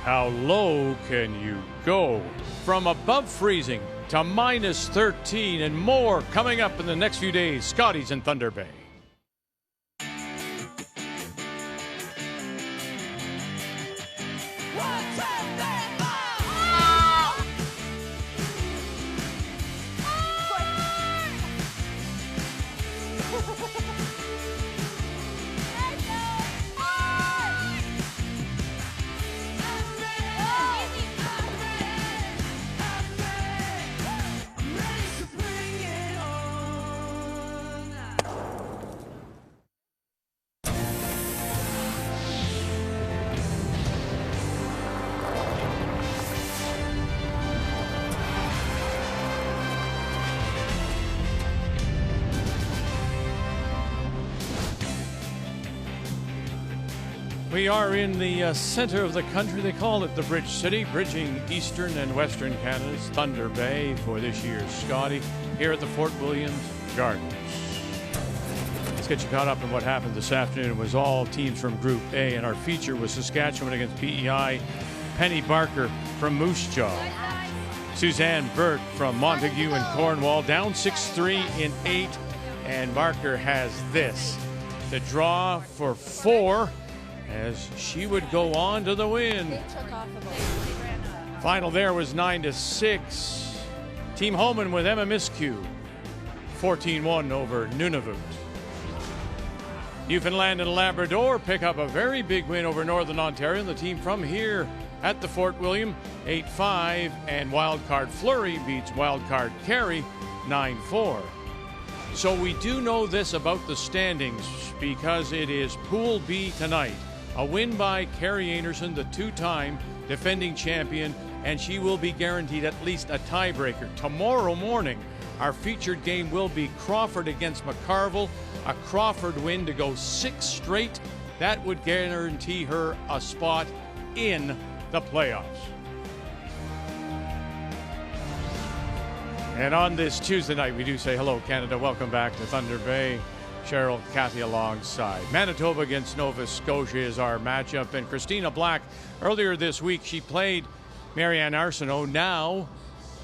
How low can you go? From above freezing to minus 13 and more coming up in the next few days. Scotties in Thunder Bay. We are in the center of the country. They call it the Bridge City, bridging eastern and western Canada's Thunder Bay for this year's Scottie here at the Fort Williams Gardens. Let's get you caught up on what happened this afternoon. It was all teams from Group A, and our feature was Saskatchewan against PEI. Penny Barker from Moose Jaw. Suzanne Burt from Montague and Cornwall down 6-3 in 8, and Barker has this to draw for 4 as she would go on to the win. Final there was 9-6. Team Holman with Emma Miscue 14-1 over Nunavut. Newfoundland and Labrador pick up a very big win over Northern Ontario, and the team from here at the Fort William 8-5, and Wildcard Fleury beats Wildcard Carey 9-4. So we do know this about the standings because it is Pool B tonight. A win by Carrie Anderson, the two-time defending champion, and she will be guaranteed at least a tiebreaker. Tomorrow morning, our featured game will be Crawford against McCarville. A Crawford win to go 6 straight. That would guarantee her a spot in the playoffs. And on this Tuesday night, we do say hello, Canada. Welcome back to Thunder Bay. Cheryl, Kathy alongside. Manitoba against Nova Scotia is our matchup. And Christina Black, earlier this week, she played Marianne Arsenault. Now,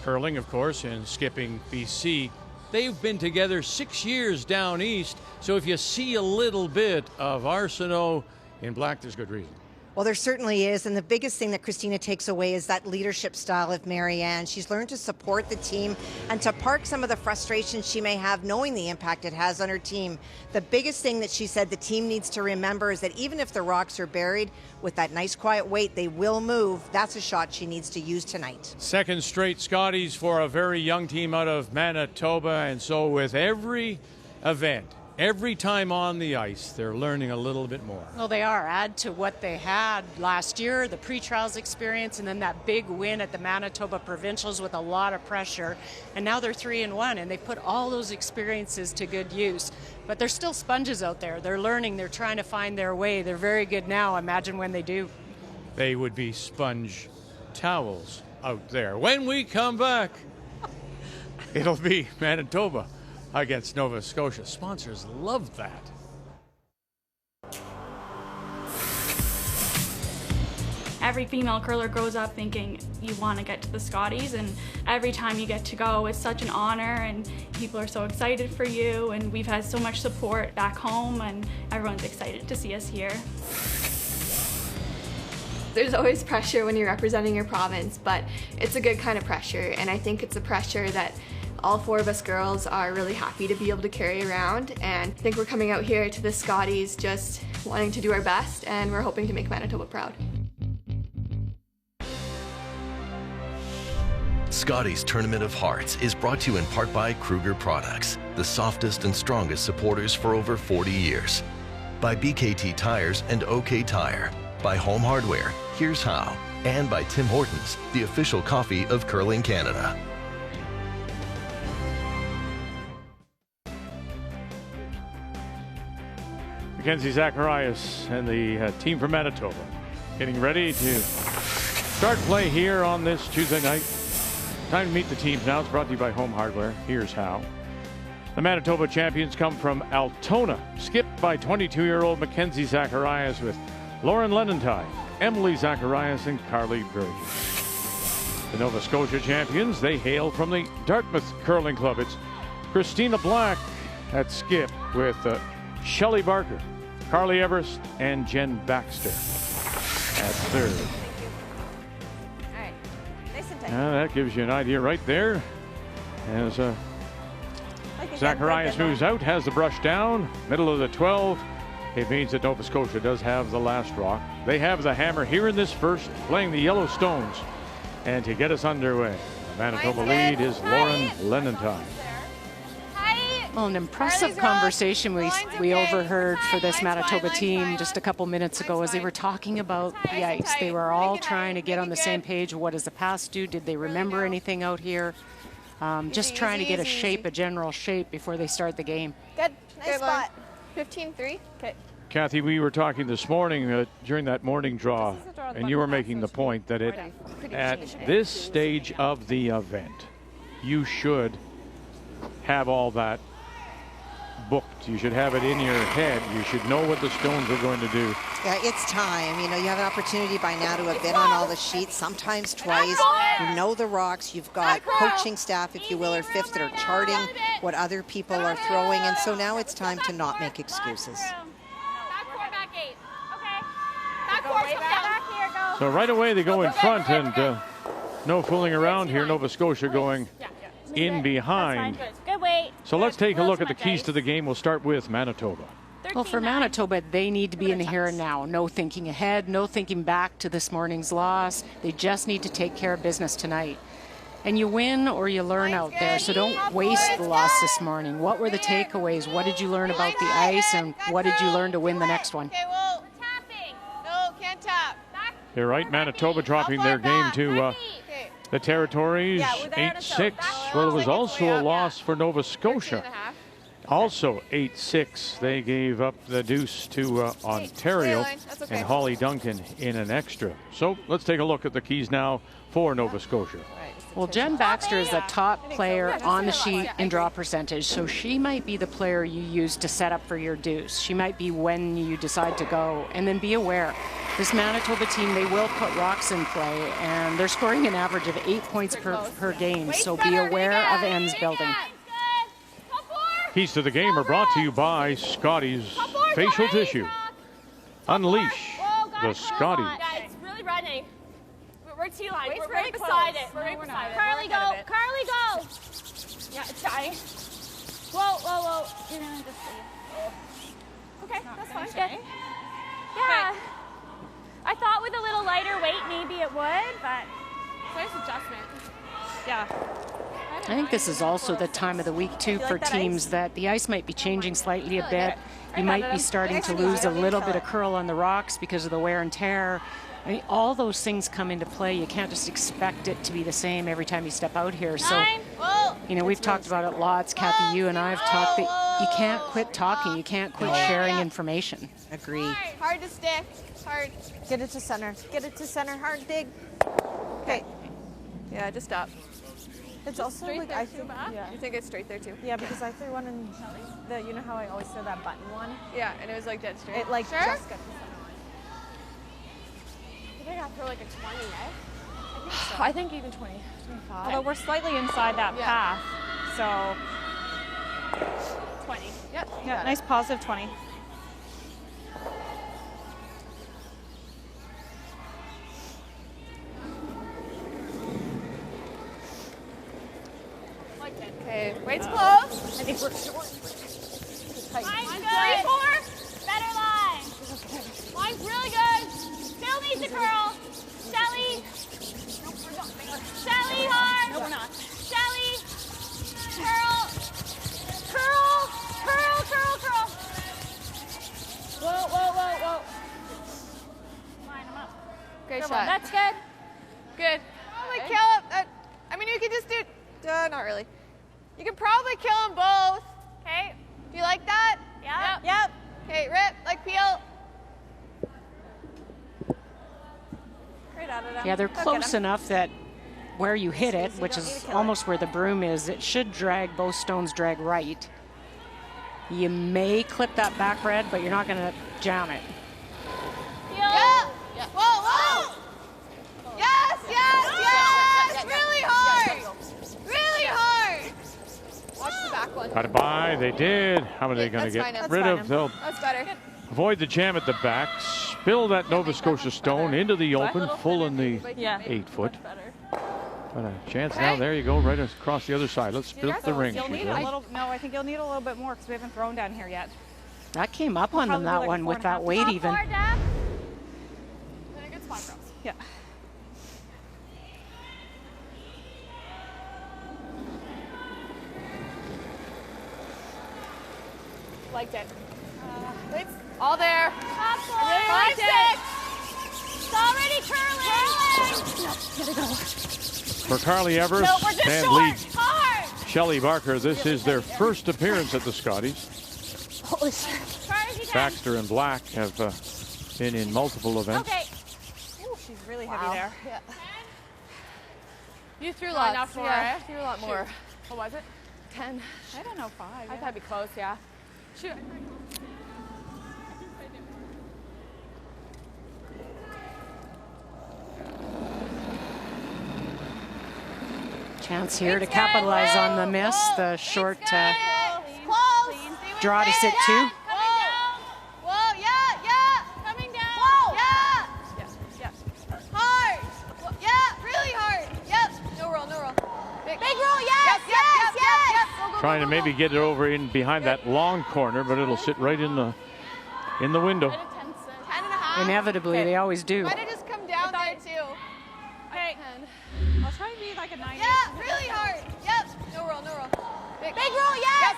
curling, of course, and skipping BC. They've been together 6 years down east. So if you see a little bit of Arsenault in Black, there's good reason. Well, there certainly is, and the biggest thing that Christina takes away is that leadership style of Marianne. She's learned to support the team and to park some of the frustrations she may have knowing the impact it has on her team. The biggest thing that she said the team needs to remember is that even if the rocks are buried, with that nice quiet weight, they will move. That's a shot she needs to use tonight. Second straight Scotties for a very young team out of Manitoba, and so with every event, every time on the ice, they're learning a little bit more. Well, they are. Add to what they had last year, the pre-trials experience, and then that big win at the Manitoba Provincials with a lot of pressure. And now they're 3-1, and they put all those experiences to good use. But they're still sponges out there. They're learning. They're trying to find their way. They're very good now. Imagine when they do. They would be sponge towels out there. When we come back, it'll be Manitoba against Nova Scotia. Sponsors love that. Every female curler grows up thinking you want to get to the Scotties, and every time you get to go, it's such an honor, and people are so excited for you, and we've had so much support back home, and everyone's excited to see us here. There's always pressure when you're representing your province, but it's a good kind of pressure, and I think it's a pressure that all 4 of us girls are really happy to be able to carry around, and I think we're coming out here to the Scotties just wanting to do our best, and we're hoping to make Manitoba proud. Scotties Tournament of Hearts is brought to you in part by Kruger Products, the softest and strongest supporters for over 40 years. By BKT Tires and OK Tire. By Home Hardware, Here's How. And by Tim Hortons, the official coffee of Curling Canada. Mackenzie Zacharias and the team from Manitoba getting ready to start play here on this Tuesday night. Time to meet the teams now. It's brought to you by Home Hardware. Here's how. The Manitoba champions come from Altona, skipped by 22-year-old Mackenzie Zacharias with Lauren Lenenthal Emily Zacharias and Carly Burge. The Nova Scotia champions, they hail from the Dartmouth Curling Club. It's Christina Black at skip with Shelley Barker, Carly Everest, and Jen Baxter at third. All right. Nice and tight. That gives you an idea right there. As Zacharias moves out, has the brush down, middle of the 12. It means that Nova Scotia does have the last rock. They have the hammer here in this first, playing the Yellow Stones. And to get us underway, the Manitoba lead is Lauren Lenentine. Well, an impressive conversation we overheard for this Manitoba team just a couple minutes ago as they were talking about the ice. They were all trying to get on the same page. What does the past do? Did they remember anything out here? Just trying to get a shape, a general shape before they start the game. Good. Nice spot. 15-3. Okay. Kathy, we were talking this morning during that morning draw, and you were making the point that at this stage of the event, you should have all that booked. You should have it in your head. You should know what the Stones are going to do. Yeah, it's time. You know, you have an opportunity by now to have been on all the sheets, sometimes twice. You know the rocks. You've got coaching staff, if you will, or fifth that are charting what other people are throwing. And so now it's time to not make excuses. So right away they go in front, and no fooling around here. Nova Scotia going in behind. So let's take a look at the keys to the game. We'll start with Manitoba. Well, for Manitoba, they need to be in the here and now. No thinking ahead, no thinking back to this morning's loss. They just need to take care of business tonight. And you win or you learn out there, so don't waste the loss this morning. What were the takeaways? What did you learn about the ice, and what did you learn to win the next one? Okay, well, tapping. No, can't tap. You're right, Manitoba dropping their game to the Territories, 8-6. Well, it was also a loss for Nova Scotia. Also 8-6. They gave up the deuce to Ontario, and Holly Duncan in an extra. So let's take a look at the keys now for Nova Scotia. Well, Jen Baxter is the top player on the sheet in draw percentage, so she might be the player you use to set up for your deuce. She might be when you decide to go. And then be aware, this Manitoba team, they will put rocks in play, and they're scoring an average of 8 points per game, so be aware of ends building. Keys to the game are brought to you by Scotties Facial Tissue. Unleash the Scotties. It's really running. We're T-line. We're right beside it. We're right beside it. Carly, go. Carly, go. Yeah, it's dying. Whoa, whoa, whoa. You're going to just leave. Okay, that's fine. Good. Yeah. I thought with a little lighter weight, maybe it would, but... Nice adjustment. Yeah. I think this is also the time of the week, too, for teams that the ice might be changing slightly a bit. You might be starting to lose a little bit of curl on the rocks because of the wear and tear. I mean, all those things come into play. You can't just expect it to be the same every time you step out here. So, you know, we've talked about it lots. Kathy, you and I have talked that you can't quit talking. You can't quit sharing information. Agree. Hard to stick. Hard. Get it to center. Get it to center. Hard dig. Okay. Yeah, just stop. It's also like I think. Yeah. You think it's straight there too? Yeah, because I threw one in the. You know how I always throw that button one? Yeah, and it was like dead straight. It like sure? just got the center line. I think I throw like a 20, right? I think so. I think even 20, 25. Although we're slightly inside that path, so 20. Yep. Yeah, nice positive 20. Okay, weight's close. I think we're short. Line's good. 3-4. Better line. Line's really good. Phil needs to curl. Shelly. Shelly hard. No, we're not. Shelly. Curl. Curl. Curl, curl, curl. Whoa, whoa, whoa, whoa. Line them up. Great Good shot. one. That's good. Good. Probably kill him. I mean, you could just do. Not really. You could probably kill them both. Okay. Do you like that? Yep. Yep. Okay, rip, like peel. Right out of them. Yeah, they're Look at close them. enough that where you hit it, which is almost where the broom is, it should drag, both stones drag right. You may clip that back red, but you're not going to jam it. Yeah. Whoa, whoa. try. They did. How are they going to get rid of? They'll That's better. avoid the jam at the back. Spill that Nova Scotia stone into the open, full in the 8-foot. But a chance now. There you go, right across the other side. Let's split the ring. You'll need a little. No, I think you'll need a little bit more because we haven't thrown down here yet. That came up on them, that one, with that weight even. In a good spot, girls. Yeah. Liked it. It's all there. Top four. I really liked It's already curling. For Carly Evers No, we're just and short. lead Hard. Shelley Barker, this is their first appearance at the Scotties. Holy shit. Try as you can. Baxter and Black have been in multiple events. Okay. Ooh, she's really heavy there. Yeah. You threw Lots, enough more, yeah. eh? Threw a lot more. What was it? 10. I don't know, 5. I thought it'd be close, yeah. Shoot. Chance here to capitalize on the miss. The short Close. draw to sit two. Whoa, yeah. Coming down. Whoa. Yeah. Yeah. Hard. Yeah, really hard. Yep. No roll, no roll. Big roll, yes. Go, Trying to maybe get it over in behind that long corner, but it'll sit right in the window. 10.5. Inevitably, they always do. Might have just come down there too. Okay. 10. I'll try and be like a 9. Yeah, really hard. Yep. No roll, no roll. Big roll, yes.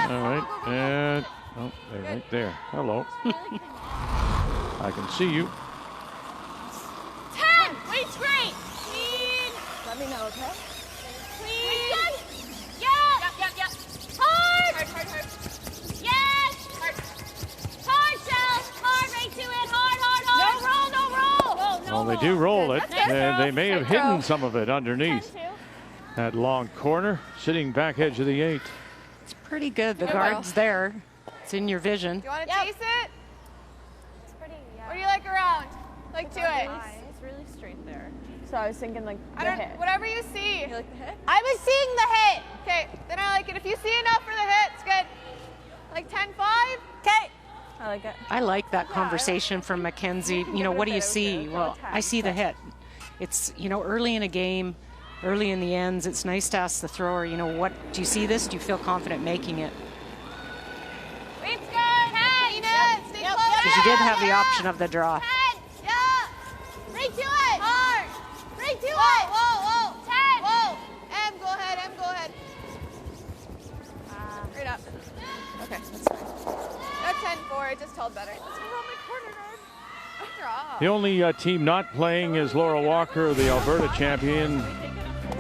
All right, and oh, they're right there. Hello. I can see you. 10. Weight's great. Clean. Let me know, okay? Clean. Yeah. Yep. Hard. Yes. Hard, Shell. Hard, right to it. Hard. No roll. Well, they do roll it. They may have Good hidden some of it underneath that long corner, sitting back edge of the 8. It's pretty good. The guard's there. It's in your vision. You want to chase it? It's pretty, Or do you like around? Like to it? It's really straight there. So I was thinking like the hit. Whatever you see. You like the hit? I was seeing the hit. Okay, then I like it. If you see enough for the hit, it's good. Like 10-5? Okay. I like it. I like that conversation from Mackenzie. You know, what do you see? Well, I see the hit. It's, you know, early in a game, early in the ends, it's nice to ask the thrower, you know, what, do you see this? Do you feel confident making it? Weight's good. Hey, Stay close. Because you did have the option of the draw. 10. Yeah. Right to it. Hard. Right to it. Whoa. 10. Whoa. Go ahead. Right up. Okay, that's fine. That's 10-4. It just held better. Let's move on my corner guard. Draw. The only team not playing is Laura Walker, the Alberta champion,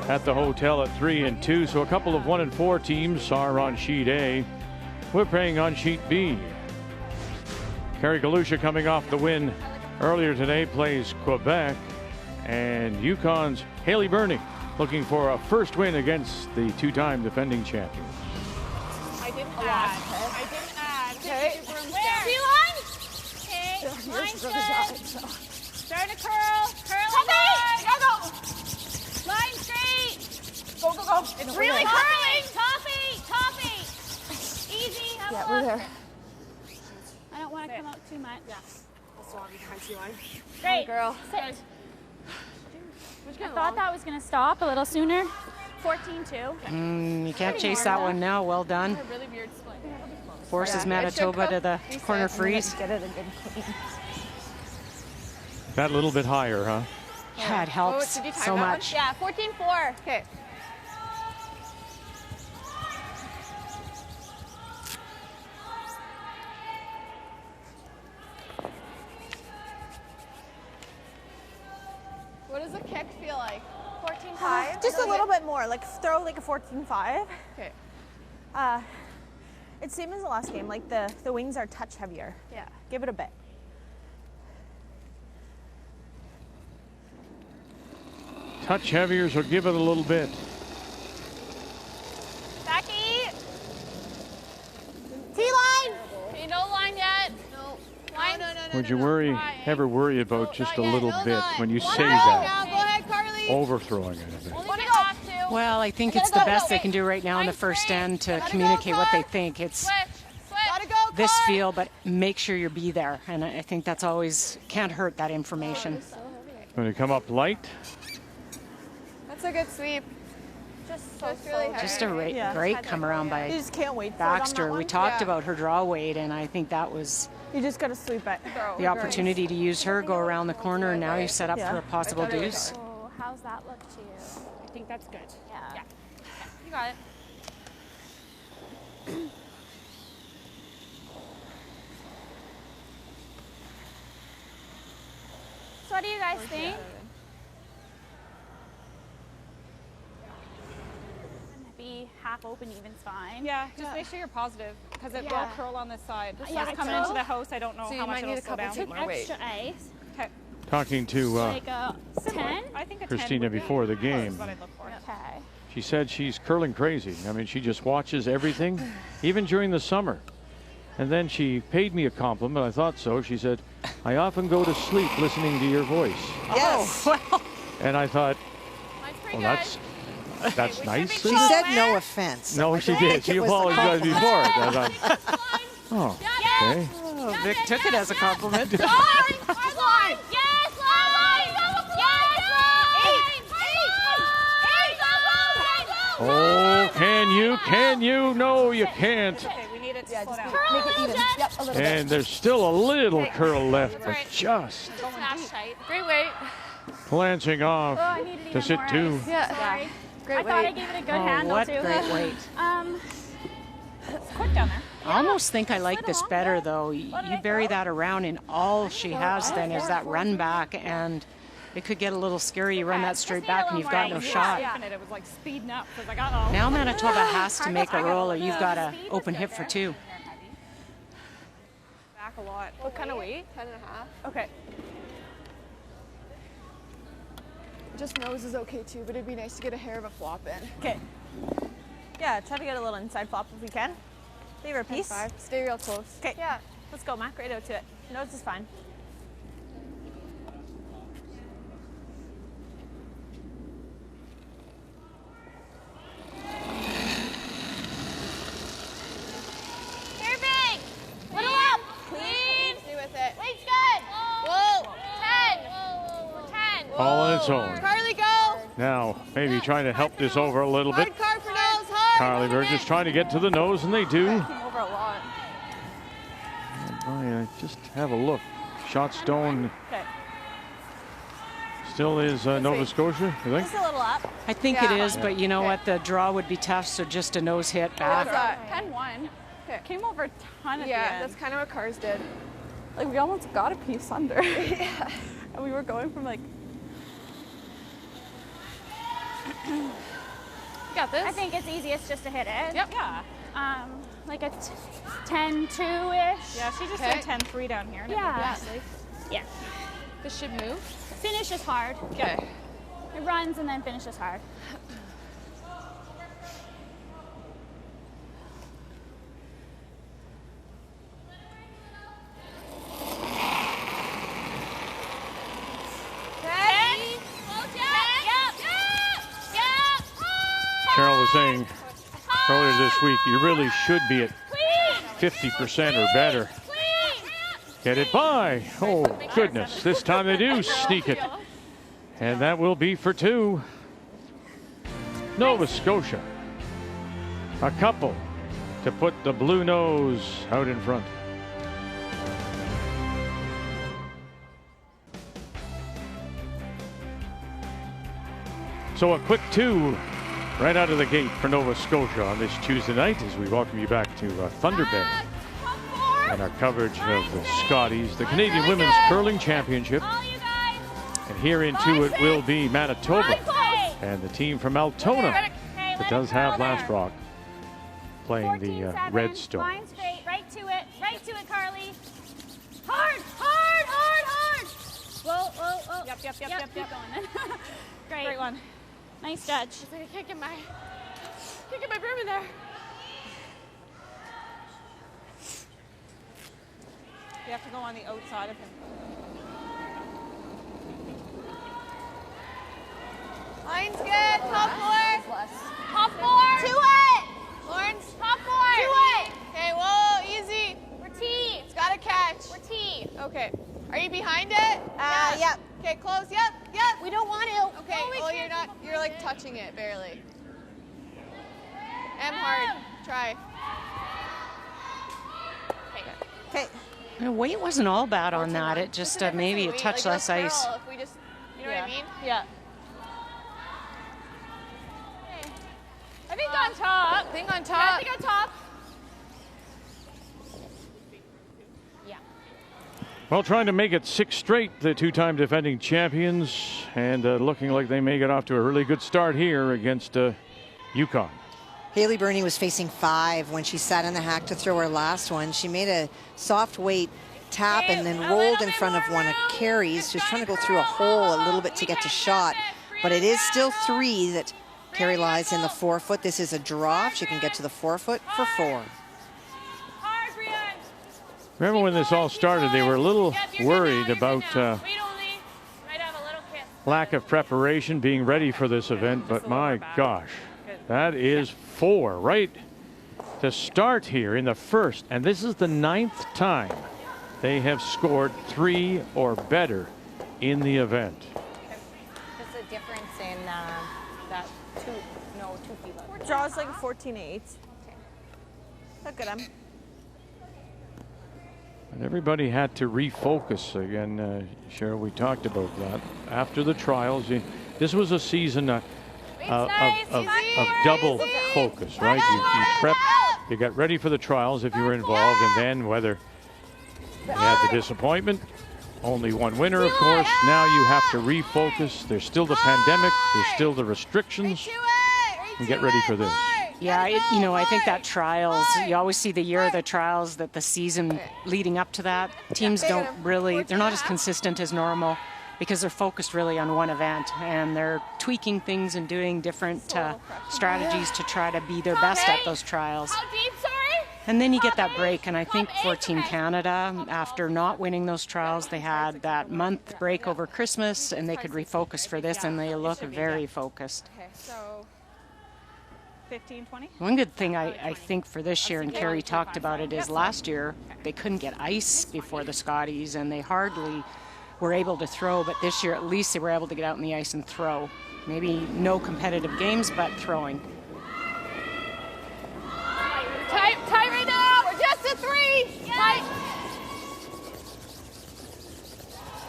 at the hotel at 3-2. So a couple of 1 and 4 teams are on sheet A. We're playing on sheet B. Carrie Galusha, coming off the win earlier today, plays Quebec, and Yukon's Haley Burney looking for a first win against the 2-time defending champions. I didn't add. Okay. Where? See line? Okay. Line's good. Start to curl. Curling hard. Go. Line straight. Go. It's really curling. Toppy. Easy. Have a We're look. there. I don't want to come out too much. Yeah. Also, I'll be behind you line. Great. Girl. Sit. I thought that was going to stop a little sooner. 14-2. You can't chase that one now. Well done. Really weird split. Forces Manitoba to the corner freeze. Get it a good clean. That little bit higher, huh? Yeah, it helps did you time so that one? much. Yeah, 14-4. Okay. What does a kick feel like? 14-5. Just a little bit more. Like throw like a 14-5. Okay. It's same as the last game. Like the wings are touch heavier. Yeah. Give it a bit. Touch heavier, so give it a little bit. Becky. T-line. Okay, no line yet. No. Line. No. Would you ever worry about just a not yet, little no bit nut. when you One say out that? now. Go ahead, Carly. Overthrowing it a bit. Only if you have to. Well, I think it's the best they can do right now in the first end to communicate what they think. It's this feel, but make sure you be there. And I think that's always, can't hurt that information. Going to come up light. That's a good sweep. Just a great come around by You just can't wait Baxter. We talked about her draw weight, and I think that was You just got to sweep it. the opportunity to use her, go around the corner, and now you're set up for a possible deuce. Oh, how's that look to you? I think that's good. Yeah. You got it. So what do you guys think? Be half open even's fine. Yeah, just make sure you're positive because it Yeah. will curl on this side. This Yeah, is coming so- into the house. I don't know So how you much might need it'll a slow couple down. more weight. Extra ice. Okay. Talking to Like a 10? I think a 10 Christina would be before the close, game. what I'd look for. Okay. She said she's curling crazy. I mean, she just watches everything, even during the summer. And then she paid me a compliment. I thought so. She said, I often go to sleep listening to your voice. Yes. And I thought, Mine's pretty well, good. that's nice. She said no offense. No, she did. She it was a apologized compliment. before it. I thought, oh, okay. Oh, Vic took it as a compliment. Line! Our line! Yes, line! Yes, line! Oh, can you? Can you? No, you can't. Okay, we need it to slow down. Make it even. Yep, a little bit. And there's still a little curl left, but just Smash tight. Great weight. glancing off Oh, I needed to even sit more two. ice. Yeah. Sorry. Great I thought I weight. gave it a good Oh, handle what too. great weight. It's quick down there. I almost think I like this better, though. You bury that around, and all she has then is that run back, and it could get a little scary. You run that straight back, and you've got no shot. It was like speeding up because I got all. Now Manitoba has to make a roll, or you've got an open hip for two. Back a lot. What kind of weight? 10.5. Okay. Just nose is okay too, but it'd be nice to get a hair of a flop in. Okay. Yeah, try to get a little inside flop if we can. Leave her a piece. 5. Stay real close. Okay. Yeah. Let's go, Mac. Right out to it. Nose is fine. Here, big. Little up. Clean. Stay with it. Weight's good. Whoa. 10. 10. All on its own. Carly, go. Now, maybe trying to help this over a little bit. Hard car for nose. Hard. Carly Burgess trying to get to the nose, and they do. Came over a lot. Just have a look. Shot stone Okay. still is Nova Scotia, you think? Just a little up. I think it is, but you know what? The draw would be tough, so just a nose hit back. 10-1. Came over a ton at the Yeah, end. that's kind of what cars did. Like we almost got a piece under. Yeah. And we were going from like. You got this? I think it's easiest just to hit it. Yep. Yeah. Like a 10-2-ish. Yeah, she just said 10-3 down here. Yeah. Yeah. This should move. Finishes hard. Okay. It runs and then finishes hard. Cheryl was saying earlier this week, you really should be at 50% or better. Get it by. Oh, goodness. This time they do sneak it. And that will be for two. Nova Scotia. A couple to put the blue nose out in front. So a quick two right out of the gate for Nova Scotia on this Tuesday night as we welcome you back to Thunder Bay and our coverage of the Scotties, the Canadian Women's Curling Championship. And here into it will be Manitoba and the team from Altona that does have Last Rock playing the Redstone. Line straight, right to it, Carly. Hard, hard, hard, hard. Whoa, whoa, whoa. Yep. Keep going then. Great one. Nice judge. I can't get my broom in there. You have to go on the outside of him. Line's good. Top floor. Okay. Are you behind it? Yep. Okay, close. Yep. We don't want to. Okay. No, we Well, can't. you're not. You're like touching it barely. M hard. Try. Okay. The weight wasn't all bad on that. It just maybe a Weight, touch like, less it'll ice. curl if we just, you know what I mean? Yeah. I think on top. Think on Yeah, top. I think on top. Yeah. Well, trying to make it 6 straight, the two-time defending champions, and looking like they may get off to a really good start here against Yukon. Haley Burney was facing 5 when she sat in the hack to throw her last one. She made a soft weight tap and then rolled in front of one of Carrie's. She was trying to go through a hole a little bit to get to shot, but it is still 3 that Carrie lies in the 4-foot. This is a draw. She can get to the 4-foot for 4. Remember when this all started, they were a little worried about lack of preparation, being ready for this event, but my gosh, that is 4 right to start here in the first, and this is the 9th time they have scored 3 or better in the event. Just a difference in that 2 feet level. Jaw's like 14.8. Look at him. And everybody had to refocus again. Cheryl, we talked about that after the trials. This was a season of double focus, right? You prep, you got ready for the trials if you were involved, and then whether you had the disappointment, only one winner, of course. Now you have to refocus. There's still the pandemic, there's still the restrictions, and get ready for this. Yeah, you know, I think that trials, you always see the year of the trials, that the season leading up to that, teams don't really, they're not as consistent as normal because they're focused really on one event, and they're tweaking things and doing different strategies to try to be their best at those trials. And then you get that break, and I think for Team Canada, after not winning those trials, they had that month break over Christmas, and they could refocus for this, and they look very focused. Okay, so 15, 20? One good thing I think for this year, and Carrie talked about it, is last year they couldn't get ice before the Scotties, and they hardly were able to throw, but this year at least they were able to get out on the ice and throw. Maybe no competitive games, but throwing. Tight right now. We're just a 3. Tight.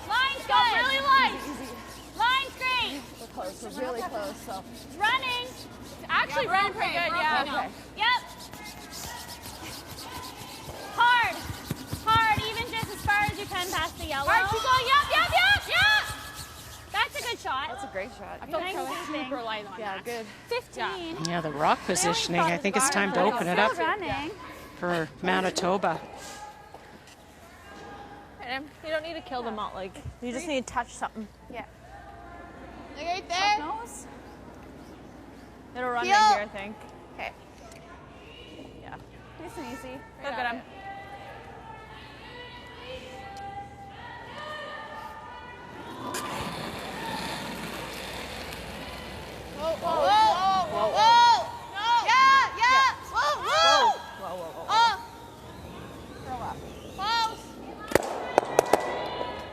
Line's good. Really light. Line's great. We're close. We're really close. So. It's running. Actually running pretty good, yeah. Okay. Yep. Hard. Hard, even just as far as you can past the yellow. Hard, keep going. Yep. That's a good shot. That's a great shot. I felt Nice super light on Yeah, that. good. 15. Yeah, the rock positioning, I think it's time to open it up Still running. for Manitoba. You don't need to kill them all. Like, you just need to touch something. Like right there. Nose. It'll run Heel. right here, I think. Okay. Yeah. Nice and easy. Look at him. Whoa. No. Yeah. Whoa. Curl up. Close.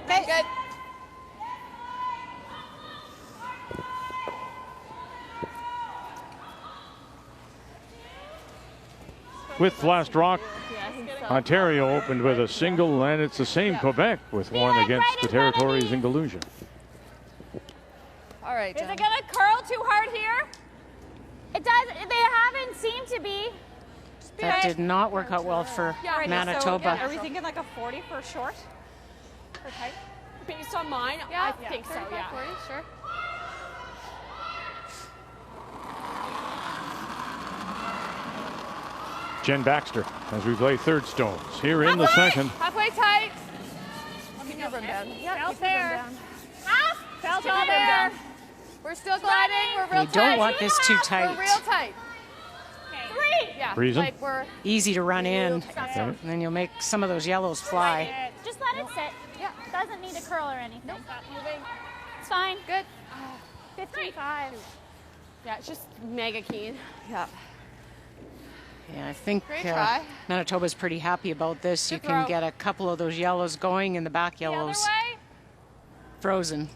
Okay, good. With last rock, Ontario opened with a single, and it's the same Quebec with one against the territories in Galuja. All right, Is Jen. it gonna curl too hard here? It does. They haven't seemed to be. That did not work out well for Manitoba. Are we thinking like a 40 for short? For tight? Based on mine, I think so, yeah. 40, sure. Jen Baxter as we play third stones here in the second. Halfway tight. Keep your brim down. Felt there. Felt all Keep your brim there. down. We're still gliding. We're real You tight. don't want this too tight. We're real tight. 3. Yeah. Reason? Like we're Easy to run in, and then you'll make some of those yellows fly. Just let it sit. Yeah. Doesn't need to curl or anything. Nope. Moving. It's fine. Good. 55. Yeah, it's just mega keen. Yeah. Yeah, I think Great try. Manitoba's pretty happy about this. You can get a couple of those yellows going and the back yellows frozen.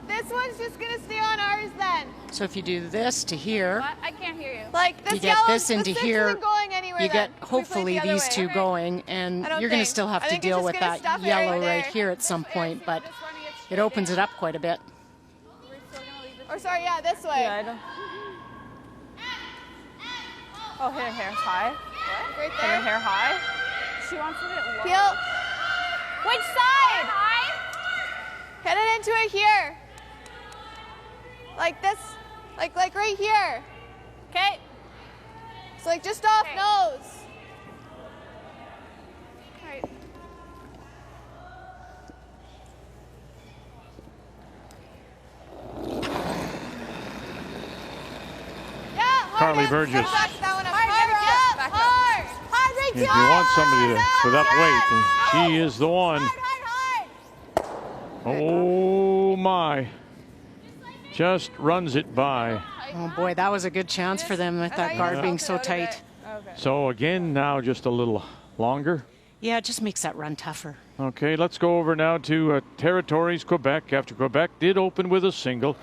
This one's just gonna stay on ours then. So if you do this to here, I can't hear you. Like this you get this into here, going anywhere you get then. hopefully the these two way. going, and you're going to still have to deal with that yellow right here at some point, but it opens it up quite a bit. Or sorry, yeah, this way. Yeah, I don't. Oh, hit her hair high. What? Right Hit her there. hair high. She wants it low. Peel. Which side? Hit it into it here. Like this. Like right here. Okay. So like just off nose. Right. Carly Burgess. Hard, If you want somebody to put up weight, and she is the one. Oh my. Just runs it by. Oh boy, that was a good chance for them with that guard being so tight. So again, now just a little longer. Yeah, it just makes that run tougher. Okay, let's go over now to Territories, Quebec. After Quebec did open with a single.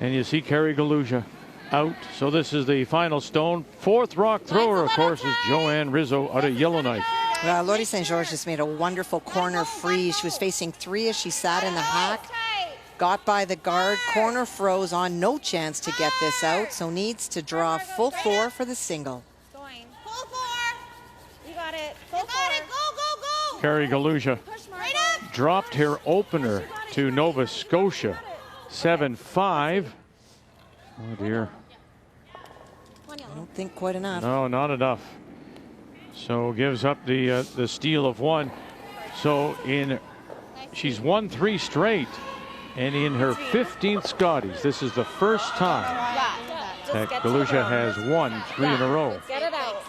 And you see Carrie Galuja out. So this is the final stone. Fourth rock thrower, of course, is Joanne Rizzo out of Yellowknife. Lori St. George just made a wonderful corner free. She was facing 3 as she sat in the hack. Got by the guard, corner froze on, no chance to get this out, so needs to draw full 4 for the single. Going. Full 4. You got it. Full 4. Go, go, go. Carrie Galuja dropped her opener to Nova Scotia, 7-5. Oh dear. I don't think quite enough. No, not enough. So gives up the steal of 1. So she's won 3 straight. And in her 15th Scotties, this is the first time that Galuja has won 3 in a row. Get it out.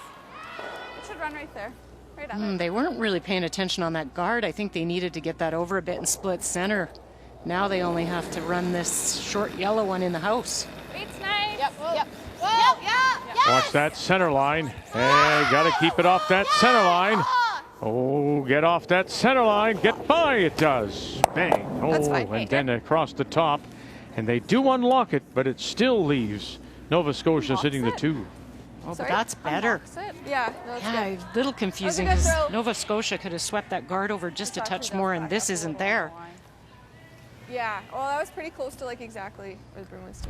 It should run right there. Right on They weren't really paying attention on that guard. I think they needed to get that over a bit and split center. Now they only have to run this short yellow one in the house. It's nice. Yep. Whoa, yeah. Watch that center line. Hey, got to keep it off that center line. Oh, get off that center line. Get by, it does. Bang. Oh, and then across the top. And they do unlock it, but it still leaves Nova Scotia sitting the 2. Oh, but that's better. Yeah, no, it's Yeah, good. a little confusing because Nova Scotia could have swept that guard over just a touch more, and this isn't there. Yeah, well, that was pretty close to like exactly where the broom was to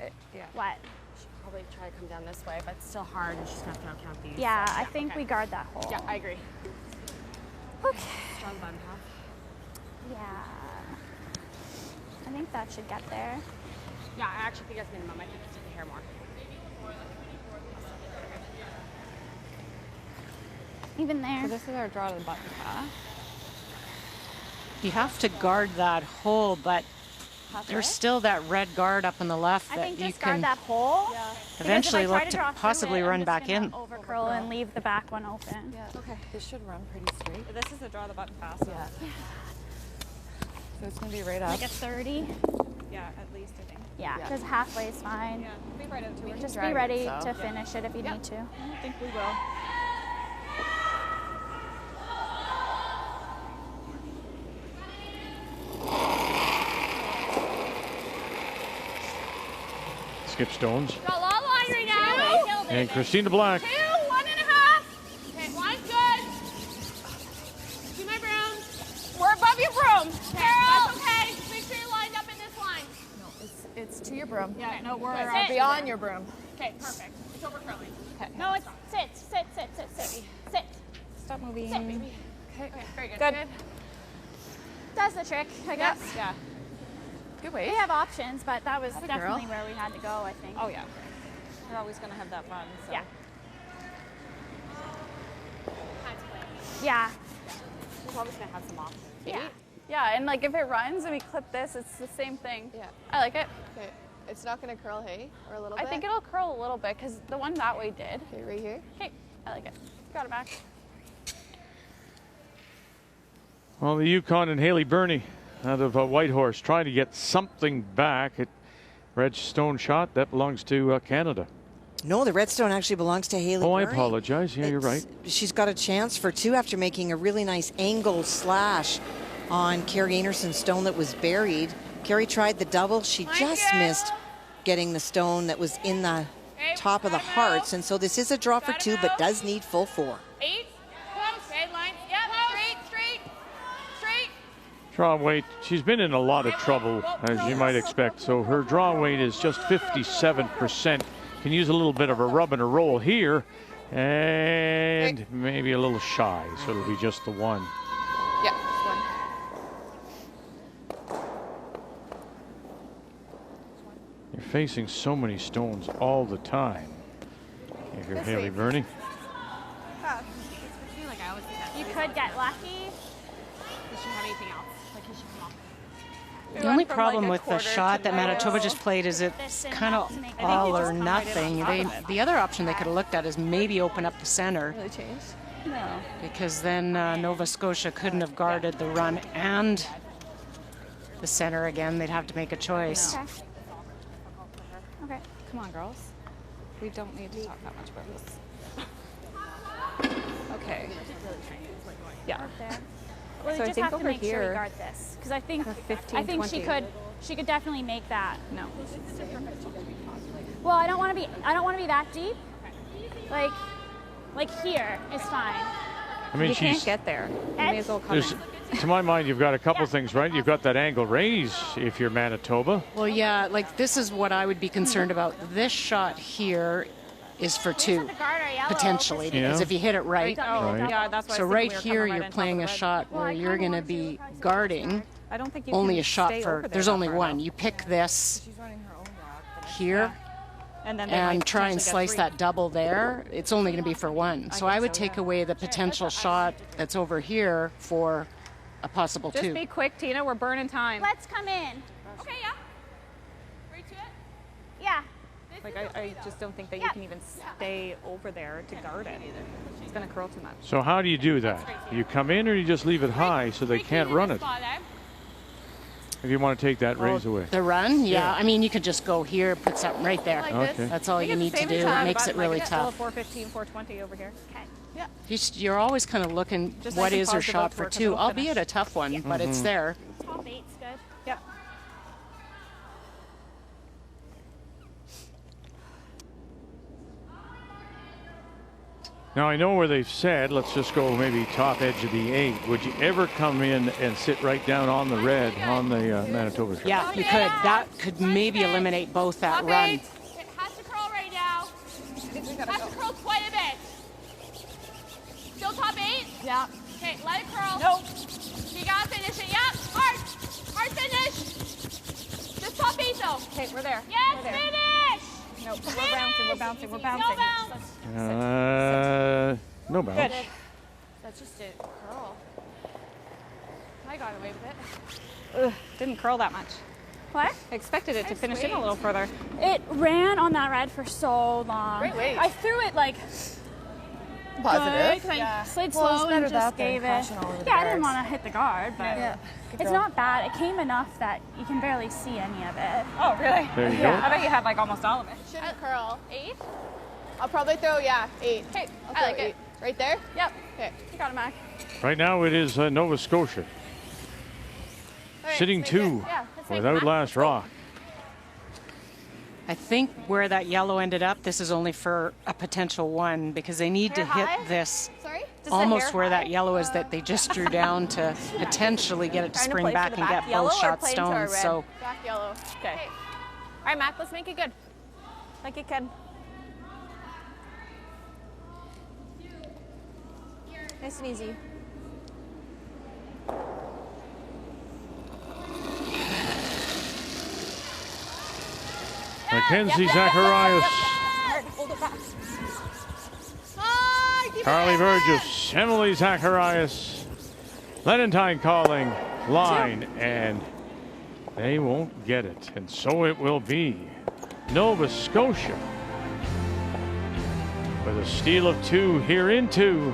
it. Yeah. What? Should probably try to come down this way, but it's still hard and she's going to have to count these. Yeah, I think we guard that hole. Yeah, I agree. Okay. Strong bun path. Yeah. I think that should get there. Yeah, I actually think that's minimum. I think it's a hair more. Even there. So this is our draw to the button path. You have to guard that hole, but there's still that red guard up on the left I that think you just can guard that hole. Yeah. eventually look to possibly run back in. Over curl and leave the back one open. Yeah. Okay. This should run pretty straight. This is the draw the button pass. Yeah. So it's gonna be right up. Like a 30. Yeah, at least I think. Yeah, because halfway is fine. Yeah. Be right up to it. Just be ready to finish it if you need to. I think we will. Skip Stones. Got a long line right now. And Christina Black. 2, 1.5. Okay, line's good. Do my broom. We're above your broom. Carol. That's okay. Make sure you're lined up in this line. No, it's to your broom. Yeah, no, we're beyond your broom. Okay, perfect. It's over curling. Okay. No, it's sit. Sit. Stop moving. Sit, baby. Okay. Very good. Good. That's the trick, I guess. Yeah. Good way. We have options, but that was Atta definitely girl. where we had to go, I think. Oh yeah. We're always gonna have that run. So. Yeah. Yeah. We're always gonna have some options. Yeah. Yeah, and like if it runs and we clip this, it's the same thing. Yeah. I like it. Okay. It's not gonna curl, hey, or a little I bit. think it'll curl a little bit because the one that way did. Okay, right here. Okay, I like it. Got it back. Well, the Yukon and Haley Burney out of Whitehorse trying to get something back. Reg Stone shot that belongs to Canada. No, the red stone actually belongs to Haley. Oh, I Murray. apologize. Yeah, you're right. She's got a chance for 2 after making a really nice angle slash on Carrie Anderson's stone that was buried. Carrie tried the double. She just missed getting the stone that was in the top of the hearts. And so this is a draw for 2, but does need full 4. 8. Close. Line. Yep. Straight. Draw weight. She's been in a lot of trouble, as you might expect. So her draw weight is just 57%. Can use a little bit of a rub and a roll here, and maybe a little shy. So it'll be just the 1. Yeah, just 1. You're facing so many stones all the time. If you're Haley Burney. You could get lucky. Does she have anything else? Like, can she come off? The only problem with the shot that Manitoba just played is it's kind of all or nothing. The other option they could have looked at is maybe open up the center. Really changed? No. Because then Nova Scotia couldn't have guarded the run and the center again. They'd have to make a choice. Okay. Okay. Come on, girls. We don't need to talk that much about this. Okay. Yeah. Well, you So I just think have to over make sure here, we guard this, because I think 15, I think 20. she could definitely make that. No. Well, I don't want to be that deep. Like here is fine. I mean, You can't get there. You may as well come in. to my mind, you've got a couple things, right? You've got that angle raise if you're Manitoba. Well, yeah, like this is what I would be concerned about. This shot here is for 2, potentially, because if you hit it right. Yeah, that's why So I was right thinking we were here, coming you're on top playing a of the red. shot where you're going to be guarding I don't think you only can a shot stay for, over there there's that only far, one. though. You pick this here And then they might try and potentially get slice 3. that double there. It's only going to be for 1. So I would take away the potential shot that's over here for a possible 2. Just be quick, Tina. We're burning time. Let's come in. Okay, yeah. Reach it. Yeah. Like I just don't think that you can even stay over there to guard it. It's going to curl too much. So how do you do that? You come in or you just leave it high so they can't run it? If you want to take that raise away. The run, yeah. I mean, you could just go here, put something right there. Like Okay. this. That's all you can need to save do. your It time, makes but, it really like, still a tough. 415, 420 over here. Okay. Yeah. You're always kind of looking, Just what nice and is her positive shot for outdoor 'cause 2? it'll Albeit finish. a tough one, but it's there. Top 8's good. Yeah. Now I know where they've said, let's just go maybe top edge of the 8. Would you ever come in and sit right down on the red on the Manitoba shot? Yeah, you could. That could maybe eliminate both that Top run. 8. It has to curl right now. Has to curl quite a bit. Still top 8? Yeah. Okay, let it curl. Nope. You gotta finish it. Yep. Hard. Hard finish. Just top 8 though. Okay, we're there. Yes, We're there. finish. Nope. We're bouncing. We're bouncing. We're bouncing. No bounce. No bounce. Good. That's just it. Curl. I got away with it. Ugh, didn't curl that much. What? I expected it to finish in a little further. It ran on that red for so long. Great weight. I threw it like Positive. good, I slid Well, it's slow better and that just than gave it. crashing all over the Yeah, I didn't guards. want to hit the guard, but it's not bad. It came enough that you can barely see any of it. Oh, really? There you I go. bet you had like almost all of it. Shouldn't curl. 8? I'll probably throw, 8. Okay, I like it. Right there? Yep. Okay. You got it, Mac. Right now it is Nova Scotia. Sitting 2 without last rock. I think where that yellow ended up, this is only for a potential 1 because they need to hit this Sorry? almost where that yellow is that they just drew down to potentially get it to spring back and get both shots stones. So Back yellow. Okay. All right, Mac, let's make it good. Like it can. Nice and easy. Mackenzie Zacharias, Hold it back. Carly Burgess, Emily Zacharias, Lenentine calling line, and they won't get it. And so it will be Nova Scotia with a steal of 2 here in 2.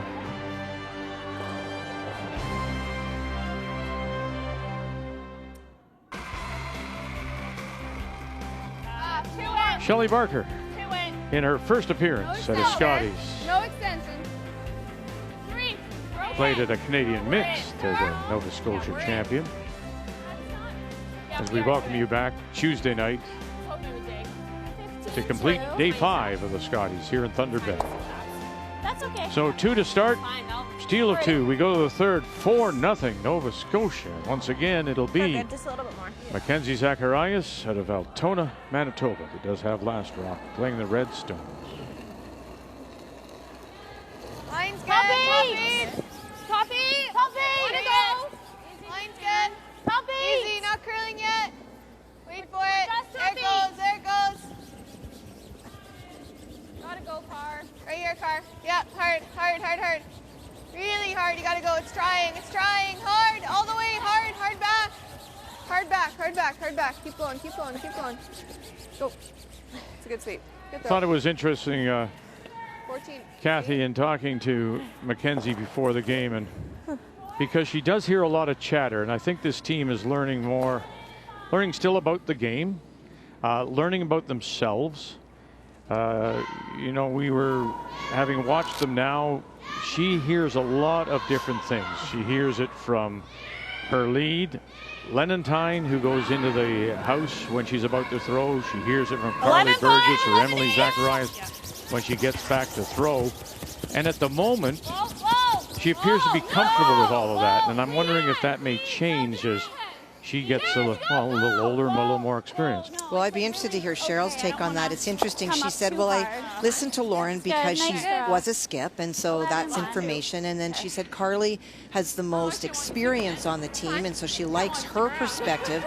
Shelley Barker. 2 in. in her first appearance at a Scotties. No extension. 3. Played at a Canadian mixed as a Nova Scotia champion. As we welcome you back Tuesday night to complete day 5 of the Scotties here in Thunder Bay. That's okay. So 2 to start, steal of 2. We go to the third, 4-0 Nova Scotia. Once again, it'll be Just a little bit more. Mackenzie Zacharias out of Altona, Manitoba, who does have last rock, playing the Redstones. Line's good. Copy. Copy. Way to go. Line's good. Copy. Easy, not curling yet. Wait for it. There it goes. There it goes. Gotta go, Car. Right here, Car. Yeah, hard. Really hard. You gotta go. It's trying. Hard. All the way. Hard back. Hard back. Keep going. Go. It's a good sweep. Good throw. Thought it was interesting, 14. Kathy, in talking to Mackenzie before the game, and because she does hear a lot of chatter, and I think this team is learning still about the game, learning about themselves. You know, we were having watched them now. She hears a lot of different things. She hears it from her lead, Lenentine, who goes into the house when she's about to throw. She hears it from Carly Burgess or Emily Zacharias when she gets back to throw. And at the moment, she appears to be comfortable with all of that. And I'm wondering if that may change as she gets a little older and a little more experienced. Well, I'd be interested to hear Cheryl's take on that. It's interesting. She said, well, I listened to Lauren because she was a skip, and so that's information. And then she said Carly has the most experience on the team, and so she likes her perspective.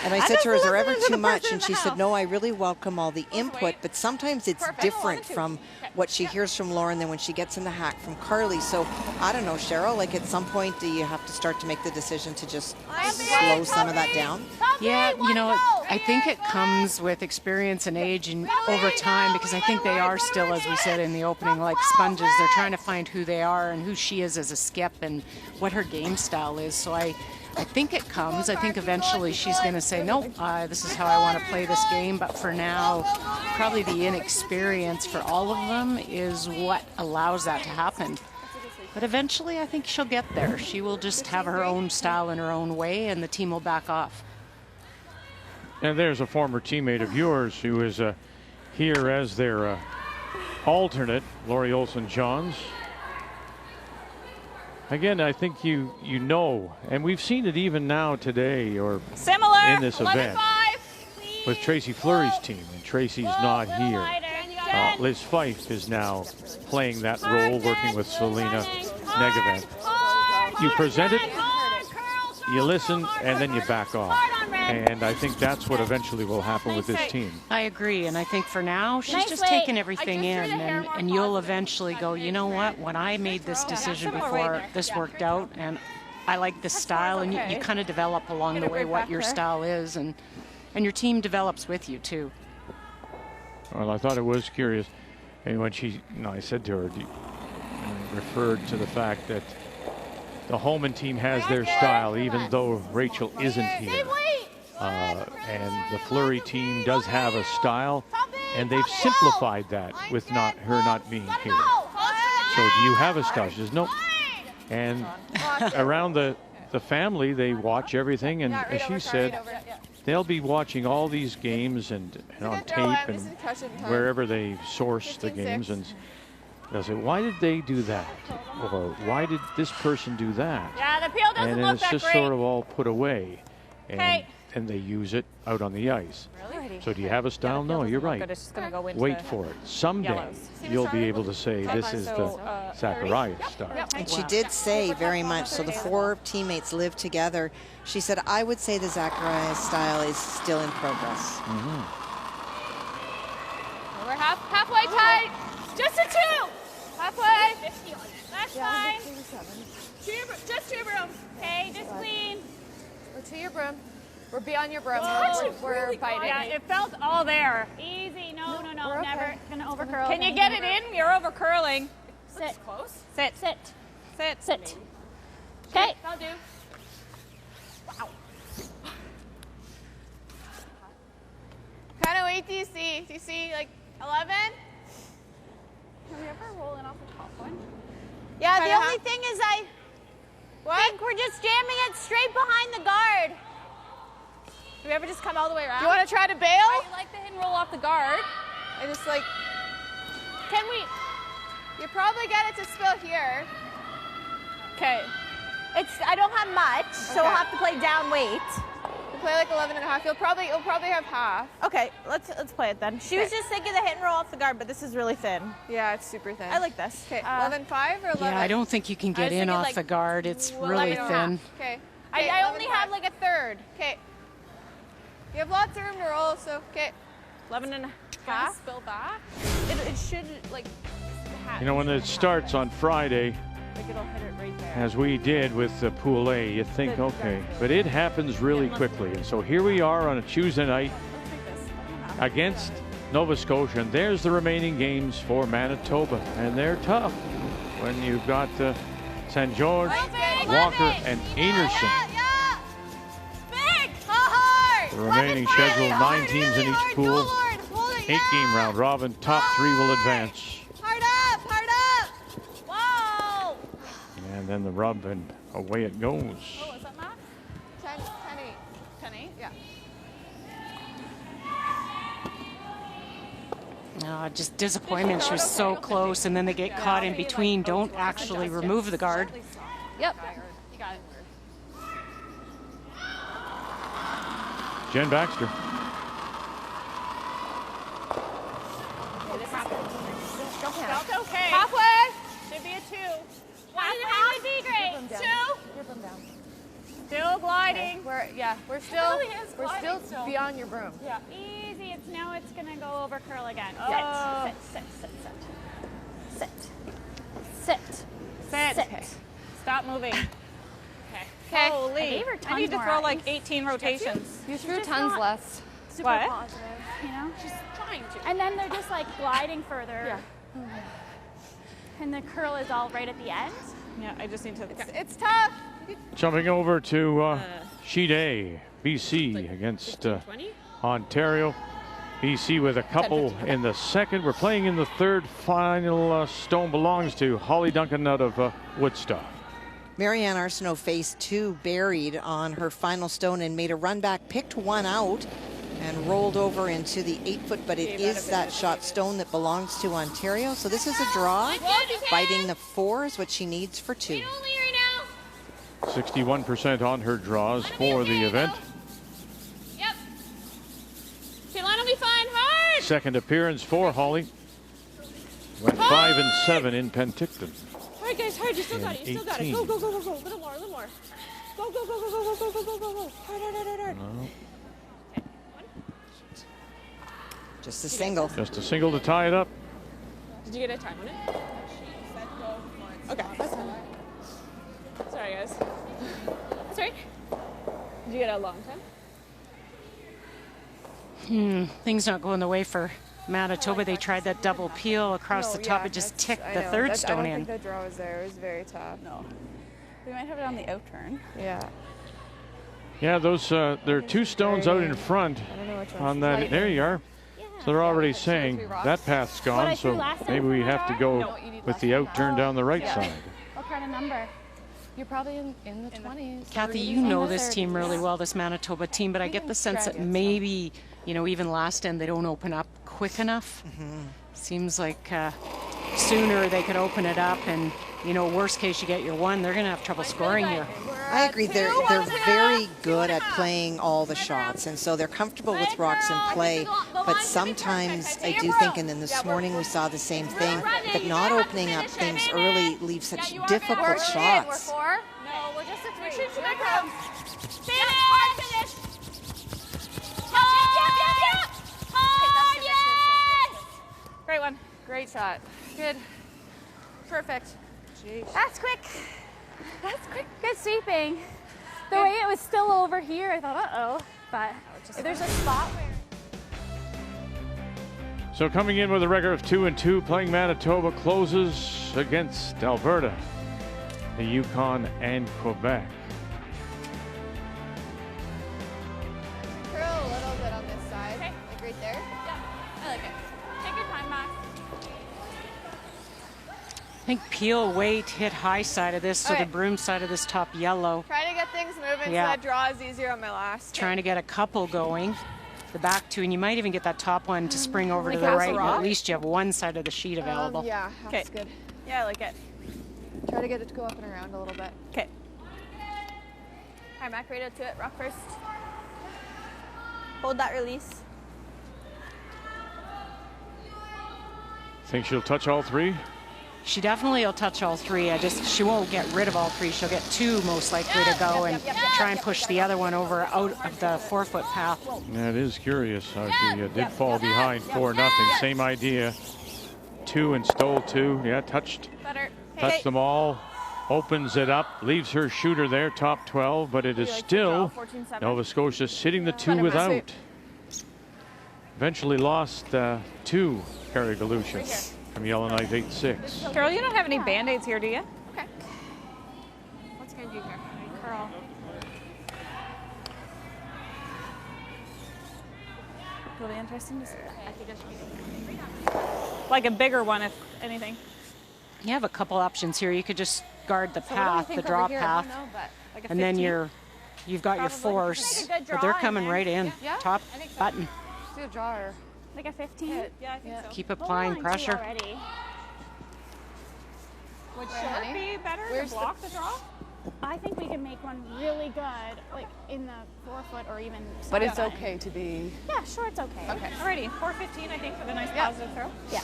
And I said to her, is there ever too much? And she said, no, I really welcome all the input, but sometimes it's different from what she hears from Lauren than when she gets in the hack from Carly. So I don't know, Cheryl, like at some point, do you have to start to make the decision to just slow some of that down? Yeah, you know, I think it comes with experience and age and over time, because I think they are still, as we said in the opening, like sponges. They're trying to find who they are and who she is as a skip and what her game style is. So I think it comes. I think eventually she's going to say, nope, this is how I want to play this game. But for now, probably the inexperience for all of them is what allows that to happen. But eventually, I think she'll get there. She will just have her own style in her own way, and the team will back off. And there's a former teammate of yours who is here as their alternate, Lori Olson-Johns. Again, I think you know, and we've seen it even now today or in this event with Tracy Fleury's team, and Tracy's not here. Liz Fife is now playing that role, working with Selena Negevent. You present it, you listen, and then you back off. And I think that's what eventually will happen with this team. I agree, and I think for now, she's just taking everything in, and you'll eventually go, you know what, when I made this decision before, this worked out, and I like this style, and you kind of develop along the way what your style is, and your team develops with you, too. Well, I thought it was curious. And when I said to her, referred to the fact that the Holman team has their style, even though Rachel isn't here. And the Fleury team does have a style, and they've simplified that with her not being here. So do you have a style? She says, nope. And around the family, they watch everything, and as she said, they'll be watching all these games and on tape and wherever they source the games, and they'll say, why did they do that? Or why did this person do that? Yeah, the peel doesn't and look it's that just great. sort of all put away. And they use it out on the ice. Really? So do you have a style? No, you're right. Good. It's just gonna go into Wait for it. Someday yellows. you'll be able to say this is the Zacharias style. And she did say very much, so the 4 teammates live together. She said, I would say the Zacharias style is still in progress. We're halfway tight. Just a 2. Halfway. That's fine. Just 2 brooms. Okay, just clean. We're to your broom. We're beyond your broom. We're biting. Yeah, it felt all there. Easy. No, We're never okay. gonna overcurl. Can you get it in? You're over curling. Sit. Close. Sit. Okay. I'll do. Wow. Kind of weight do you see? Do you see like 11? Can we ever roll in off the top one? Yeah, the only thing is I think we're just jamming it straight behind the guard. Do we ever just come all the way around? You want to try to bail? I like the hit and roll off the guard. I just like, can we? You probably get it to spill here. Okay. I don't have much, so we'll have to play down weight. We'll play like 11 and a half. You'll probably have half. Okay, let's play it then. She was just thinking the hit and roll off the guard, but this is really thin. Yeah, it's super thin. I like this. Okay, 11.5 or 11? Yeah, I don't think you can get in off like the guard. It's really thin. Okay. I only have like a third. Okay. You have lots of room to roll, so okay. 11 and a half. Spill back. It should like. You know, when it starts on Friday, like it'll hit it right there. as we did with the Pool A, you think, okay, but it happens really quickly. And so here we are on a Tuesday night against Nova Scotia, and there's the remaining games for Manitoba, and they're tough when you've got St. George, Walker, and Enerson. The remaining schedule, 9 teams in each pool, 8-game round robin, top 3 will advance. Hard up! Whoa! And then the rub, and away it goes. Oh, is that Matt? 10-8. 10-8? Yeah. Just disappointment. She was so close, and then they get caught in between. Don't actually remove the guard. Yep. You got it. Jen Baxter. Felt okay. Halfway. Should be a 2. Halfway would be great. 2. Still gliding. We're still beyond your broom. Yeah. Easy. Now it's gonna go over curl again. Oh. Sit. Okay. Stop moving. Okay. Holy. I gave her I tons need to more throw ice. like 18 rotations. You threw just tons not- less. Super What? positive, you know? She's trying to. And then they're just like gliding further. Yeah. And the curl is all right at the end. Yeah, I just need to. It's tough. Jumping over to Sheet A, BC against Ontario. BC with a couple in the second. We're playing in the third. Final stone belongs to Holly Duncan out of Woodstock. Marianne Arsenault faced 2 buried on her final stone and made a run back, picked one out and rolled over into the 8-foot, but it is that shot stone that belongs to Ontario. So this is a draw. Fighting the 4 is what she needs for 2. 61% on her draws for the event. Yep. Okay, line will be fine. Hard. Second appearance for Holly. Went 5 and 7 in Penticton. All right, guys, hard. You still got it. You still got it. Go, go, go, go, go. A little more, a little more. Go, go, go, go, go, go, go, go, go, go. Hard. Just a single. Just a single to tie it up. Did you get a time on it? Okay. Sorry, guys. That's right. Did you get a long time? Things not going the way for Manitoba. They tried that double peel across the top. It just ticked the third stone in. I don't think the draw was there. It was very tough. No. We might have it on the out turn. Yeah. Yeah, those there are 2 stones out in front on that. There you are. So they're already saying that path's gone, so maybe we have to go with the out turn down the right side. What kind of number? You're probably in the 20s. Kathy, you know this team really well, this Manitoba team, but I get the sense that maybe, you know, even last end they don't open up quick enough. Seems like sooner they could open it up, and, you know, worst case you get your 1, they're going to have trouble scoring here. I agree. They're very good at playing all the shots, and so they're comfortable with rocks in play. But sometimes I do think, and then this morning we saw the same thing, that not opening up things early leaves such difficult shots. No, we're just a 3. Great one. Great shot. Good. Perfect. Jeez. That's quick. Good sweeping. The way it was still over here, I thought, uh-oh. But if there's a spot where... So coming in with a record of 2-2, playing Manitoba, closes against Alberta, the Yukon, and Quebec. Curl a little bit on this side, like right there. Yeah, I like it. Take your time, Max. think peel weight hit high side of this, so the broom side of this top yellow. Try to get things moving so that draw is easier on my last. Trying to get a couple going. The back two, and you might even get that top one to spring over to the right, and at least you have one side of the sheet available. Yeah, that's good. Yeah, I like it. Try to get it to go up and around a little bit. Okay. All right, Mac, right out to it. Rock first. Hold that release. Think she'll touch all three? She definitely will touch all three. She won't get rid of all three. She'll get two most likely to go and try and push the other one over out of the 4-foot path. That is curious how she did fall behind 4-0. Same idea. 2 and stole 2. Yeah, touched them all. Opens it up, leaves her shooter there, top 12, but it is still Nova Scotia sitting the 2 without. Eventually lost 2, Carrie Galusha from Yellowknife 8-6. Carol, you don't have any Band-Aids here, do you? Okay. What's going to do here? Curl. It'll be interesting to see. Like a bigger one, if anything. You have a couple options here. You could just guard the path, the draw path, Like and then you've got your force, but they're coming right in. Top button. Do a draw or Like a 15? Yeah, I think so. Keep applying pressure. Would short be better to block the draw? I think we can make one really good, like in the 4-foot or even. But it's okay to be. Yeah, short's okay. Okay. Alrighty, 415, I think, for the nice positive throw. Yeah.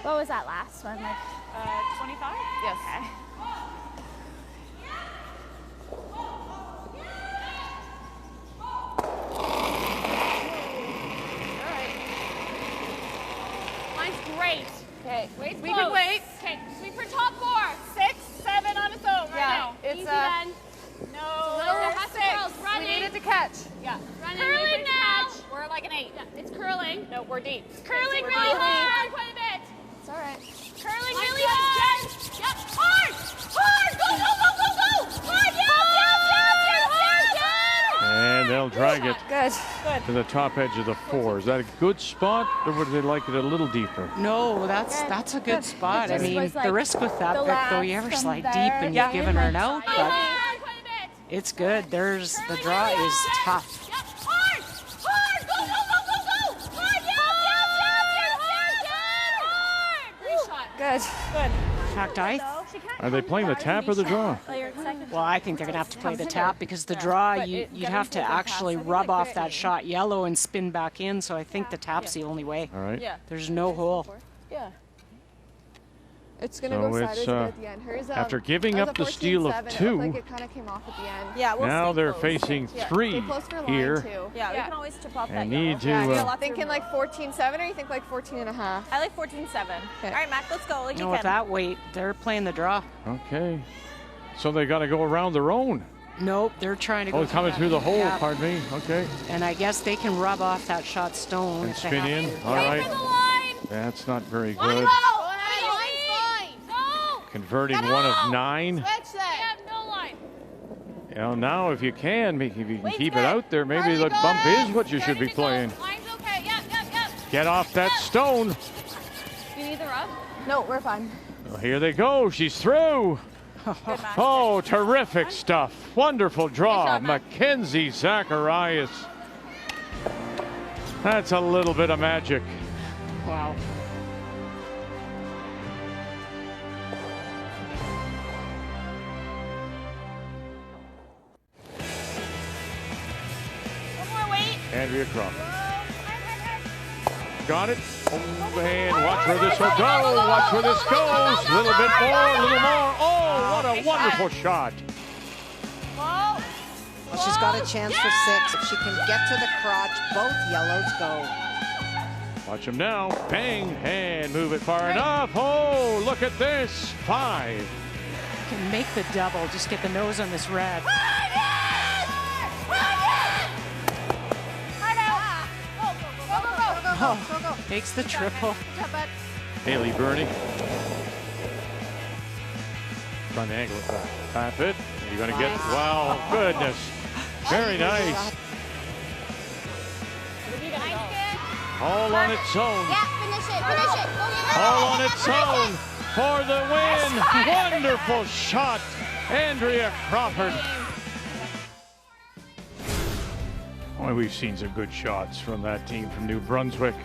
What was that last one? Like 25? Yes. Okay. Mine's great. Okay. Wait, We can wait. Okay, sweep for top 4. 6, 7 on its own right now. It's Easy then. No. little Has to 6. curl. Running. We need it to catch. Yeah. Running. Curling now. Catch. We're like an 8. Yeah, it's curling. No, we're deep. Curling We're really deep. hard. Quite a bit. It's all right. Curling really hard. Yep. Hard. Hard. Go, go, go, go, go. Hard. Yes. And they'll drag it Good. to the top edge of the 4. Is that a good spot, or would they like it a little deeper? No, that's a good spot. I mean, was like the risk with that, the though, you ever last slide from deep there and you've to given her an out, but Hard. Quite a bit. it's good. The draw is tough. Yep. Hard. Hard. Go, go, go, go, go. Hard. Hard. Great shot. Good. In fact, Are they playing the tap or the draw? well, I think they're going to have to play the tap because the draw, you'd have to actually rub off that shot yellow and spin back in, so I think the tap's the only way. All right. Yeah. There's no hole. Yeah. It's gonna So go sideways it's, a bit at the end. Hers, after giving that was up a the steal of 14-7. It 2, looked like it kind of came off at the end. Yeah, we'll now stay they're close. facing 3 Stay close for line here. 2. Yeah, we can always chip off that And yellow. need to Yeah, thinking like 14-7, or you think like 14.5? I like 14-7. All right, Mac, let's go. Like You know, with that weight, they're playing the draw. Okay. So they got to go around their own. Nope, they're trying to go Coming that through the hole, gap. pardon me. Okay. And I guess they can rub off that shot stone And if they spin have in. to. All right. the line. That's not very Line good. go. Line's fine. Go. Converting 1 of 9. Switch then. Yeah, no line. You know, now if you can Wait's keep it good. out there, maybe Carly the goes. bump is what you should be playing. Line's okay. Yep. Get off that stone. You need the rub? No, we're fine. Well, here they go. She's through. Oh, terrific stuff. Wonderful draw. Mackenzie Zacharias. That's a little bit of magic. Wow. One more weight. Andrea Crawford. Got it. Oh, and watch where this will go. Watch where this goes. A little bit more, a little more. Oh, what a wonderful shot. Whoa. Well, she's got a chance for 6. If she can get to the crotch, both yellows go. Watch him now. Bang. And move it far enough. Oh, look at this. 5. You can make the double. Just get the nose on this red. Oh, takes the triple. Haley Burney. Trying to angle it back. Tap it. You're going to get, wow, goodness. Very nice. All on its own. Yeah, finish it. Go get it. All on its own. for the win. Wonderful shot, Andrea Crawford. Boy, we've seen some good shots from that team from New Brunswick.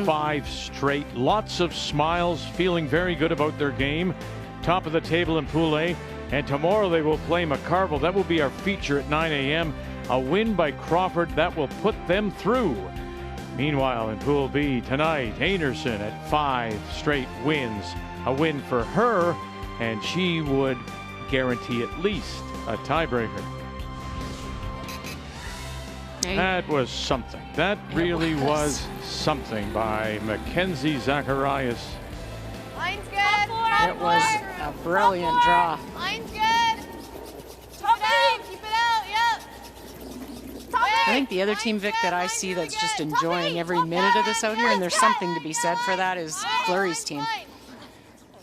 5 straight, lots of smiles, feeling very good about their game. Top of the table in Pool A. And tomorrow they will play McCarville. That will be our feature at 9 a.m. A win by Crawford that will put them through. Meanwhile, in Pool B tonight, Anderson at 5 straight wins. A win for her, and she would guarantee at least a tiebreaker. That was something. That really was something by Mackenzie Zacharias. Line's good. It was a brilliant draw. Line's good. Keep it out. Yep. I think the other team, Vic, that I see that's just enjoying every minute of this out here, and there's something to be said for that, is Fleury's team.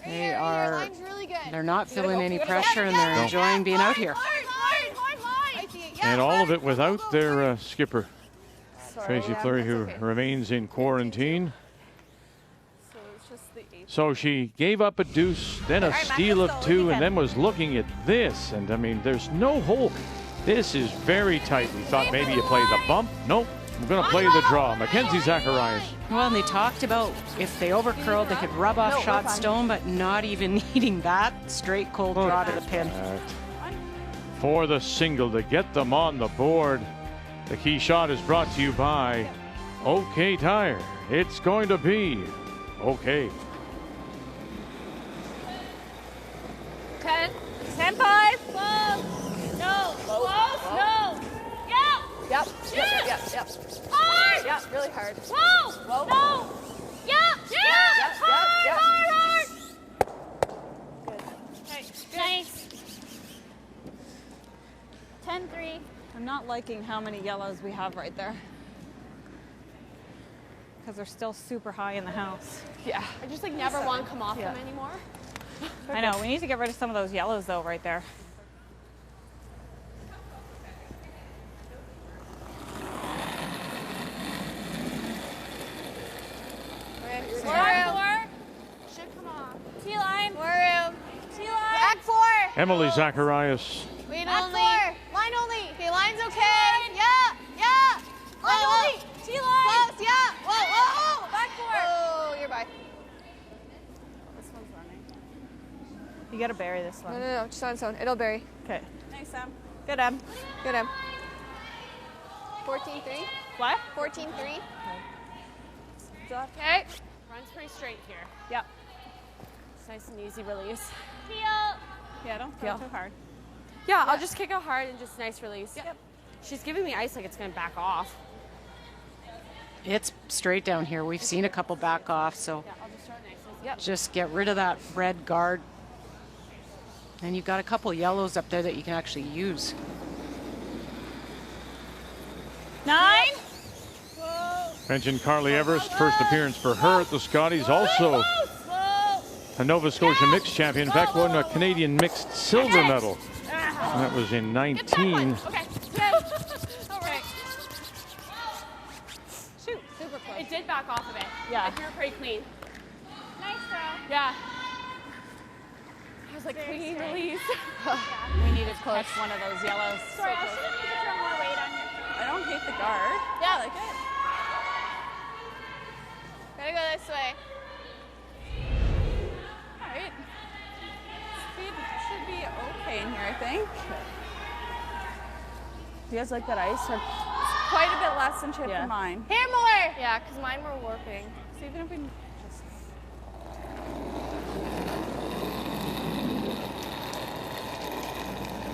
They're not feeling any pressure, and they're enjoying being out here. And all of it without their skipper, Tracy Fleury, who remains in quarantine. So she gave up a deuce, then a steal of 2, and then was looking at this. And I mean, there's no hole. This is very tight. We thought maybe you play the bump. Nope, we're going to play the draw. Mackenzie Zacharias. Well, and they talked about if they overcurled, they could rub off shot stone, but not even needing that straight cold draw to the pin. For the single to get them on the board. The key shot is brought to you by OK Tire. It's going to be okay. 10, 10-5. Close. No. Close. No. Yeah. Yep. Hard. Yep, really hard. Whoa. No. Yeah. Hard. Good. Okay. Nice. 10-3. I'm not liking how many yellows we have right there, because they're still super high in the house. Yeah. I just never want to come off them anymore. I know, we need to get rid of some of those yellows though right there. Should come off. T-line. Room. T-line. Back 4. Emily Zacharias. Wait Back only. 4. Line only. Okay, line's okay. Yeah. Line only. T-line. Close. Yeah. Whoa. Back 4. Oh, you're by. This one's running. You gotta bury this one. No, just on its own. It'll bury. Okay. Nice, Em. Good, Em. Good, Em. 14-3. What? 14-3. Okay. Runs pretty straight here. Yep. It's nice and easy release. Yeah, don't throw too hard. Yeah, I'll just kick out hard and just nice release. Yep. She's giving me ice like it's going to back off. It's straight down here. We've seen a couple back off, so Yeah, I'll just throw it nice. Yep. just get rid of that red guard. And you've got a couple yellows up there that you can actually use. 9. Mentioned Carly Everest, first appearance for her at the Scotties. Also a Nova Scotia mixed champion. In fact, won a Canadian mixed silver medal. And that was in 19. Okay. All right. Shoot. Super close. It did back off a bit. Yeah. Like you were pretty clean. Nice throw. Yeah. I was like, clean release. We need to catch one of those yellows. Sorry, I should have made you throw more weight on your. I don't hate the guard. Yeah, I like it. Gotta go this way. All right. Speed should be okay in here, I think. Do you guys like that ice? Or quite a bit less than Chip and mine. Here more. Yeah, because mine were warping. So even if we just...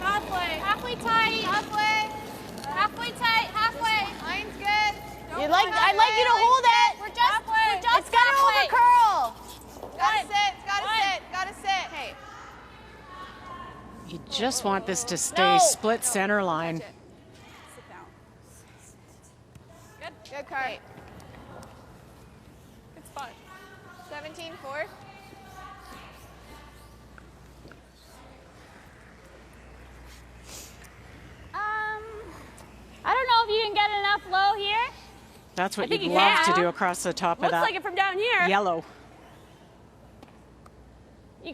Halfway tight. Halfway tight. Halfway. Line's good. I'd like you to hold it. We're just It's gotta over curl. Gotta sit. Hey. You just want this to stay split center line. Sit down. Good card. Good spot. 17-4. I don't know if you can get enough low here. That's what think you'd you love to can. do across the top of Looks that like it from down here. yellow. You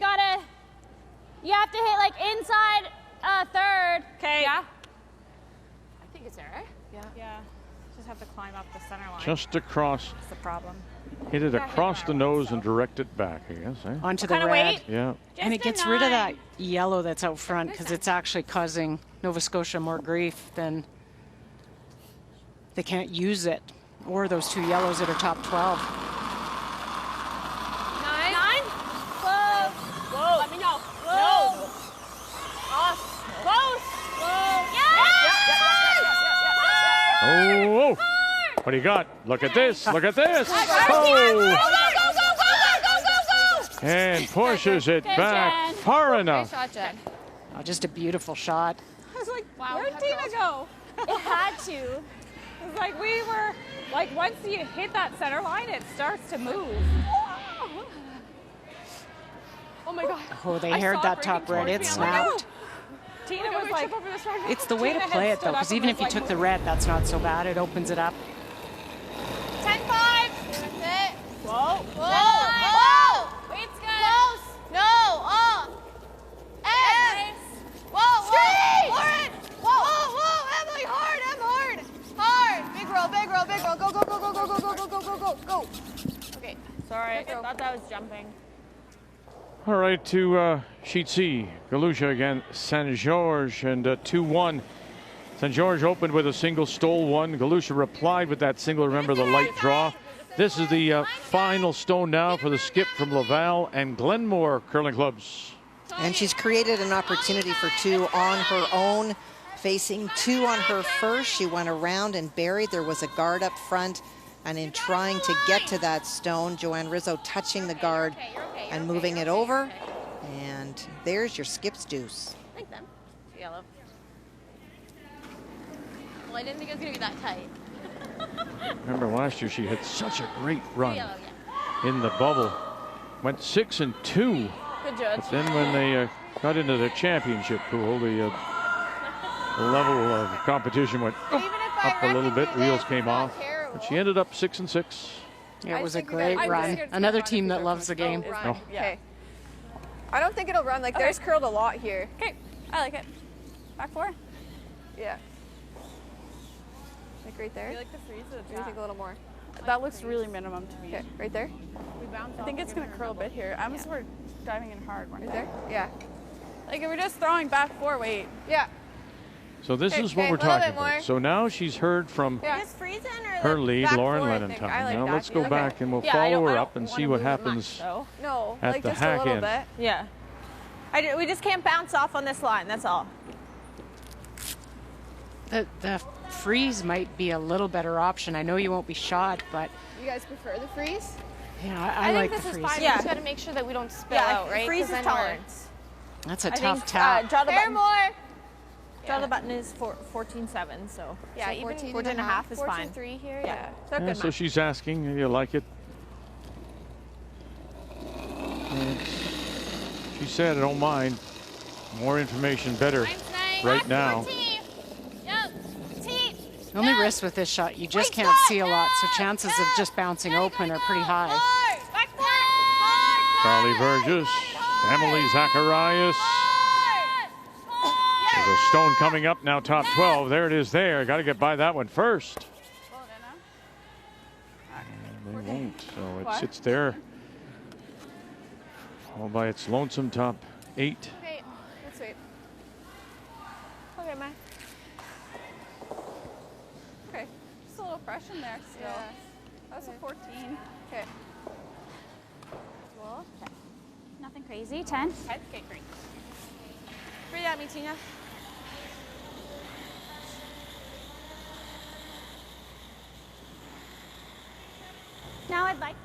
have to hit like inside third. Okay. Yeah. I think it's there, right? Yeah. Yeah. Just have to climb up the center line. Just across. That's the problem. Hit it across the nose and direct it back, I guess. Eh? Onto the Kinda red. weight? Yeah. And it gets rid of that yellow that's out front because it's actually causing Nova Scotia more grief than they can't use it. Or those two yellows that are top 12. 9. Close. Whoa. Let me know. No. Close. Oh, what do you got? Look at this. Look at this. Go. And pushes it back far enough. Shot, Jen. Oh, just a beautiful shot. I was like, Wow, where'd we Tina have go? It had to. It was like we were, like once you hit that center line, it starts to move. Oh my God. Oh, they I heard saw that it top breaking red. It towards me. I'm like, snapped. Tina was like, It's the way to play it, though, because even if you took the red, that's not so bad. It opens it up. 10-5. That's it. whoa. Whoa. Weight's good. Close. No. Em. Whoa. Lauren. Whoa. Emily, hard. Hard. Big roll. Go. Okay. Sorry, I thought I was jumping. All right, to sheet C. Galusha again, Saint George, and 2-1. Saint George opened with a single, stole one. Galusha replied with that single. Remember the light draw. This is the final stone now for the skip from Laval and Glenmore curling clubs. And she's created an opportunity for 2 on her own. Facing 2 on her first, she went around and buried. There was a guard up front. And in trying to get to that stone, Joanne Rizzo touching the guard and moving it over. And there's your skip's deuce. Like them. Yellow. Well, I didn't think it was going to be that tight. Remember last year she had such a great run Yellow, in the bubble. Went 6-2. Good judge. But then when they got into the championship pool, the level of competition went up a little bit. Wheels came off. But she ended up 6-6. Yeah, it was a great run. Another team that loves the game. Oh. Okay. I don't think it'll run. Like, there's curled a lot here. Okay. I like it. Back 4. Yeah. Like right there? I like the freeze at Or the do you think top. a little more? That looks really minimum to me. Okay, right there? I think it's going to curl a bit here. I almost were diving in hard. Right there? Yeah. Like, if we're just throwing back 4 weight. Yeah. So this Okay, is what okay, we're a little talking bit more. about. So now she's heard from Yeah. Just freezing or her lead, back Lauren 4, I Lennon. think. I like Now that. let's go Okay. back and we'll Yeah, I follow her don't up and see wanna what move it happens. much, though. No, At like the just a hack little end. bit. Yeah. We just can't bounce off on this line, that's all. The freeze might be a little better option. I know you won't be shot, but You guys prefer the freeze? yeah, I like the this is freeze. fine. We Yeah. just got to make sure that we don't spill out, right? freeze 'Cause is then we're- tolerance. That's a I tough think, tap. draw the Fair button. more. Draw the button is 14.7, so. Yeah, so even 14 and a half is fine. 14.3 here. Yeah. So Yeah, good so match. she's asking, do you like it? She said, I don't mind. More information better right now. The only risk with this shot, you just can't see a lot, so chances of just bouncing open are pretty high. Carly Burgess, Emily Zacharias. There's a stone coming up now, top 12. There it is there. Got to get by that one first. And they won't, so it sits there all by its lonesome top 8. Okay, let's wait. Okay, Mike. Okay. Just a little pressure there still. Yeah. That's a 14. Okay. Cool. Okay. Nothing crazy. 10. Okay, great. Breathe at me, Tina. Now I'd like.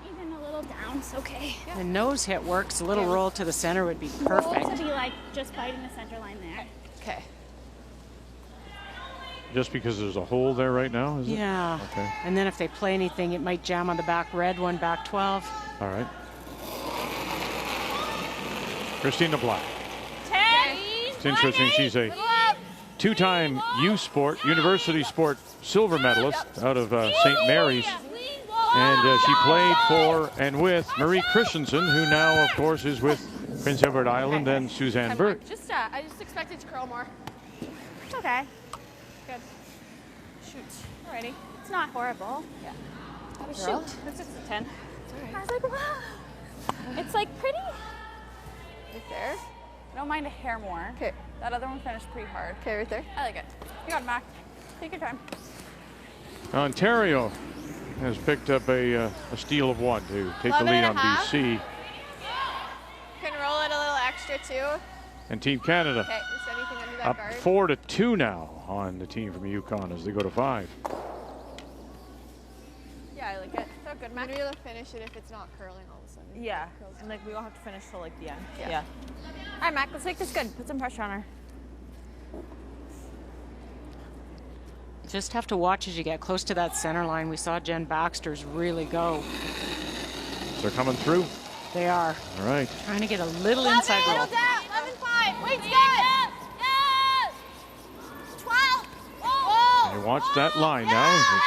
Even a little down, it's okay. The nose hit works. A little roll to the center would be To perfect. be like just biting the center line there. Okay. Just because there's a hole there right now, is it? Yeah. Okay. And then if they play anything, it might jam on the back red one, back 12. All right. Christina Black. 10. It's interesting. She's a two-time university sport silver medalist out of St. Mary's. And she played for and with Marie Christensen, who now, of course, is with Prince Edward Island and Suzanne Burt. I just expected to curl more. It's okay. Good. Shoot. Alrighty. It's not horrible. Yeah. Shoot. That's just a 10. I was like, wow. It's like pretty. Right there. I don't mind a hair more. Okay. That other one finished pretty hard. Okay, right there. I like it. You got it, Mac. Take your time. Ontario has picked up a steal of 1 to take the lead on BC. Can roll it a little extra too. And Team Canada Okay, is anything under that up guard? 4-2 now on the team from Yukon as they go to 5. Yeah, I like it. So good, I'm Mac. gonna be able to finish it if it's not curling all of a sudden. Yeah, and like we won't have to finish till like the end. Yeah. All right, Mac, let's make this good. Put some pressure on her. Just have to watch as you get close to that center line. We saw Jen Baxter's really go. They're coming through. They are. All right. Trying to get a little inside roll. 11-5. Wait, good. 12. Whoa. They watch that line now.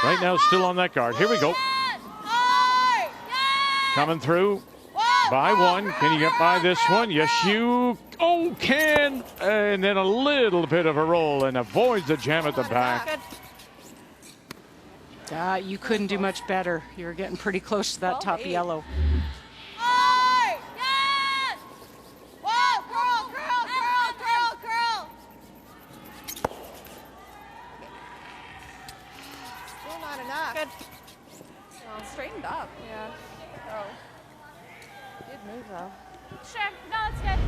Right now, still on that guard. Here we go. Coming through by 1. Can you get by this one? Yes, you can. And then a little bit of a roll and avoids the jam at the back. You couldn't do much better. You were getting pretty close to that top yellow. Still not enough. Good. Oh, straightened up. Yeah. Oh. Good move though. Sure. No, it's good.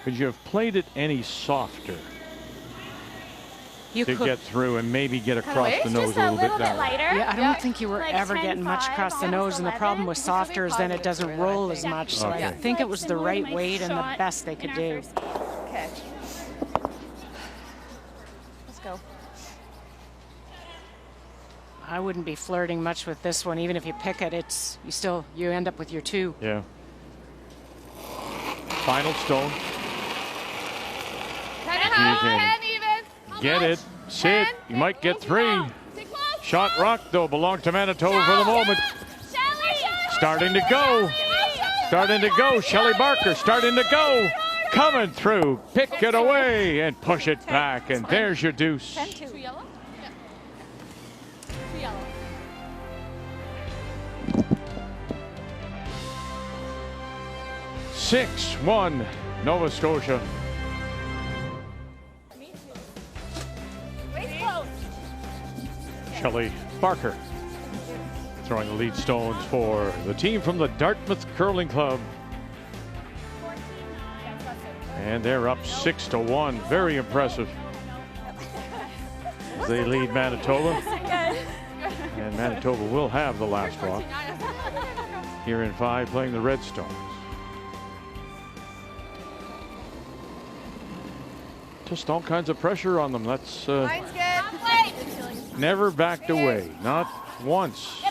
Could you have played it any softer You to could. get through and maybe get across the nose Just a a little little bit bit down? lighter. Yeah, I don't think you were Like ever getting much 10-5, across the almost nose, and the problem 11. with softer is then it doesn't roll as much. So I Okay. think it was the right My weight and the shot best they could in do. our first game. Okay. Let's go. I wouldn't be flirting much with this one. Even if you pick it, you end up with your 2. Yeah. Final stone. 10 You can even. get it. Sit. You might get 3. Shot rock, though, belonged to Manitoba for the moment. Starting to go. Starting to go. Shelley Barker starting to go. Coming through. Pick it away and push it back. And there's your deuce. 10-2 yellow? Yeah. 2 yellow. Six, 1, Nova Scotia. Shelley Barker throwing the lead stones for the team from the Dartmouth Curling Club. And they're up 6-1. Very impressive. As they lead Manitoba. And Manitoba will have the last walk. Here in 5 playing the Redstones. Just all kinds of pressure on them. That's Mine's good. never backed away. Not once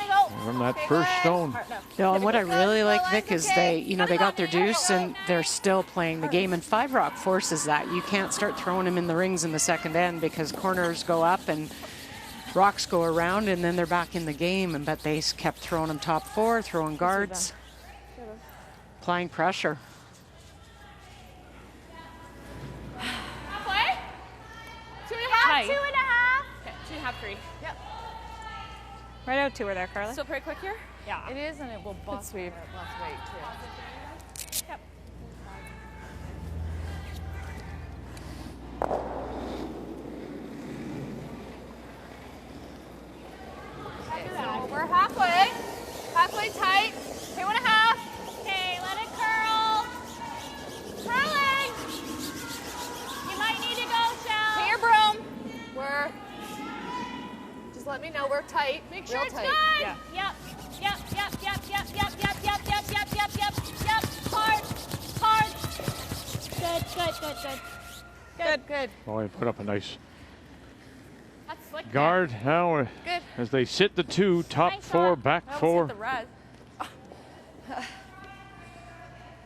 from that first stone. No, and what I really like, Vic, is they got their deuce and they're still playing the game. And 5 Rock forces that. You can't start throwing them in the rings in the second end because corners go up and rocks go around, and then they're back in the game. But they kept throwing them top 4, throwing guards, applying pressure. Halfway? 2.5. 2.5. Okay, 2.5, 3. Yep. Right out to her there, Carly. Still pretty quick here? Yeah. It is, and it will bust sweep. Lots of weight too. Yep. So we're halfway. Halfway tight. 2.5. Okay, let it curl. Curling. You might need to go, Shell. Get your broom. We're. Just let me know we're tight. Make sure Real it's tight. good. Yeah. Yep. Hard. Good. Well, they put up a nice That's slick. guard now Good. as they sit the 2, top Nice 4, shot. back I almost 4. hit the red.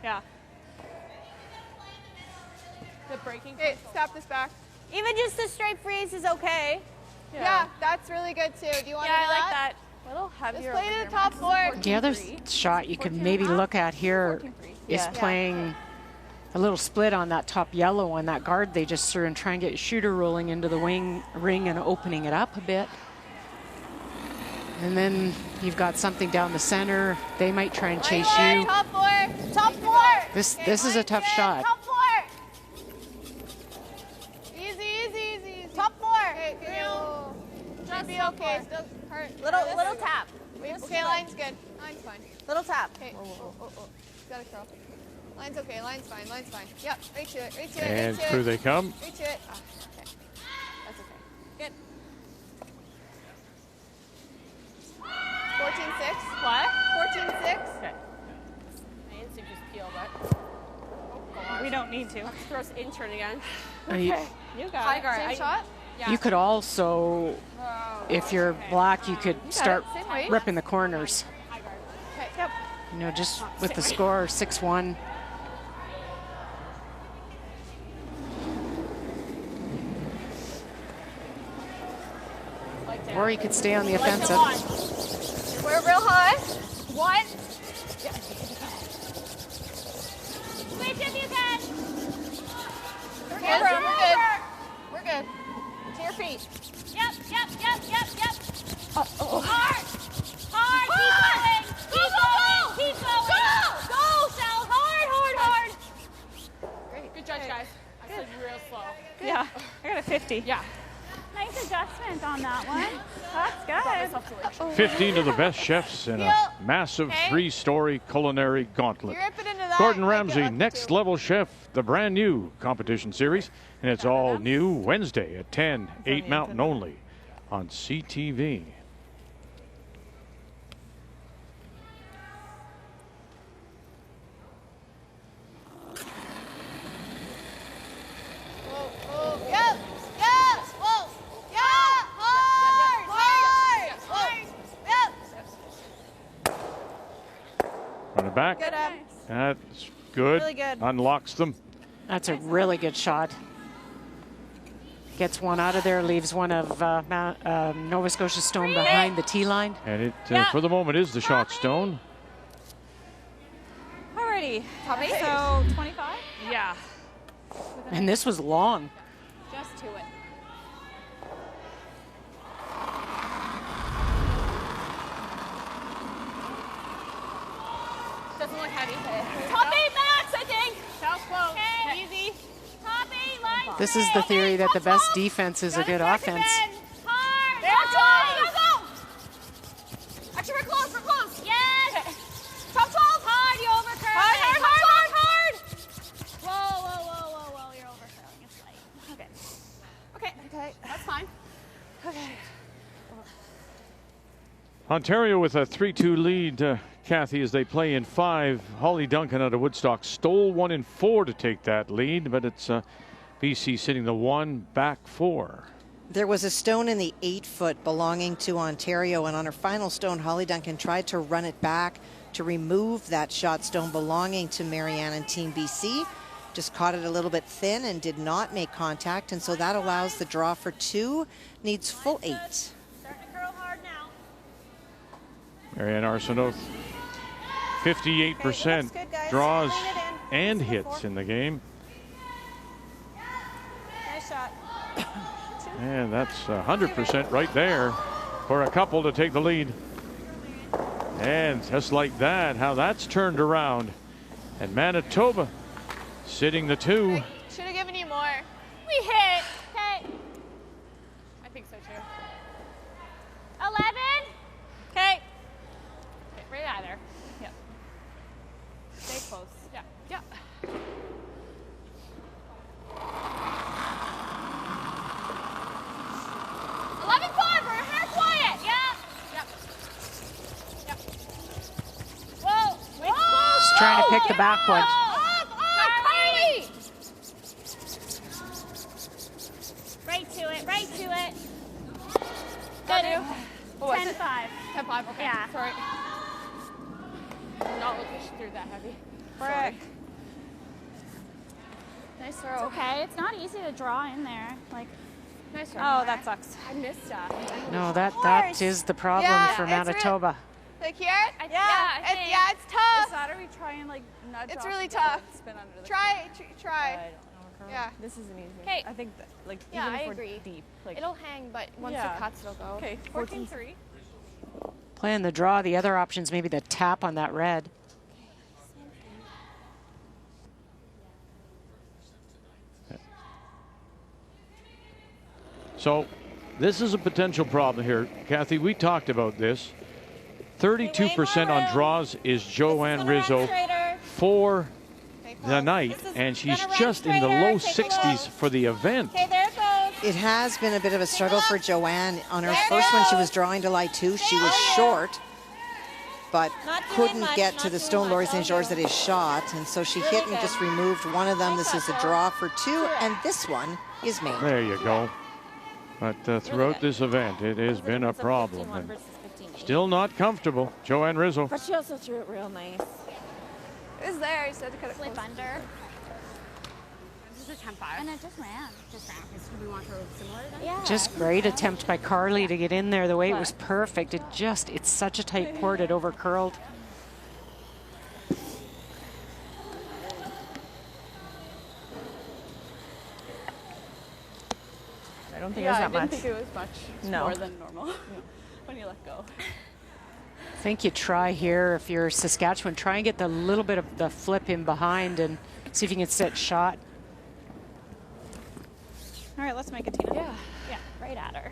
Yeah. Good breaking. Okay, stop this back. Even just a straight freeze is okay. Yeah, that's really good too. Do you want to do I like that? that. A little heavier. Just play to the top board. The other shot you could maybe look at here is Yeah. playing a little split on that top yellow on that guard they just threw and try and get your shooter rolling into the ring and opening it up a bit. And then you've got something down the center. They might try and chase you. Top four. Top four. This is a tough shot. Top four. Easy. Top four. Okay, should be okay. Still hurt. Little tap. Okay, line's good. Line's fine. Little tap. Okay. Got it, girl. Line's okay. Line's fine. Yep. Right to it. And through they come. Right to it. Okay. That's okay. Good. 14-6. What? 14-6. Okay. My instinct just peel, but We don't need to. throws intern again. Okay. You got High it. guard. Same shot? You could also, if you're black, you could start Same weight. ripping the corners. Okay. Yep. You know, just with the score 6-1. Or you could stay on the offensive. We're real high. One. Switch if you can. We're good. To your feet. Yep. Oh. Hard. Keep going. Go, Sal. Hard. Great. Good judge, guys. I said real slow. Yeah. I got a 50. Yeah. Nice adjustment on that one. That's good. 15 of the best chefs in a massive 3-story culinary gauntlet. You rip it into that. Gordon Make it Ramsay, up Next to. Level Chef, the brand new competition series. And it's all new Wednesday at 10, 8 Mountain only on CTV. Yep. Whoa. Yeah. Hard. Yep. Run it back. Good. That's good. Really good. Unlocks them. That's a really good shot. Gets one out of there, leaves one of Nova Scotia Stone behind the tee line. And it, for the moment, is the shot stone. Alrighty. So 25? Yeah. And this was long. Just to it. Doesn't look heavy. Top 8 max, I think. Sounds close. Okay. Easy. Top 8 line. This is the theory that the best defense is a good offense. Hard. There, go. Actually, we're close. Yes. Top 12. Hard, you overcurling. Hard. Whoa. You're overcurling. It's light. Okay. That's fine. Ontario with a 3-2 lead, Kathy, as they play in 5. Holly Duncan out of Woodstock stole 1 in 4 to take that lead, but it's BC sitting the 1 back 4. There was a stone in the 8-foot belonging to Ontario, and on her final stone, Holly Duncan tried to run it back to remove that shot stone belonging to Marianne and Team BC. Just caught it a little bit thin and did not make contact, and so that allows the draw for 2. Needs full 8. Starting to curl hard now. Marianne Arsenault, 58% draws and hits in the game. Nice shot. And that's 100% right there for a couple to take the lead. And just like that, how that's turned around. And Manitoba sitting the 2. Should have given you more. We hit. Okay. I think so too. 11. Okay. Right out of there. Yep. Stay close. Yeah. 11-5. We're hair quiet. Yeah. Whoa. Just trying to pick the back one. Carly. Right to it. Good. 10-5. 10-5. Okay. Yeah. Sorry. Not looking through that heavy. Frick. Nice throw. It's okay. It's not easy to draw in there. Like, Nice throw. Oh, that sucks. I missed that. No, that is the problem for Manitoba. Like here? It's It's tough. Is that, or we try and like nudge It's off really together tough. and spin under the Try. I don't know. Yeah. This isn't easy. okay. I think that, like, Yeah, even I if we're agree. deep, like, It'll hang, but once Yeah. it cuts, it'll go. okay, 14-3. Playing the draw, the other option's maybe the tap on that red. So this is a potential problem here. Kathy, we talked about this. 32% on draws is Joanne Rizzo for the night, and she's just in the low 60s for the event. It has been a bit of a struggle for Joanne. On her first one, she was drawing to lie 2. She was short, but couldn't get to the stone Laurie St. George that is shot, and so she hit and just removed one of them. This is a draw for 2, and this one is made. There you go. But throughout this event, it has been a problem. And still not comfortable, Joanne Rizzo. But she also threw it real nice. It was there. You said to cut it Flip close. under. This is a 10-5. And it just ran. Just ran. Okay, so do we want to throw similar then? Yeah. Just great attempt by Carly to get in there. The way it was perfect. It's such a tight port, it over curled. I don't think Yeah, it was I that didn't much. think it was much. It's more than normal when you let go. I think you try here, if you're Saskatchewan, try and get the little bit of the flip in behind and see if you can set shot. All right, let's make it, Tina. Yeah. Yeah, right at her.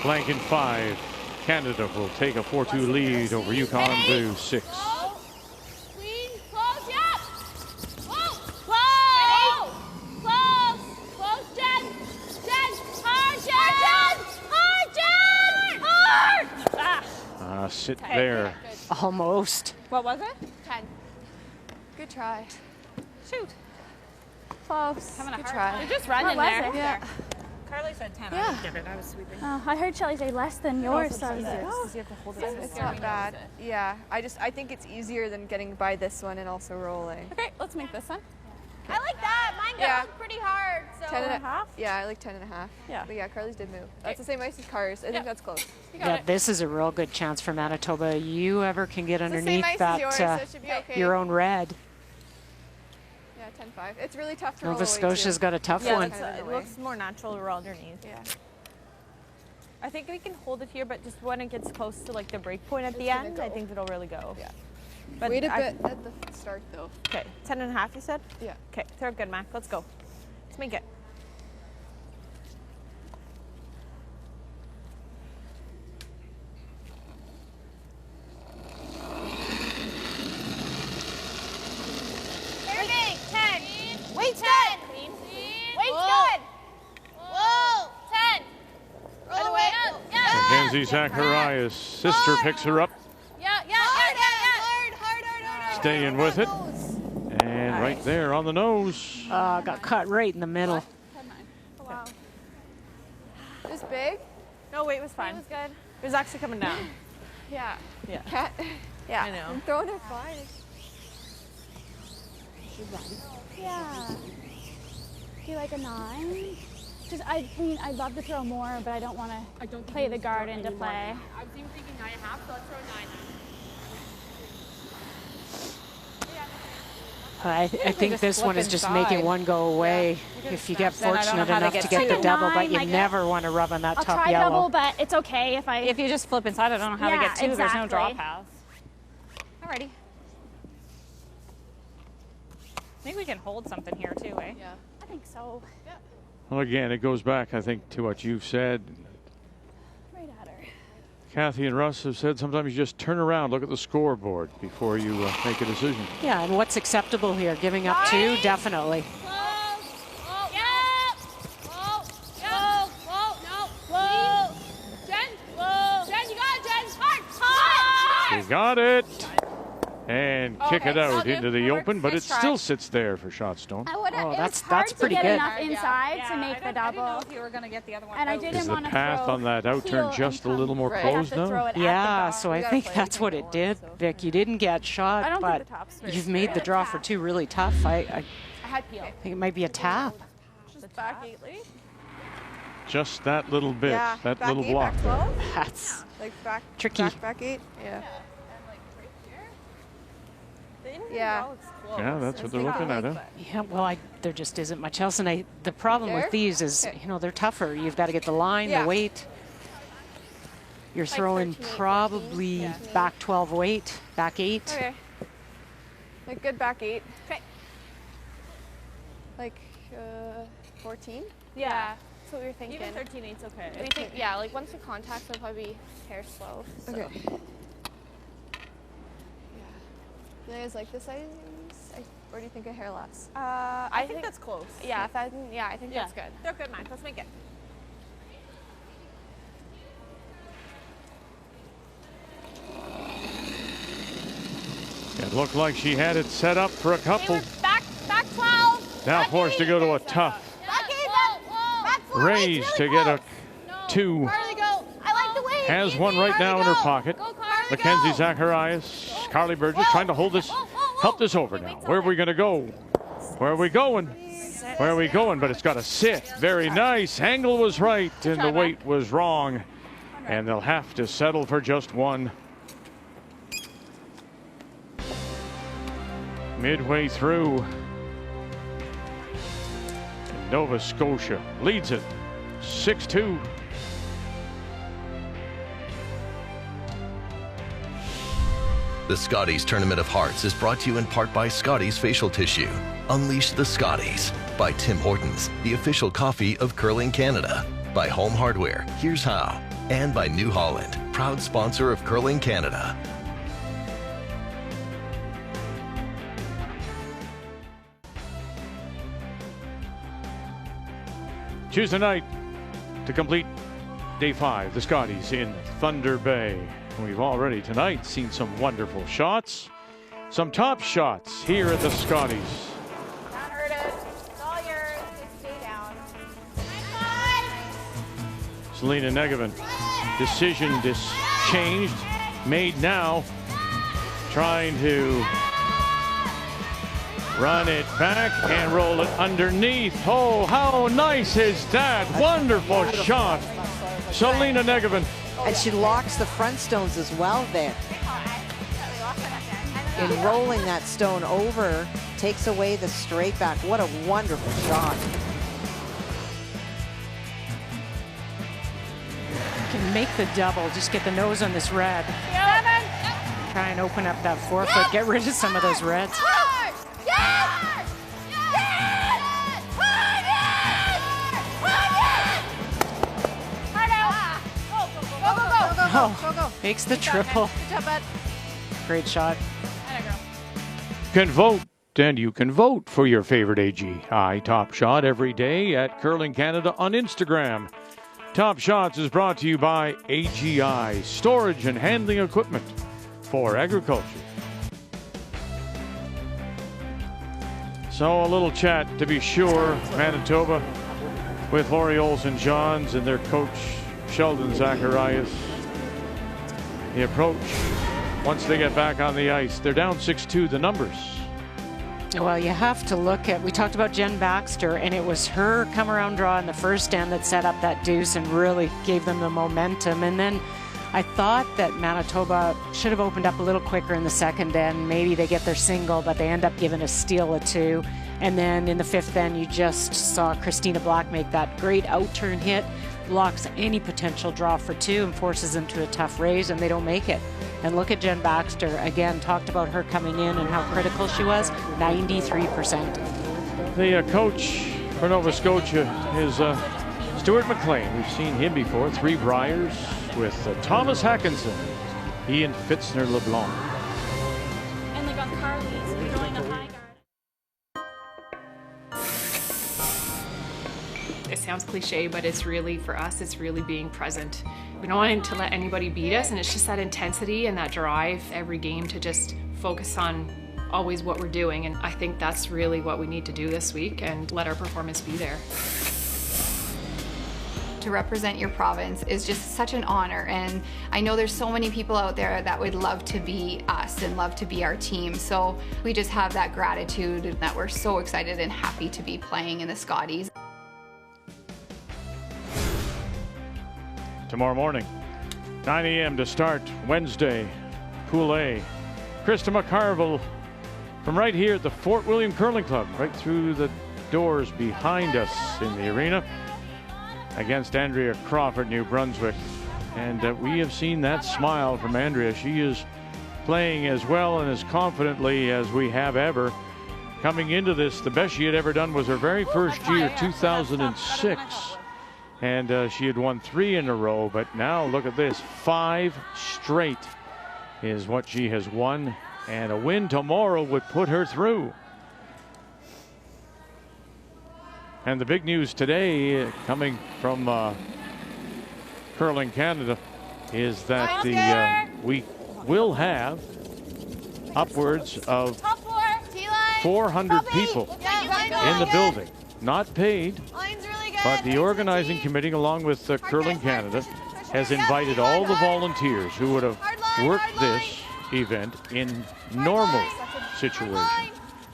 Blank in 5. Canada will take a 4-2 lead over Yukon to 6. Queen, close, yep. Whoa, close. Close, Jen. Hard, Jen. Sit there. Almost. What was it? 10. Good try. Shoot. Close. Having a Good hard try. time. You're just running was there. it? Yeah. Carly said 10. Yeah. I didn't give it. I was sweeping. Oh, I heard Shelly say less than yours, so I was like, oh. You have to hold it. It's not bad. Yeah. I think it's easier than getting by this one and also rolling. Okay, let's make this one. I like that. Mine Yeah. goes pretty hard. So 10 and a half? Yeah, I like 10 and a half. Yeah. But yeah, Carly's did move. That's the same ice as Cars. I think that's close. You got Yeah, it. this is a real good chance for Manitoba. You ever can get It's the underneath same ice that as yours, so it should be okay. your own red. Yeah, 10-5. It's really tough to roll Nova away, Scotia's too. got a tough one. Kind of It in the way. looks more natural to roll underneath. Yeah. I think we can hold it here, but just when it gets close to like the break point at the It's gonna end, go. I think it'll really go. Yeah. But Wait a bit at the start, though. Okay, 10 and a half, you said? Yeah. Okay, throw it good, Mac. Let's go. Let's make it. Irving, 10. Weight's good. Weight's good. Whoa, 10. Roll away. Yeah. Mackenzie Zacharias' sister picks her up, Hard. staying with it. And right there on the nose. Got cut right in the middle. Oh, wow. It was big? No, weight was fine. It was good. It was actually coming down. Yeah. Yeah. Cat. Yeah. I know. I'm throwing it fine. Yeah. Do you like a 9? Just, I mean, I'd love to throw more, but I don't want to play the guard into play. I was even thinking 9.5, so let's throw 9. I think just this one flip is just inside. making one go away. Yeah. If you get Then I don't know fortunate how to enough get to get to the it. double, but 9, you like never want to rub on that I'll top try yellow. double, but it's okay if I... If you just flip inside, I don't know how to Yeah, get to. There's no draw exactly. paths. Alrighty. I think we can hold something here too, eh? Yeah. I think so. Well, again, it goes back, I think, to what you've said. Right at her. Kathy and Russ have said sometimes you just turn around, look at the scoreboard before you make a decision. Yeah, and what's acceptable here? Giving up 2? Definitely. Jen, you got it, Jen. Hard. You got it. and kick it out into the open, but it still sits there for Shotstone. Oh, that's pretty good. Enough inside to make the double. I didn't know if you were going to get the other one. And I didn't Is want the to path on that out turn just a little more closed now? Yeah, so I think that's what it did, Vic. You didn't get shot, but you've made the draw for 2 really tough. I think it might be a tap. Just back 8 late. Just that little bit, that little eight, block back there. 12. That's Like back, tricky. Back 8. Yeah. Yeah, that's what they're looking at, huh? Yeah, well, there just isn't much else. And the problem with these is, they're tougher. You've got to get the line, the weight. You're throwing probably back 12 weight, back 8. Okay. Like good back 8. Okay. Like 14? Yeah. That's what we were thinking. Even 13/8's okay. We think, like once the contacts, it'll probably be hair slow. So. Okay. Is like this size, or do you think a hair less? I think that's close. Yeah, I think that's good. They're good, man. Let's make it. It looked like she had it set up for a couple. Back 12. Now forced to go to a tough raise to get a 2. Has one right now in her pocket. Mackenzie Zacharias, Carly Burgess trying to hold this, help this over now. Where are we going to go? Where are we going? Where are we going? But it's got to sit. Very nice. Angle was right and the weight was wrong. And they'll have to settle for just 1. Midway through, Nova Scotia leads it 6-2. The Scotties Tournament of Hearts is brought to you in part by Scotties Facial Tissue. Unleash the Scotties. By Tim Hortons, the official coffee of Curling Canada. By Home Hardware, here's how. And by New Holland, proud sponsor of Curling Canada. Tuesday night to complete day 5, the Scotties in Thunder Bay. We've already tonight seen some wonderful shots, some top shots here at the Scotties. Not hurt it. It's all yours. Just stay down. Selena Negevin, decision changed, made now, trying to run it back and roll it underneath. Oh, how nice is that? Wonderful shot. Selena Negevin. And she locks the front stones as well there. In rolling that stone over, takes away the straight back. What a wonderful shot. Can make the double, just get the nose on this red. 7. Try and open up that forefoot, get rid of some of those reds. Go. Makes the triple. Good job, bud. Great shot. Can vote, and you can vote for your favorite AGI Top Shot every day at Curling Canada on Instagram. Top Shots is brought to you by AGI, storage and handling equipment for agriculture. So a little chat to be sure, Manitoba with Lori Olsen-Johns and their coach Sheldon Zacharias. The approach, once they get back on the ice, they're down 6-2, the numbers. Well, you have to look at, we talked about Jen Baxter, and it was her come around draw in the first end that set up that deuce and really gave them the momentum. And then I thought that Manitoba should have opened up a little quicker in the second end. Maybe they get their single, but they end up giving a steal of 2. And then in the fifth end, you just saw Christina Black make that great out-turn hit, blocks any potential draw for 2 and forces them to a tough raise, and they don't make it. And look at Jen Baxter, again, talked about her coming in and how critical she was, 93%. The coach for Nova Scotia is Stuart McLean. We've seen him before, 3 Briars with Thomas Hackinson, Ian Fitzner-LeBlanc. And like on Carly's, throwing a high guard. It sounds cliche, but it's really, for us, it's really being present. We don't want to let anybody beat us, and it's just that intensity and that drive every game to just focus on always what we're doing, and I think that's really what we need to do this week and let our performance be there. To represent your province is just such an honor, and I know there's so many people out there that would love to be us and love to be our team, so we just have that gratitude that we're so excited and happy to be playing in the Scotties. Tomorrow morning, 9 a.m. to start Wednesday, Pool A. Krista McCarville from right here at the Fort William Curling Club, right through the doors behind us in the arena, against Andrea Crawford, New Brunswick. And we have seen that smile from Andrea. She is playing as well and as confidently as we have ever. Coming into this, the best she had ever done was her very first year, 2006. And she had won 3 in a row, but now look at this, 5 straight is what she has won, and a win tomorrow would put her through. And the big news today coming from Curling Canada is that we will have upwards of 400 people in the building, not paid, but the organizing committee along with Curling Canada has invited all the volunteers who would have worked this event in normal situation.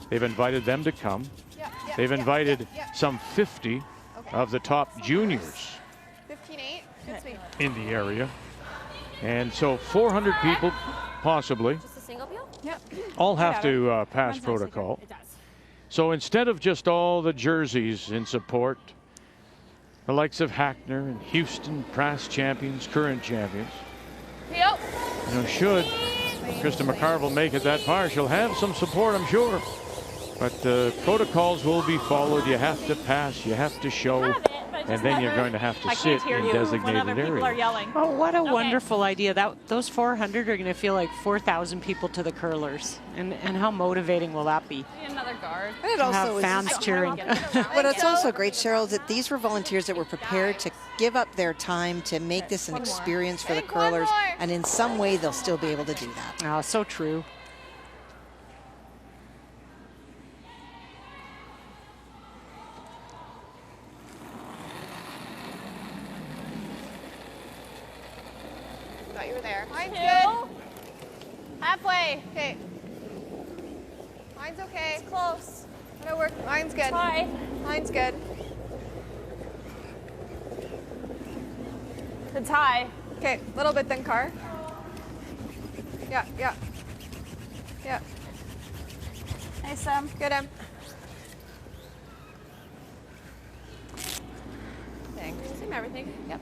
They've invited them to come. They've invited some 50 of the top juniors in the area. And so 400 people, possibly, all have to pass protocol. So instead of just all the jerseys in support, the likes of Hackner and Houston, past champions, current champions, you know, should Krista McCarville make it that far, she'll have some support, I'm sure. But protocols will be followed. You have to pass, you have to show, and then you're going to have to sit in designated areas. Oh, what a wonderful idea. Those 400 are going to feel like 4,000 people to the curlers. And how motivating will that be? Another guard. And it also have fans cheering. But it's also great, Cheryl, that these were volunteers that were prepared to give up their time to make this an experience for the curlers, and in some way they'll still be able to do that. Oh, so true. Thought you were there. Mine's good. Halfway. Okay. Mine's okay. It's close. It'll work. Mine's good. Try. Mine's good. It's high. Okay, a little bit then, Car. Yeah. Yeah. Nice, Sam. Good, Em. Thanks. Same everything. Yep.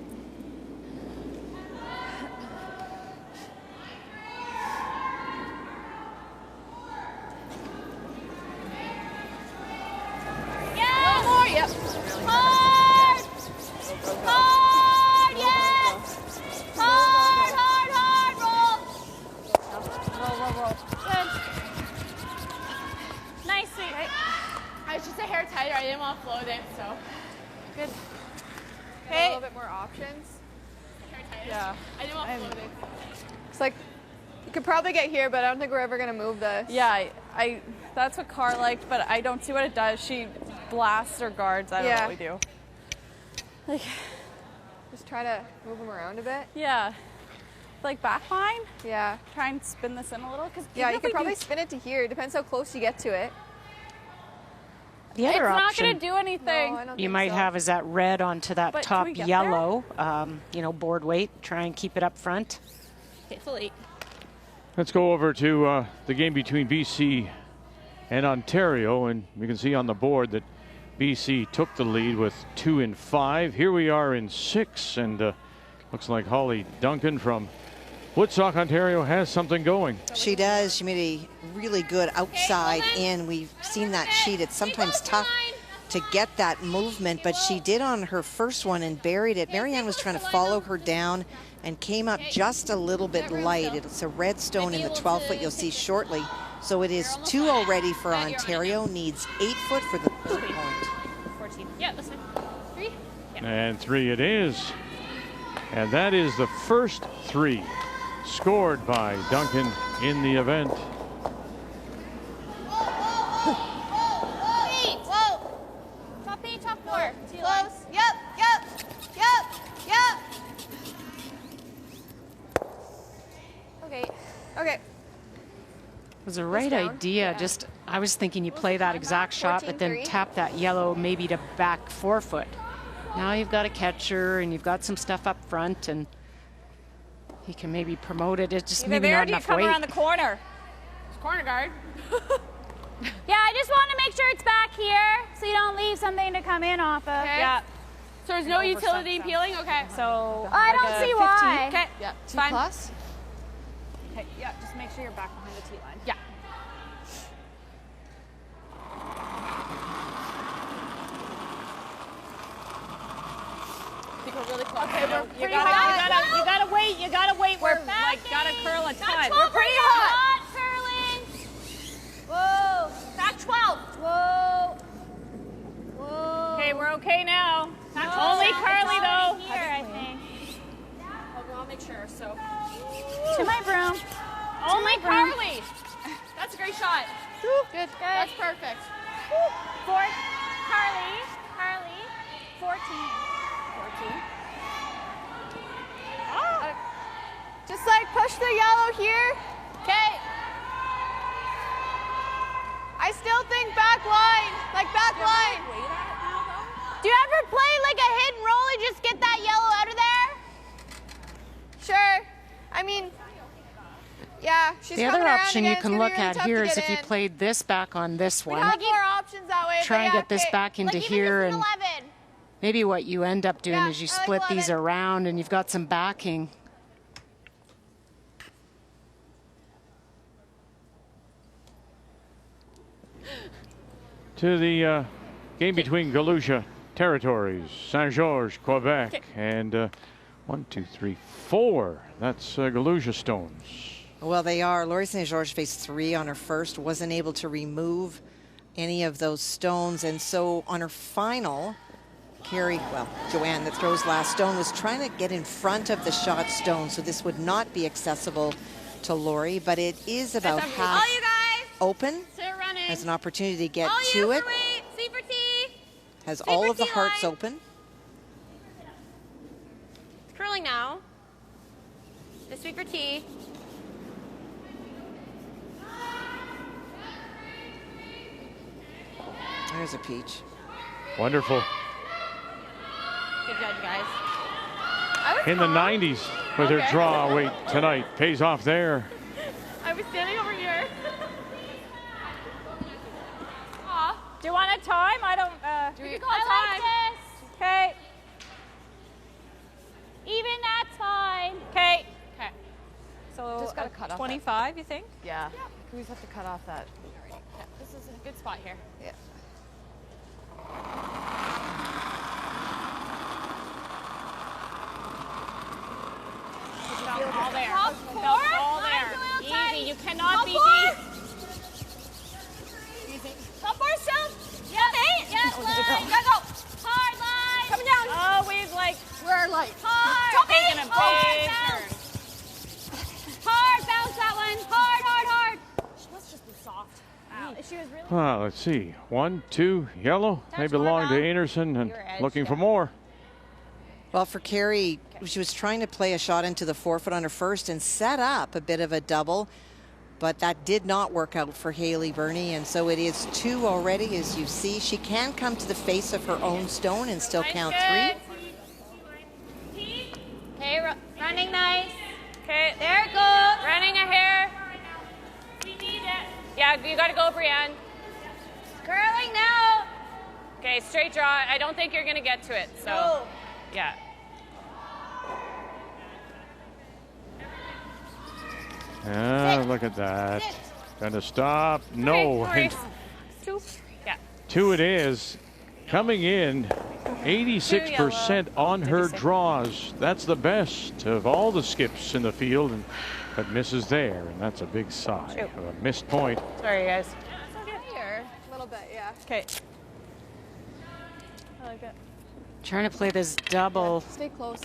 Yep. Hard! Hard, yes! Hard! Roll. Good. Nice, sweet. Okay. I was just a hair tighter. I didn't want to float it, so. Good. Okay. A little bit more options. Hair tighter. Yeah. I didn't want to float it. It's like, you could probably get here, but I don't think we're ever going to move this. Yeah, I that's what Car liked, but I don't see what it does. She blasts or guards. I don't know what we do. Like, just try to move them around a bit. Yeah. Like back line? Yeah. Try and spin this in a little. Yeah, you could probably spin it to here. Depends how close you get to it. The other it's option not going to do anything. No, I don't you think might so. have is that red onto that But top can we get yellow, board weight. Try and keep it up front. Okay, full 8. Let's go over to the game between BC and Ontario, and we can see on the board that BC took the lead with 2 in 5. Here we are in 6, and looks like Holly Duncan from Woodstock, Ontario has something going. She does. She made a really good outside in. We've seen that sheet. It's sometimes tough to get that movement, but she did on her first one and buried it. Marianne was trying to follow her down and came up just a little bit light. It's a red stone in the 12 foot you'll see shortly. So it is 2 already for Ontario, needs 8 foot for the third point. 14. Yeah, that's fine. 3? Yeah. And 3 it is. And that is the first 3 scored by Duncan in the event. It was a right idea. Yeah. Just, I was thinking you play that exact shot, but then tap that yellow maybe to back forefoot. Now you've got a catcher and you've got some stuff up front, and he can maybe promote it. It's just maybe not enough come weight. around the corner. It's corner guard. Yeah, I just want to make sure it's back here so you don't leave something to come in off of. Okay. Yeah. So there's no utility peeling? Okay. So I don't see why. Okay. Yeah, T Fine. plus. Okay, yeah, just make sure you're back behind the tee line. Yeah. I think we're really close. Okay, No, you gotta wait. We're like gotta curl a ton. We're pretty hot. Curling. Whoa. Back 12. Whoa. Whoa. Okay, we're okay now. Back Only 12. Carly It's though. already here, I think. I'll make sure. So. To my broom. Only Carly. That's a great shot. Good. That's perfect. Fourth. Carly. 14. Just like push the yellow here. Okay. I still think back line, like back line. Do you ever play like a hit and roll and just get that yellow out of there? Sure. I mean, yeah, she's The coming other around option again. you It's can gonna be look really at tough here to is get if you in. played this back on this We one. have more options that way. Try but and yeah, get this okay. back into Like even here, just an and 11. maybe what you end up doing Yeah, is you I like split these 11. around and you've got some backing. To the game between Galusha Territories, Saint-Georges, Quebec, and 1, 2, 3, 4. That's Galusha stones. Well, they are. Laurie St. George faced 3 on her first, wasn't able to remove any of those stones. And so on her final, Joanne, that throws last stone, was trying to get in front of the shot stone, so this would not be accessible to Laurie, but it is about half All you guys, open. start running. Has an opportunity to get All to you it. for weight, C for T. Has C all for of the T hearts line. open. It's curling now. The sweep for T. There's a peach. Wonderful. Good job, guys. In the 90s with her draw weight tonight. Pays off there. I was standing over here. Do you want a time? I don't. Do we call I time? like this. Okay. Even that's fine. Okay. Okay. So Just gotta cut off 25, you think? Yeah. We just have to cut off that. Yeah, this is a good spot here. Yeah. All there. Top Felt 4. all there. Mine's a little tight. Easy. You cannot Top be 4. deep. Top 4 still. Yeah. 8. Yes, line. Gotta go. Hard line. Coming down. Oh, we've like We're light. Hard. Top taken a 8. big turn. Hard. Bounce that one. Hard. She must just be soft. She was really. Well, let's see. 1, 2, yellow. They belong to Anderson and looking for more. Well, for Carrie, she was trying to play a shot into the forefoot on her first and set up a bit of a double, but that did not work out for Haley Burney, and so it is 2 already, as you see. She can come to the face of her own stone and still count 3. Okay, running nice. Okay. There it goes. Running a hair. We need it. Yeah, you got to go, Brienne. Curling now. Okay, straight draw. I don't think you're going to get to it. So, No. yeah. Look at that. Gonna stop. No. Okay, And 2. Yeah. 2 it is. Coming in 86% on her draws. That's the best of all the skips in the field, but misses there, and that's a big sigh. A missed point. Sorry, guys. Here. A little bit, yeah. Okay. I like it. Trying to play this double Stay close.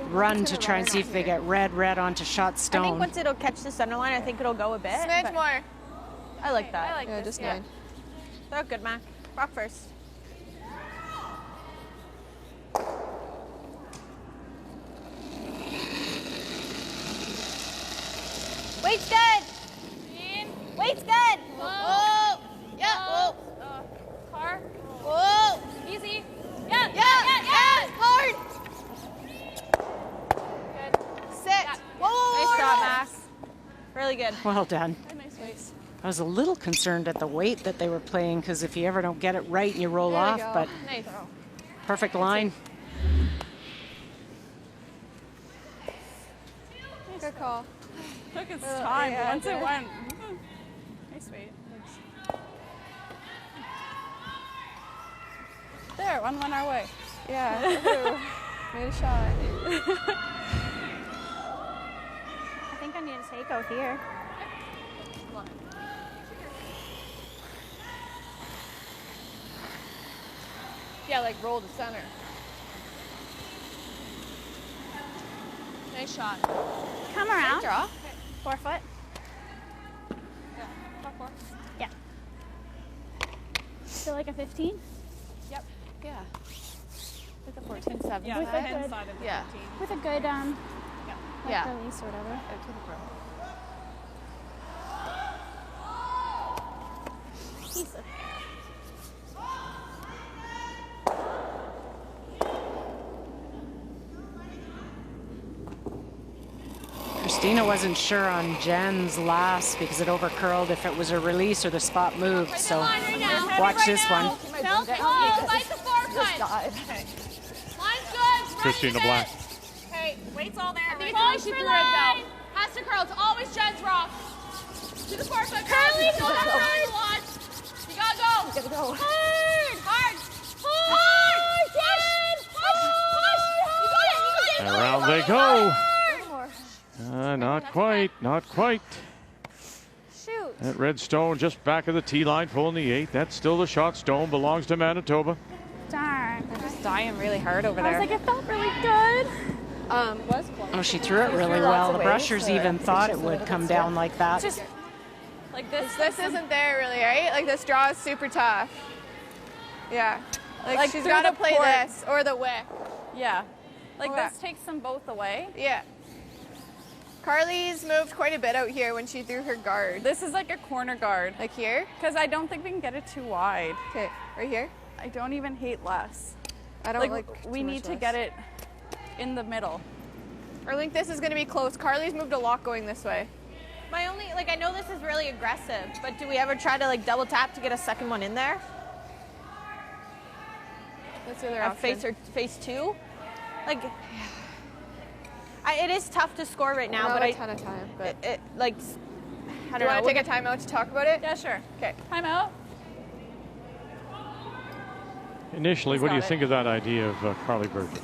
run to try and see if they get red onto shot I think stone. once it'll catch the center line, I think it'll go a bit. Smidge but more. I like that. I like Yeah, this. just Yeah. 9. Throw it good, Mac. Rock first. Wait, Weight's good. Weight's good. Whoa. Yeah. Whoa. Car. Whoa. Easy. Yeah. Hard. Good. Sit. Whoa. Nice shot, Max. Really good. Well done. Nice weights. I was a little concerned at the weight that they were playing because if you ever don't get it right and you roll There we off, go. but Nice. perfect line. Good call. Took its time, but once it went. Nice weight. There, one went our way. Yeah. Made a shot. I think I need a takeout here. Yeah, like roll to center. Nice shot. Come around. Draw. 4 foot. Yeah. So like a 15? Yep. Yeah. Like a 14-7. Yeah, With the a hand good- side of the Yeah. 15. With a good like Yeah. release or whatever. Out to the pro. Piece of Christina wasn't sure on Jen's last because it overcurled if it was a release or the spot moved. So watch this one. Belt call. Fight the 4 punch. Line's good. Christina Black. Okay. Weight's all there. I think it's only she threw it out. Has to curl. It's always Jen's rock. To the 4 foot. Curly. Don't have curly a lot. You gotta go. You gotta go. Hard. Hard. Hard. Jen. Push. You got it. And around they go. Not quite. shoot. That red stone just back of the tee line, pulling the 8. That's still the shot. Stone belongs to Manitoba. Darn. They're just dying really hard over I there. was like, it felt really good. Was close. Oh, she threw it really well. The brushers even thought it would come down like that. Just like this. This isn't there really, right? Like this draw is super tough. Yeah. Like she's through got to the play port. this or the wick. Yeah. Like Or- this takes them both away. Yeah. Carly's moved quite a bit out here when she threw her guard. This is like a corner guard. Like here? Because I don't think we can get it too wide. Okay, right here? I don't even hate less. I don't like we too need much to less. get it in the middle. I think this is going to be close. Carly's moved a lot going this way. My only, like, I know this is really aggressive, but do we ever try to like double tap to get a second one in there? That's the other A option. face 2? Like, it is tough to score right now, but a ton of time. But it like, I do don't you know. want to take a timeout to talk about it? Yeah, sure. Okay. Time out. Initially, He's what do you got it. think of that idea of Carly Burgess?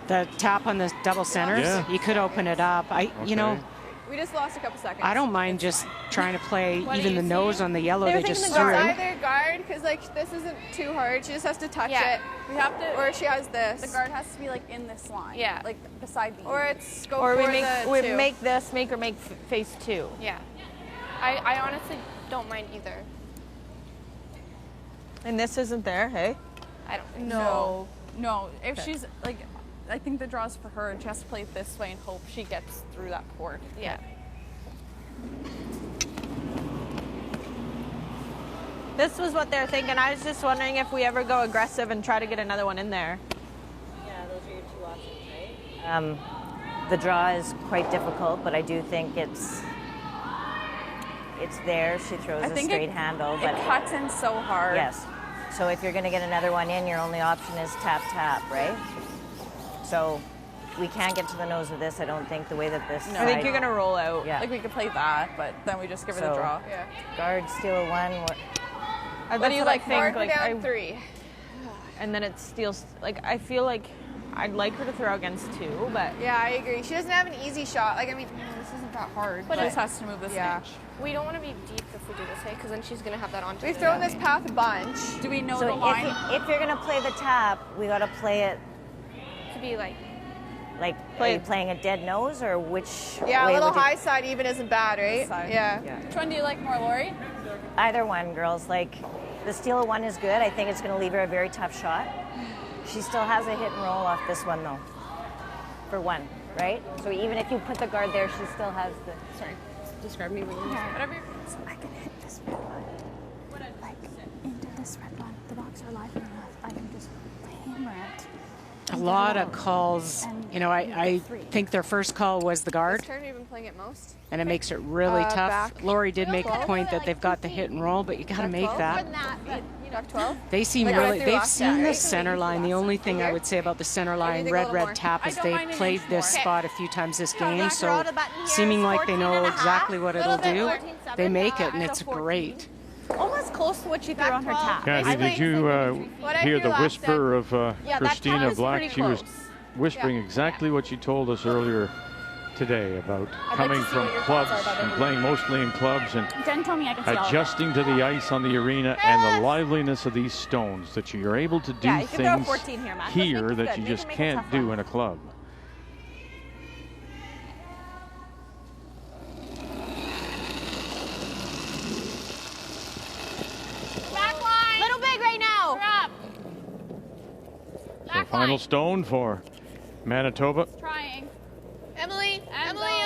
The tap on the double centers, Yeah. you could open it up. You know, Okay. We just lost a couple seconds. I don't mind just trying to play What do even you the nose see? on the yellow They were they thinking just the threw. guard, either guard, because like this isn't too hard. She just has to touch it. We have to. Or she has this. The guard has to be like in this line. Yeah. Like beside the. Or it's go Or for we make the two. this make or make face 2. Yeah. I honestly don't mind either. And this isn't there, hey? I don't think No. No. If Okay. she's like, I think the draw's for her, and she has to play it this way and hope she gets through that port. so. Yeah. This was what they're thinking. I was just wondering if we ever go aggressive and try to get another one in there. Yeah, those are your 2 options, right? The draw is quite difficult, but I do think it's there. She throws I a think straight handle, but it cuts in so hard. yes. So if you're going to get another one in, your only option is tap tap, right? So we can't get to the nose of this. I don't think the way that this. I think you're gonna roll out. Yeah. Like we could play that, but then we just give her the So- draw. Yeah. Guard, steal a 1. What do you like Guard think? down Like 3. and then it steals. Like I feel like I'd like her to throw against 2, but Yeah, I agree. She doesn't have an easy shot. Like, I mean, this isn't that hard. But it just has to move this Yeah. inch. We don't want to be deep if we do this, because then she's going to have that on. We've thrown this path a bunch. Do we know So the line? if you're going to play the tap, we got to play it To be like, are you playing a dead nose or which Yeah, a way little would you- high side even isn't bad, right? This side. Yeah. Which one do you like more, Lori? Either one, girls. Like, the steal of 1 is good. I think it's going to leave her a very tough shot. She still has a hit and roll off this one, though, for 1, right? So even if you put the guard there, she still has the... Sorry. Describe me when you whatever. So I can hit this red line. Like into this red line. The rocks are live enough. I can just hammer it. A lot of calls. You know, I think their first call was the guard. This turn we've been playing it most. And it makes it really tough. Back. Lori did make the point that they've got the hit and roll, but you got to make that. Back 12. They seem Like really, right they've through seen the right? center line. The only thing I would say about the center line, Anything a little red more? tap, is they've played this spot a few times this game, Back row so to button here seeming is like they know 14.5. exactly what it'll Little bit, do, 14.7. they make it, and Back it's to 14. great. Almost close to what she threw on her tap. Kathy, did you hear the whisper of that Christina tap was Black? pretty She was close. whispering exactly what she told us earlier today about coming see from what your clubs thoughts are about and it. playing mostly in clubs and Jen told me I can see all of it. adjusting to the ice on the arena and the liveliness of these stones, that you're able to do Yeah, you can throw things 14 here, Matt. Let's here make it that good. you Make it just make a can't tough do one. in a club. Back line. Little big right now. So final stone for Manitoba. Trying. Emily.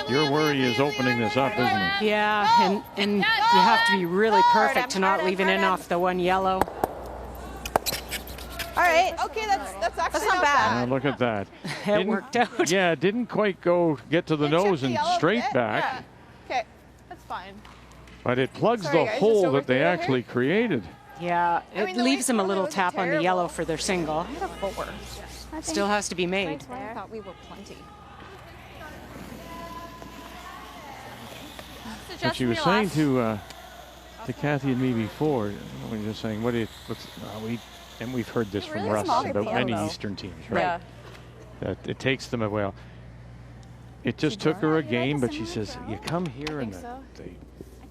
Your worry is opening this up, isn't it? Yeah, and you have to be really perfect to not leave it in off the one yellow. All right. Okay, that's actually not bad. Look at that. It worked out. Yeah, it didn't quite get to the nose and straight back, Okay, that's fine. but it plugs Sorry, the guys, hole just that they over here. actually created. Yeah, I it mean, the leaves them a way little wasn't tap on the terrible. yellow for their single. I had a 4. Still has to be made. I thought we were plenty. But she was saying to Kathy and me before, we were just saying, and we've heard this from really Russ small about field, many though. Eastern teams, right? Yeah. That it takes them a while. It just took her a game, but she says, you come here and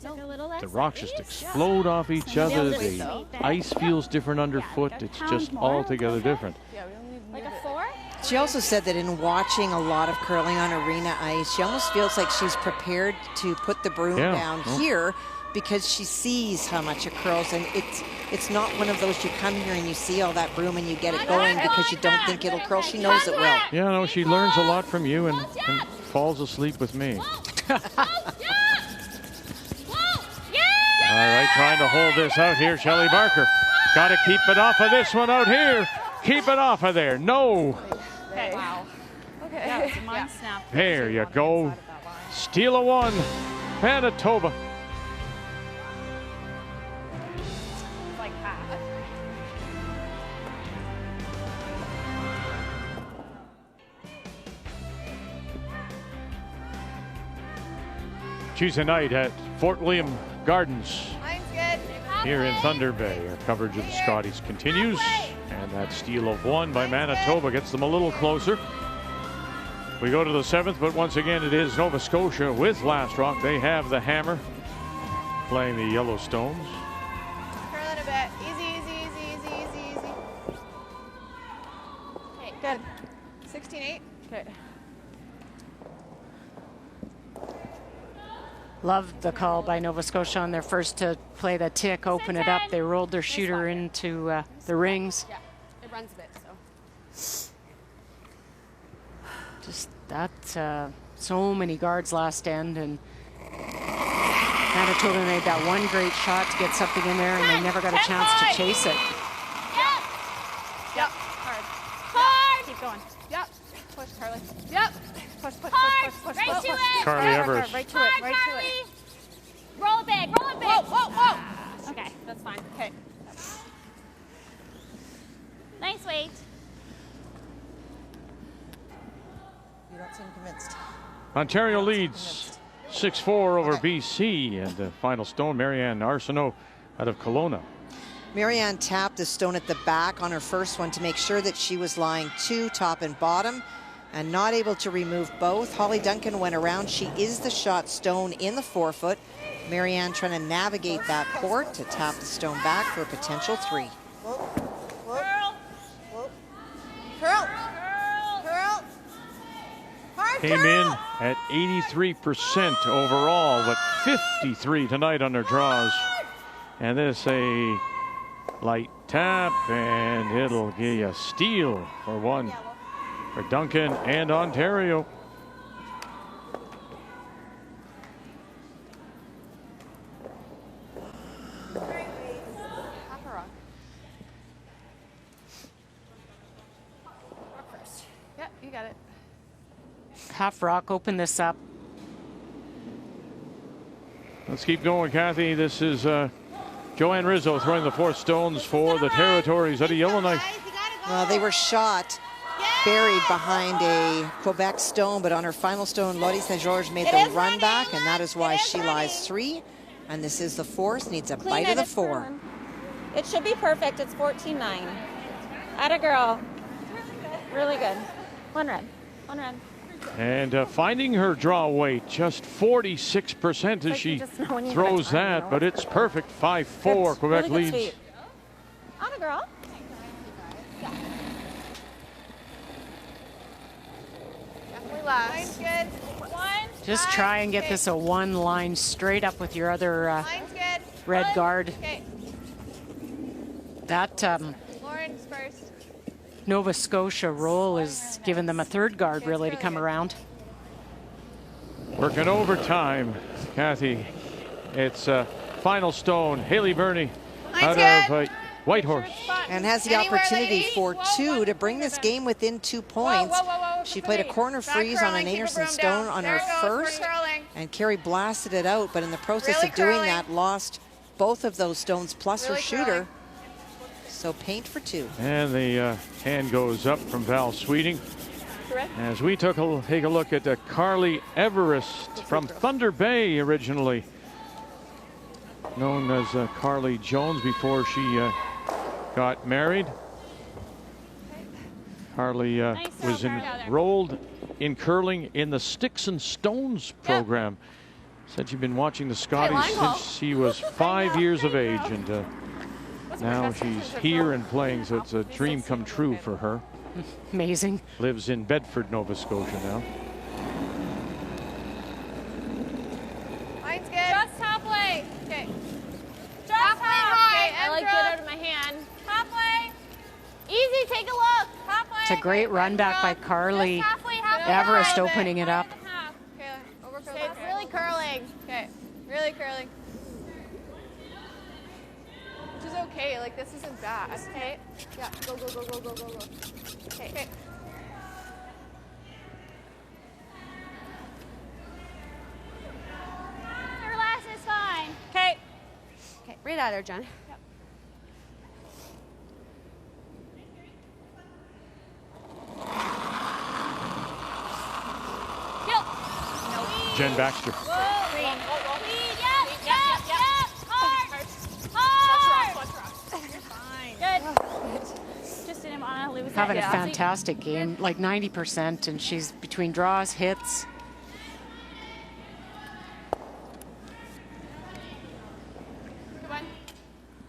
the rocks just explode off each other. The ice feels different underfoot. It's just altogether different. Like a 4? She also said that in watching a lot of curling on arena ice, she almost feels like she's prepared to put the broom down here because she sees how much it curls, and it's not one of those you come here and you see all that broom and you get it going because you don't think it'll curl. She knows it will. Yeah, no, she learns a lot from you and falls asleep with me. All right, trying to hold this out here, Shelley Barker. Got to keep it off of this one out here. Keep it off of there. No. Okay. Wow. Okay. Yeah, so mine snapped. There you go. Steal a 1. Manitoba. Like half. Tuesday night at Fort William Gardens Mine's good. here in Thunder Bay. Our coverage of the Scotties continues. And that steal of 1 by Manitoba gets them a little closer. We go to the 7th, but once again it is Nova Scotia with Last Rock. They have the hammer playing the Yellowstones. Curl it a bit. Easy. Okay, good. 16-8. Okay. Loved the call by Nova Scotia on their first to play the tick, open it up. They rolled their shooter into the rings. Yeah, it runs a bit, so. Just that, so many guards last end, and Manitoba made that one great shot to get something in there, and they never got a chance to chase it. Yep. Hard. Keep going. Yep. Push, Carly. Yep. Push. Right to it. Carly Evers. Right to it. Roll it big. Whoa. Okay. That's fine. Okay. Nice weight. You don't seem convinced. Ontario leads 6-4 over BC, and the final stone, Marianne Arsenault out of Kelowna. Marianne tapped the stone at the back on her first one to make sure that she was lying 2 top and bottom and not able to remove both. Holly Duncan went around. She is the shot stone in the 4-foot. Marianne trying to navigate that port to tap the stone back for a potential 3. Curl. Hard Came curl. in at 83% overall, but 53 tonight on their draws. And this a light tap, and it'll give you a steal for 1 for Duncan and Ontario. You got it. Half rock, open this up. Let's keep going, Kathy. This is Joanne Rizzo throwing the 4 stones for the Territories at a Yellowknife. Well, they were shot, buried behind a Quebec stone, but on her final stone, Lottie St. Georges made the run back, and that is why she lies 3. And this is the 4th, needs a bite of the 4. It should be perfect. It's 14-9. Atta girl. Really good. One red. One red. And finding her draw weight, just 46% as she throws that, but it's perfect. 5-4, Quebec really leads. Atta girl. Definitely last. Line's good. One. Just try and get this a 1 line straight up with your other Line's good. red One. guard. Okay. That Lauren's first. Nova Scotia roll is giving them a 3rd guard really to come around. Working overtime, Kathy. It's final stone, Haley Burney out of Whitehorse. And has the opportunity for 2 to bring this game within 2 points. She played a corner freeze on an Anderson stone on her first, and Carrie blasted it out, but in the process of doing that, lost both of those stones plus her shooter. So paint for 2. And the hand goes up from Val Sweeting. As we take a look at Carly Everest from Thunder Bay, originally known as Carly Jones before she got married. Carly was enrolled in curling in the Sticks and Stones program. Said she'd been watching the Scotties since she was 5 years of age, and now she's here and playing, so it's a dream come true for her. Amazing. Lives in Bedford, Nova Scotia now. Line's good. Just halfway. Okay. Just halfway. Okay, I like Emma. get out of my hand. Halfway. Easy, take a look. Halfway. It's a great run back by Carly Just halfway. Everest opening it up. Okay, over curl. It's really curling. Okay, really curling. Which is okay, like this isn't bad. Okay. Yeah, go, go, go, go, go, go, go. Okay. Okay. Your last is fine. Okay. Okay, right at her, Jen. Yep. Kill. Jen Baxter. Just didn't want to lose. Having a fantastic game, like 90%, and she's between draws, hits. Come on.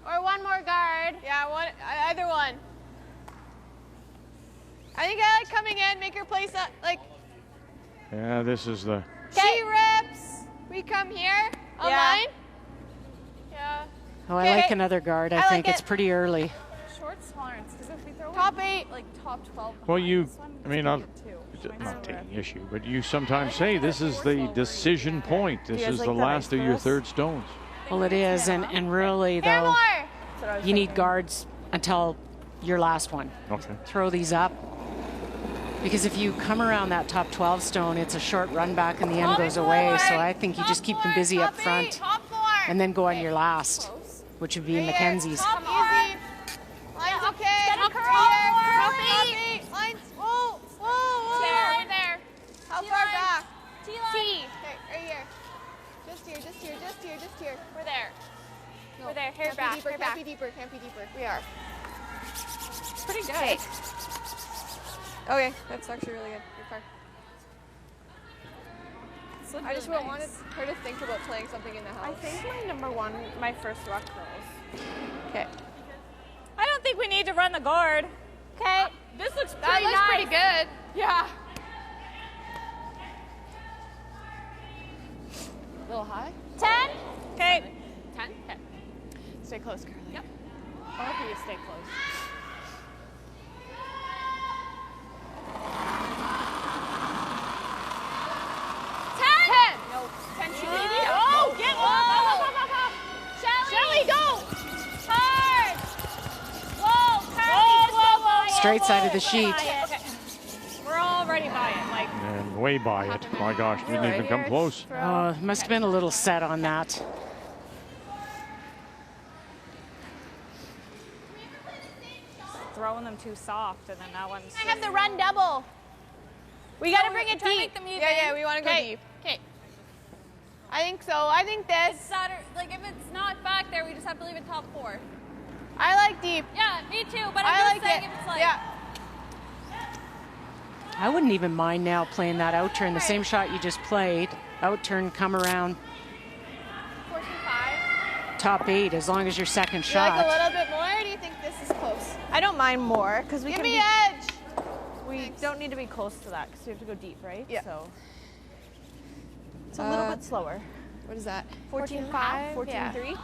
Or one more guard. Yeah, either one. I think I like coming in, make her place up, like. Yeah, this is the. She rips. We come here. Online. Yeah. Oh, I like another guard. I think it's pretty early. Short tolerance, because if we throw top 8, like top 12. Well, I mean, I'm not taking issue, but you sometimes say this is the decision point. This is the last of your 3rd stones. Well, it is, and really, though, you need guards until your last one. Okay. Throw these up. Because if you come around that top 12 stone, it's a short run back and the end goes away. So I think you just keep them busy up front and then go on your last, which would be Mackenzie's. Easy. Line's okay. Top Line's. Whoa, whoa, whoa. There, there. How far back? T-line. Okay, right here. Just here, just here, just here, just here. We're there. No, We're there. Hair can't back. be deeper, Hair can't back. be deeper, can't be deeper. We are. Pretty good. Okay. Okay, that's actually really good. Good card. I just wanted her to think about playing something in the house. I think my number 1, my first rock curls. Okay. I don't think we need to run the guard. Okay. This looks That pretty looks nice. pretty good. Yeah. A little high? 10. Okay. 10? Okay. Stay close, Carly. Yep. I hope you stay close. Oh, get up. Shelly, go. Hard. Whoa, Carly. Straight side of the sheet. We're all already by it. Like, And way by it. My gosh, didn't even come close. Must have been a little set on that. throwing them too soft, and then that one's. I have the run double. We got to bring it deep. Yeah, we want to go deep. Okay. I think so. I think this. It's like if it's not back there, we just have to leave it top 4. I like deep. Yeah, me too. But I I'm like just saying it. if it's like. Yeah. I wouldn't even mind now playing that out turn, the same shot you just played. Out turn, come around. 14-5. Top 8, as long as your second You shot. like a little bit more, or do you think this is close? I don't mind more because we Give can me be, edge. we don't need to be close to that because we have to go deep, right? Yeah. So it's a little bit slower. What is that? 14.5, 14.3. Yeah.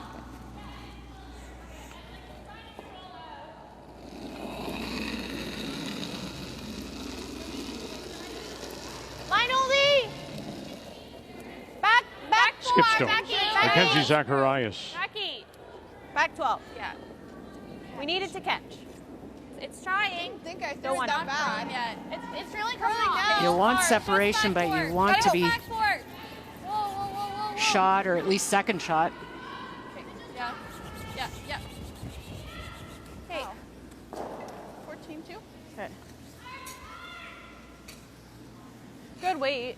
Line only. Back Skip 4. stone. Back 8. Mackenzie Zacharias. Jackie. Back 12. Yeah. We need it to catch. It's trying. I don't think I threw Don't it want that it. bad. Yeah. It's really coming off. You want Hard. separation, but you want to be Back forward. Whoa. shot or at least second shot. Yeah. Yeah. Hey. 14-2. Okay. Good weight.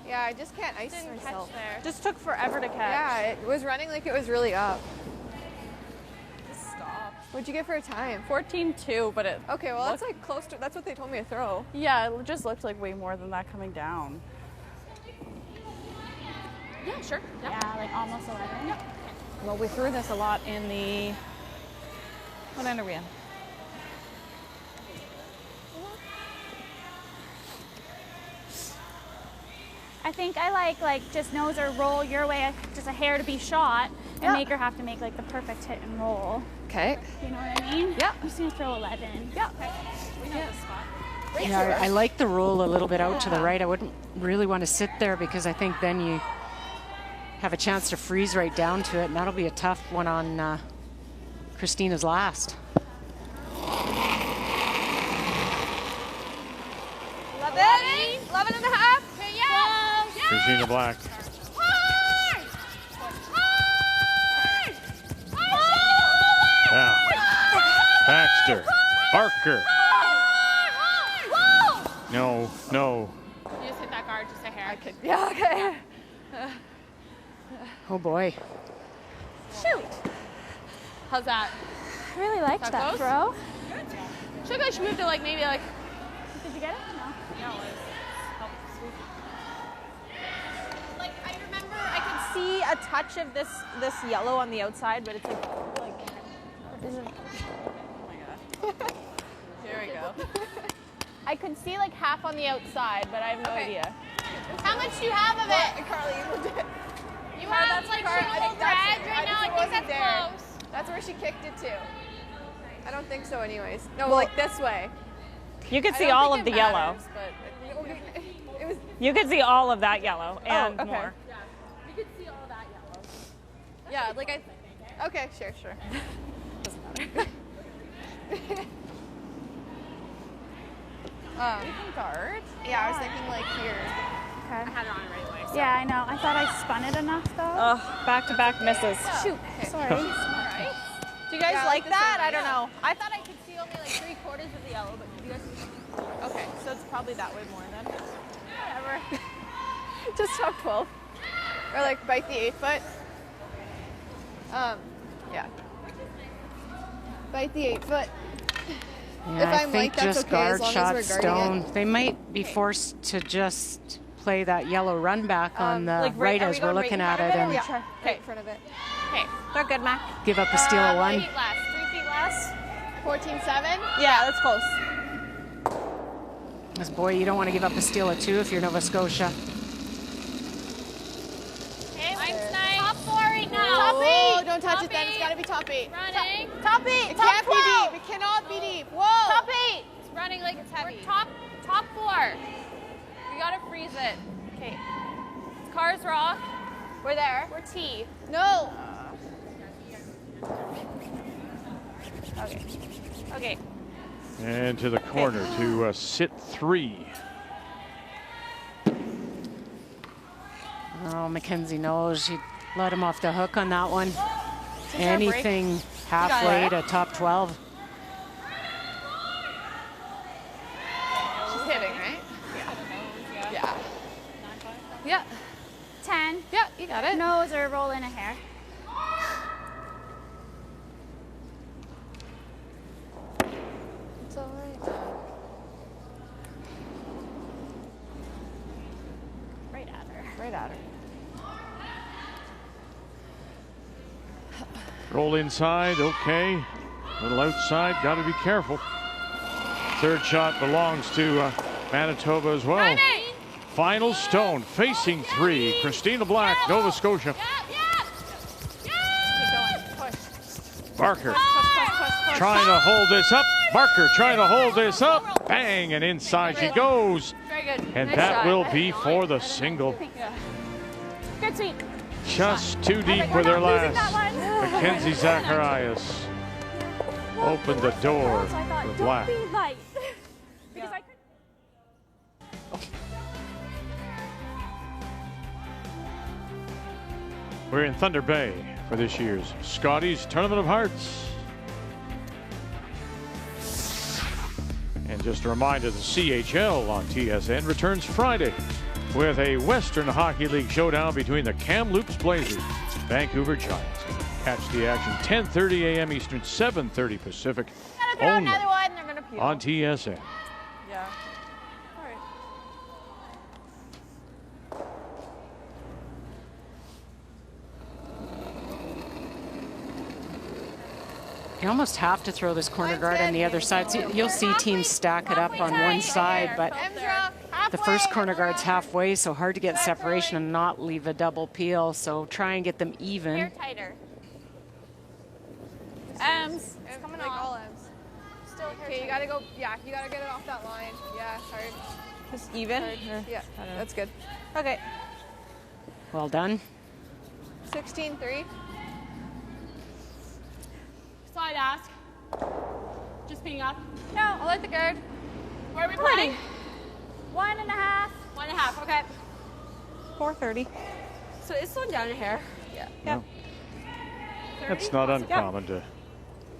Yeah, I just can't ice Didn't myself. catch there. Just took forever to catch. Yeah, it was running like it was really up. Just stop. What'd you get for a time? 14-2, but it. Okay, well that's like close to. That's what they told me to throw. Yeah, it just looked like way more than that coming down. Yeah, sure. Yeah, like almost 11. Yep. Well, we threw this a lot in the. What end are we in? I think I like just nose or roll your way, just a hair to be shot, and make her have to make like the perfect hit and roll. Okay. You know what I mean? Yeah. I'm just gonna throw 11. Yeah. We know the spot. Yeah, I like the roll a little bit out to the right. I wouldn't really want to sit there because I think then you have a chance to freeze right down to it, and that'll be a tough one on Christina's last. 11 and a half. Christina Black. Now, Baxter, Barker. No. You just hit that guard just a hair. I could. Yeah, okay. Oh boy. Shoot. How's that? I really liked That that close? throw. Should I move to like maybe like. Did you get it? No. No, Like I remember, I could see a touch of this yellow on the outside, but it's like. Is it? Oh my god. Here we go. I could see like half on the outside, but I have no idea. How much do you have of it? Carly, You have that's like single thread right now. I think that's close. That's where she kicked it to. I don't think so, anyways. No, Well, like this way. You could I see don't all think of the it yellow. matters, but it was. You could see all of that yellow and okay. more. You could see all that yellow. Yeah, like I. Okay, sure. Doesn't matter. Guard? Yeah, I was thinking like here. Okay. I had it on right away. So. Yeah, I know. I thought I spun it enough though. Back-to-back misses. Shoot. Sorry. Alright. Do you guys Yeah, I like like that? this I don't one, know. I thought I could see only like 3/4 of the yellow, but you guys. Okay, so it's probably that way more then. Whatever. Just top 12. Or like bite the 8-foot. Yeah. Bite the 8-foot. Yeah, If I I'm think like, that's just okay, as guard long as shot we're guarding stone. They might be forced to just play that yellow run back on the like right are as we we're going looking right at in it front of and Yeah. Right in front of it. Okay. They're good, Mac. give up a steal of 3 1. feet less. 3 feet less. 14-7. Yeah, that's close. Because boy, you don't want to give up a steal of 2 if you're Nova Scotia. Okay, mine's nice. Top 4 right now. Top 8. Oh, don't touch Top it then. It's 8. got to be top 8. Running. Top 8. It Top can't 12. be deep. It cannot be deep. Whoa. Top 8. It's running like it's heavy. Top 4. We gotta freeze it. Okay. Cars rock. We're there. We're T. No. Okay. Okay. And to the corner to sit 3. Oh, Mackenzie knows. She let him off the hook on that one. Anything halfway to top 12. She's hitting, right? Yeah. Yeah. 10. Yeah, you got it. Nose or roll in a hair. It's all right. Right at her. Right at her. Roll inside, okay. Little outside, got to be careful. Third shot belongs to Manitoba as well. Final stone, facing 3. Christina Black, Nova Scotia. Barker trying to hold this up. Barker trying to hold this up. Bang, and inside she goes. Very good. And Nice that shot. will be for the single. Good sweep. Just too deep with her last. Mackenzie Zacharias opened the door for Black. Don't be light. Because I couldn't. We're in Thunder Bay for this year's Scotties Tournament of Hearts. And just a reminder, the CHL on TSN returns Friday with a Western Hockey League showdown between the Kamloops Blazers, Vancouver Giants. Catch the action 10:30 a.m. Eastern, 7:30 Pacific, only Another one. They're gonna peel. on TSN. Yeah. All right. You almost have to throw this corner guard on the other side. So you'll see teams stack it up on one side, but the first corner guard's halfway, so hard to get separation and not leave a double peel. So try and get them even. Hair tighter. M's. It's coming like all M's. Still okay, you gotta go. Yeah, you gotta get it off that line. Yeah, hard. Just even? Yeah, that's good. Okay. Well done. 16-3. Slide ask. Just being up. No, I like the guard. Where are we playing? 1.5. 1.5, okay. 4:30. So it's slowing down your hair. Yeah. Well, it's not uncommon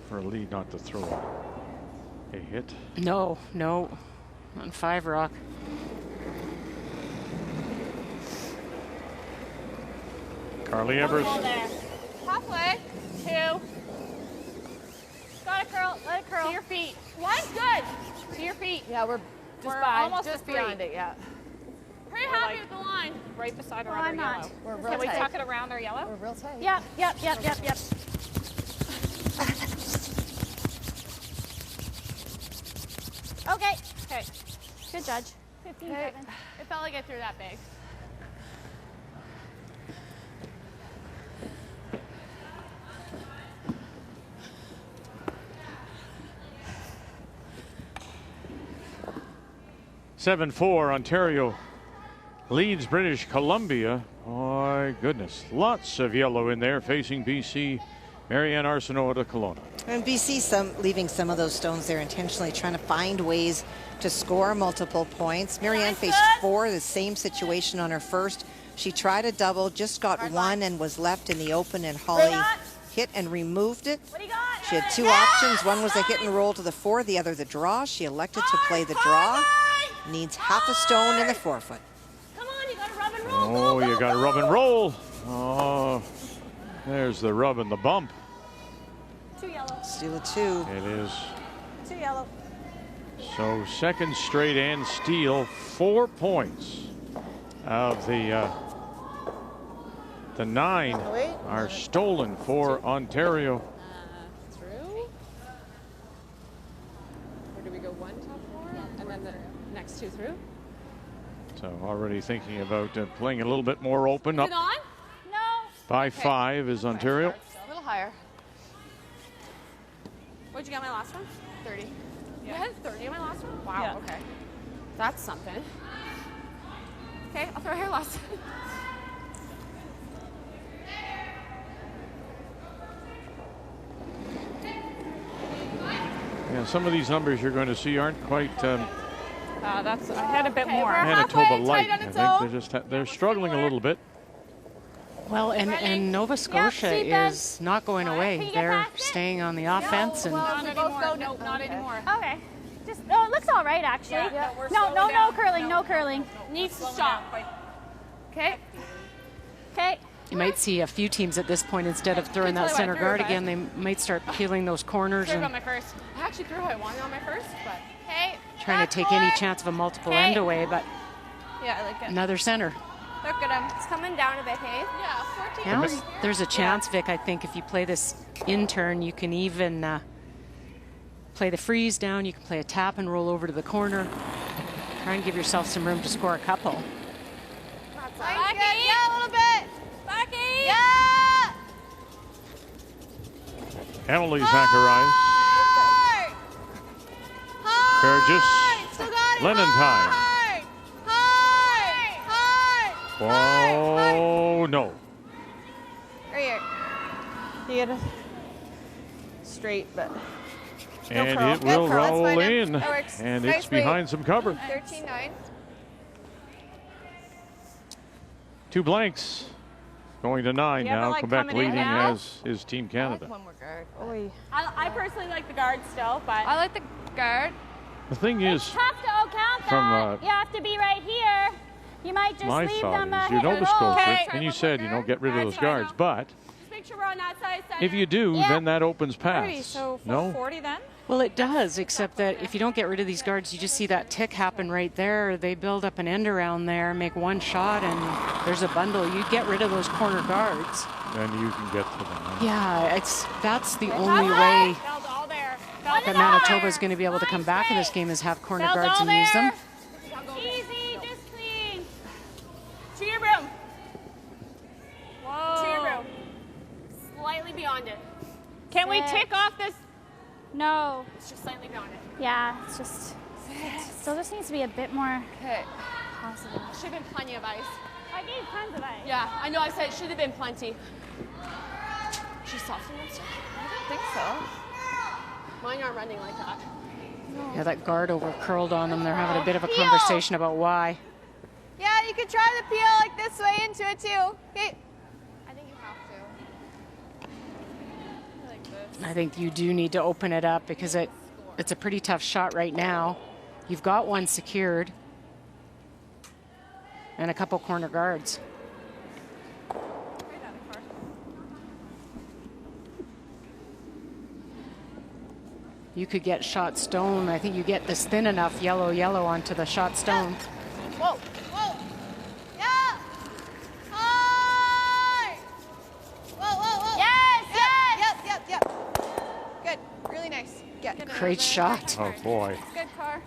for a lead not to throw a hit. No, no. On 5 rock. Carly Evers. Halfway. 2. Got it, curl. Let it curl. To your feet. One's good. To your feet. Yeah, we're almost just to 3. beyond it. Yeah. Pretty happy with the line. Right beside Well, our other I'm yellow. not. We're real Can we tight. tuck it around our yellow? We're real tight. Yep. Okay. Okay. Good judge. 15-7. It felt like it threw that big. Seven 4 Ontario leads British Columbia. My goodness, lots of yellow in there facing BC. Marianne Arsenault to Kelowna. And BC leaving some of those stones there intentionally, trying to find ways to score multiple points. Marianne faced 4, the same situation on her first. She tried a double, just got one and was left in the open, and Holly hit and removed it. She had 2 options. One was a hit and roll to the 4, the other the draw. She elected to play the draw. Needs half a stone in the forefoot. Come on, you gotta rub and roll. Oh, you got to rub and roll. Oh, there's the rub and the bump. 2 yellow. Steal a 2. It is. 2 yellow. So second straight and steal, 4 points of the 9 are stolen for Ontario. Through? Or do we go 1 top 4 and then the next 2 through? So already thinking about playing a little bit more open. Up Is it on? No. by 5 is Ontario. A little higher. What'd you get my last one? 30. You had 30 on my last one? Wow, Yeah. okay. That's something. Okay, I'll throw a hair loss. Yeah, some of these numbers you're going to see aren't quite I had a bit more. Manitoba light. I think they're struggling a little bit. Well, and Nova Scotia is not going away. They're staying on the offense. And Not anymore. No, not anymore. Okay. Just, it looks all right, actually. Yeah, no curling, no curling. Needs to stop. Okay. Okay. you might see a few teams at this point, instead of throwing that center guard again, they might start peeling those corners and on my first. I actually threw how I wanted on my first, but trying to take any chance of a multiple end away, but yeah, I like it. another center. Look at him. It's coming down a bit, hey? Yeah, 14. Now there's a chance, Vic, I think, if you play this in turn, you can even play the freeze down. You can play a tap and roll over to the corner. Try and give yourself some room to score a couple. Back eight. Yeah, a little bit. Back eight. Yeah. Emily Zacharias. Burgess. Lenentine. Oh, no. Right here. You get it straight, but. And curl. it will Good curl. roll That's fine, in. that works. And Nice it's behind some cover. 13-9. 2 blanks. Going to 9 now. like, Quebec coming in leading, now? as is Team Canada. One more guard. I personally like the guard still, but. I like the guard. The thing is, Tough to count from that. You have to be right here. You might just my leave thought them is, you know hit the a roll. scope, and you said, get rid of those guards. But Just make sure we're on that side. if you do, then that opens paths. So No? 40 then? Well, it does, except that if you don't get rid of these guards, you just see that tick happen right there. They build up an end around there, make one shot, and there's a bundle. You get rid of those corner guards. Then you can get to them. Yeah, that's the only way that Manitoba is going to be able to come back in this game, is have corner guards and use them. Easy, just clean. To your room. Whoa. To your room. Slightly beyond it. Can we tick off this? No. It's just slightly beyond it. Yeah, it's just. Still just needs to be a bit more possible. Should have been plenty of ice. I gave tons of ice. Yeah, I know. I said it should have been plenty. She's softening and stuff. I don't think so. Mine aren't running like that. Yeah, that guard over curled on them. They're having a bit of a conversation about why. Yeah, you could try the peel like this way into it too. Okay. I think you have to. Like this. I think you do need to open it up, because it's a pretty tough shot right now. You've got one secured and a couple corner guards. You could get shot stone. I think you get this thin enough yellow onto the shot stone. Whoa, whoa. Yeah. High. Whoa. Yep. Good. Really nice. Great shot. Oh, boy. Good car.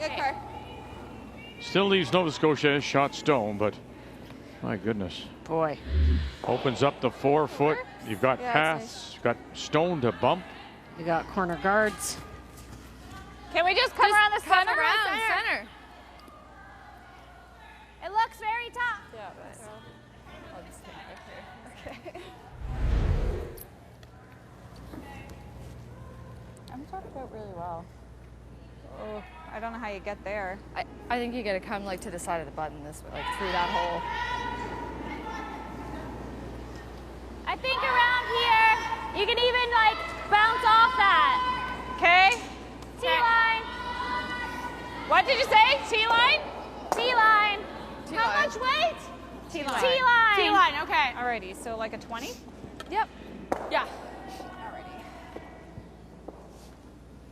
Still leaves Nova Scotia as shot stone, but my goodness. Boy. Opens up the 4-foot. You've got paths. You've got stone to bump. You got corner guards. Can we just come around the center? Center. It looks very tough. Yeah, but I'll just take it here. Okay. I'm talking about really well. Oh, I don't know how you get there. I think you gotta come like to the side of the button this way, like through that hole. I think around here, you can even like bounce off that. Okay. T-line. What did you say? T-line? T-line. How much weight? T-line. T-line. T-line, okay. Alrighty, so like a 20? Yep. Yeah.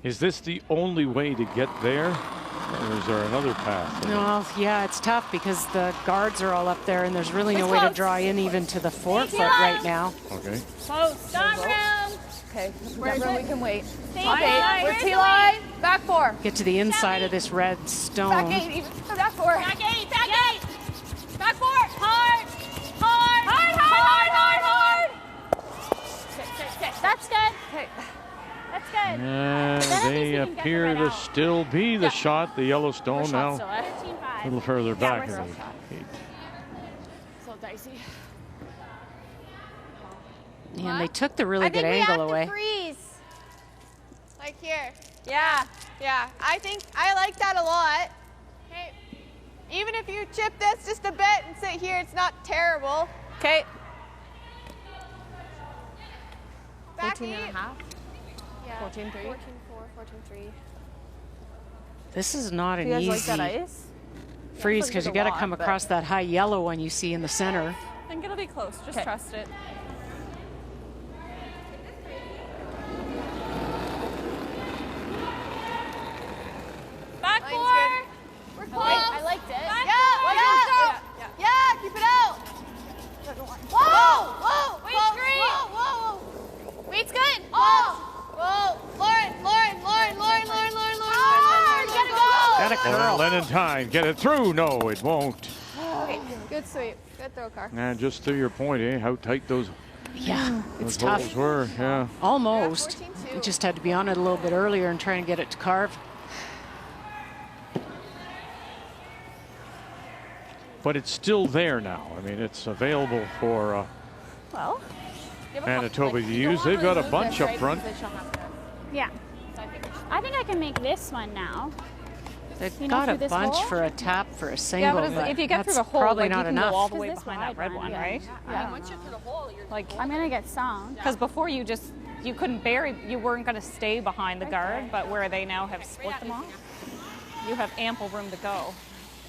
Is this the only way to get there? Or is there another path? No, yeah, it's tough because the guards are all up there and there's really no way to draw in even to the 4-foot right now. Okay. Close. Got room. Okay, we we can wait. Okay, we're T-line. Back 4. Get to the inside of this red stone. Back 8 even. Back 4. Back 8. Back 8. Back 4. Hard. Sit. That's good. Okay. That's good. And Then they at least we can get appear it to out. still be the shot, the yellow stone now. Still, eh? 13-5. A little further back. we're in the still eight. So dicey. And they took the really good angle away. Freeze. Like here. Yeah. I think I like that a lot. Okay. Even if you chip this just a bit and sit here, it's not terrible. Okay. Back 14 and a 8. half. Yeah. 14-3. 14-4, 14-3. This is not an Do you guys easy like that ice? freeze Looks because you like a got to lot, come but- across that high yellow one you see in the center. I think it'll be close. Just trust it. Back Line's 4. good. We're Oh, close. wait, I liked it. Yeah, keep it out. Whoa, whoa, Wait, close. screen. Whoa, whoa, whoa. Wait's good. Whoa, Lauren, Get it, go. Got it, curl. Lenentine, get it through. No, it won't. Okay, good sweep. Good throw, Car. And just to your point, how tight those It's those tough. holes were. Yeah. Almost. Yeah, 14-2. We just had to be on it a little bit earlier and try and get it to carve. But it's still there now. I mean, it's available for Well, Manitoba to use. They've got a bunch up front. Yeah. I think I can make this one now. They've You know, got a through this bunch hole? for a tap for a Yeah, single, but if you get through that's the hole, probably like, not you can enough. go all the way This behind wide that red one, one, yeah. right? Yeah. Once you're through the hole, you're Like, I'm gonna get some. because before you couldn't bury, you weren't going to stay behind the guard, but where they now have split them off, you have ample room to go.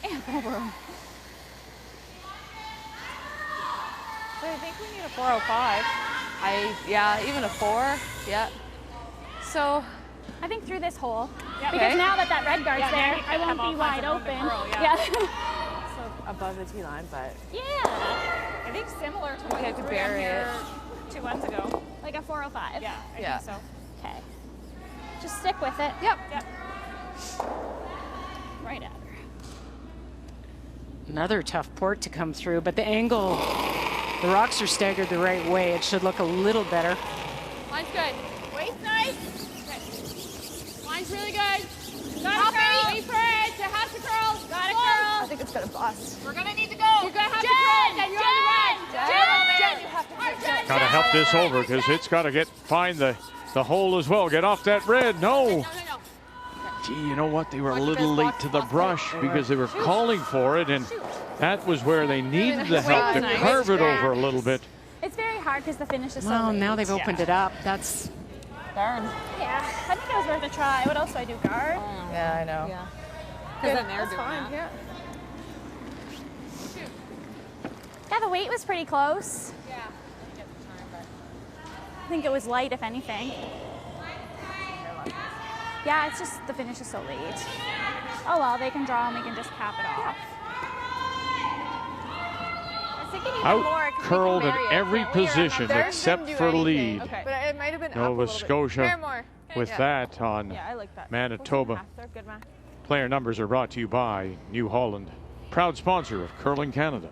Ample room. So I think we need a 405. yeah, even a 4. Yeah. So, I think through this hole. Yeah, Because okay. now that that red guard's Yeah, now there, you I can won't have all be kinds wide of room to open. curl, Yeah. so above the T line, but Yeah. I think similar to what Okay, you to threw bury in it. here 2 months ago. Like a 405. Yeah, I Yeah. think so. Okay. Just stick with it. Yep. Right at her. Another tough port to come through, but the angle, the rocks are staggered the right way. It should look a little better. Line's good. Wait's nice. Okay. Line's really good. Got it, girl. Wait for it. It has to curl. Got it, I girl. think it's gonna bust. We're gonna need to go. You're gonna have to curl. Jen, you're on the run. Jen, you have to Jen. Got to help this over because it's got to find the hole as well. Get off that red. No. Gee, you know what? They were a little late to the brush because they were calling for it, and that was where they needed the help to curve it over a little bit. It's very hard because the finish is so Well, late. now they've opened it up. That's Darn. Yeah. I think it was worth a try. What else do I do? Guard? Yeah, I know. Yeah. Because then they're That's doing fine. that. Yeah. Yeah, the weight was pretty close. I think it was light, if anything. Yeah, it's just the finish is so late. Oh well, they can draw and we can just cap it off. I was thinking even more. 'Cause we can Curled in bury it, every can't we? Or position Theirs except didn't do for anything. lead. Okay. But it might have been up a Nova little bit. Scotia Bear more. with Yeah. that on Yeah, I like that. Manitoba. They're good, man. Player numbers are brought to you by New Holland, proud sponsor of Curling Canada.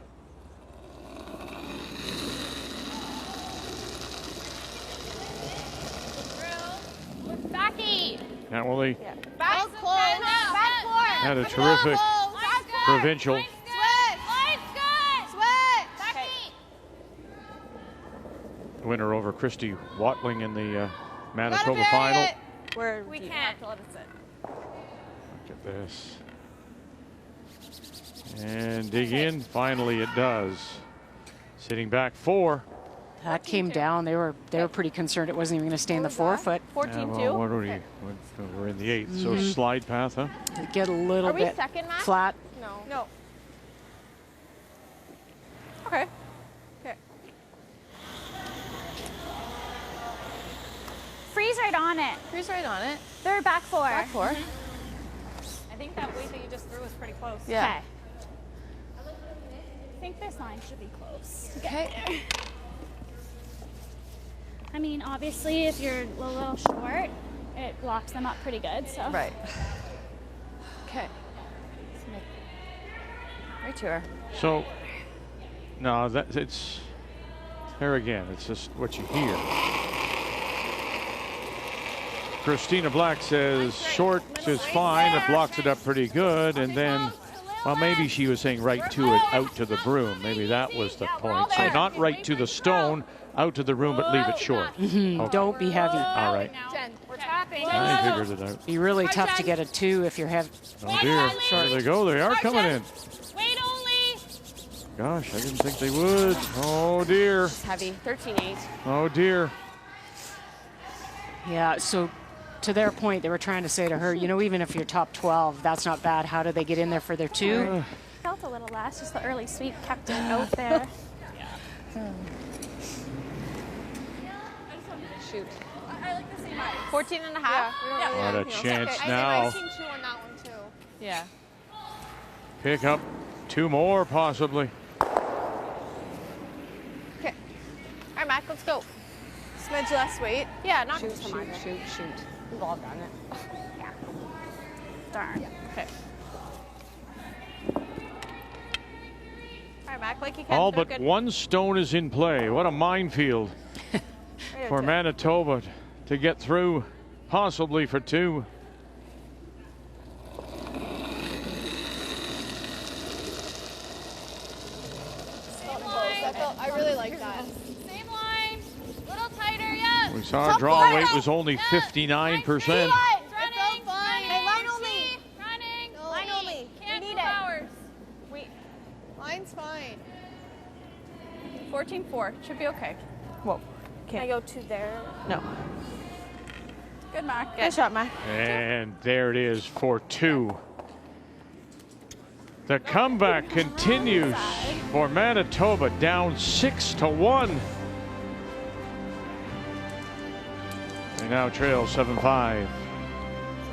Backy. Now, well, they Back close. Back four. had a terrific provincial. Sweat. Line's good. Sweat. Backy. Winner over Christy Watling in the Manitoba bury final. it. Where We do you can't. have to let it sit? Look at this. And dig in. Finally, it does. Sitting back 4. that came down. They were pretty concerned it wasn't even going to stay in the 4-foot. 14-2. Well, what are we? We're in the 8th, so slide path, huh? Get a little Are we bit second, Matt? flat. No. No. Okay. Okay. Freeze right on it. Freeze right on it. They're back 4. Back 4. I think that weight that you just threw was pretty close. Yeah. Okay. I think this line should be close. Okay. I mean, obviously, if you're a little short, it blocks them up pretty good. So. Right. Okay. Right to her. So, no, it's there again. It's just what you hear. Christina Black says short is fine. It blocks it up pretty good, and then, well, maybe she was saying right to it, out to the broom. Maybe that was the point. So not right to the stone, out to the room, but leave it short. Okay. Don't be heavy. All right. Jen, we're tapping. I figured it out. Be really tough to get a 2 if you're heavy. Oh dear, there they go. They are coming in. Wait only. Gosh, I didn't think they would. Oh dear. It's heavy. 13-8. Oh dear. Yeah, so to their point, they were trying to say to her, you know, even if you're top 12, that's not bad. How do they get in there for their 2? Felt a little less, just the early sweep kept it out there. Shoot. I like the same ice. 14 and a half. Yeah. What a chance now. I've seen 2 on that one too. Yeah. Pick up 2 more, possibly. Okay. All right, Mac, let's go. Smidge less weight. Yeah, not shoot. We've all done it. Yeah. Darn. Yeah. Okay. All right, Mac, like you can. All but 1 stone is in play. What a minefield for Manitoba to get through, possibly for 2. I really like that. Same line. Little tighter, yeah. We saw our draw weight was only 59%. Running. Hey, line only. Running. Line only. Can't We need move it. hours. Line's fine. 14-4. Should be okay. Whoa. Can I go to there? No. Good, Mark. Good shot, Mac. And there it is for 2. The comeback continues for Manitoba, down 6-1. They now trail 7-5. So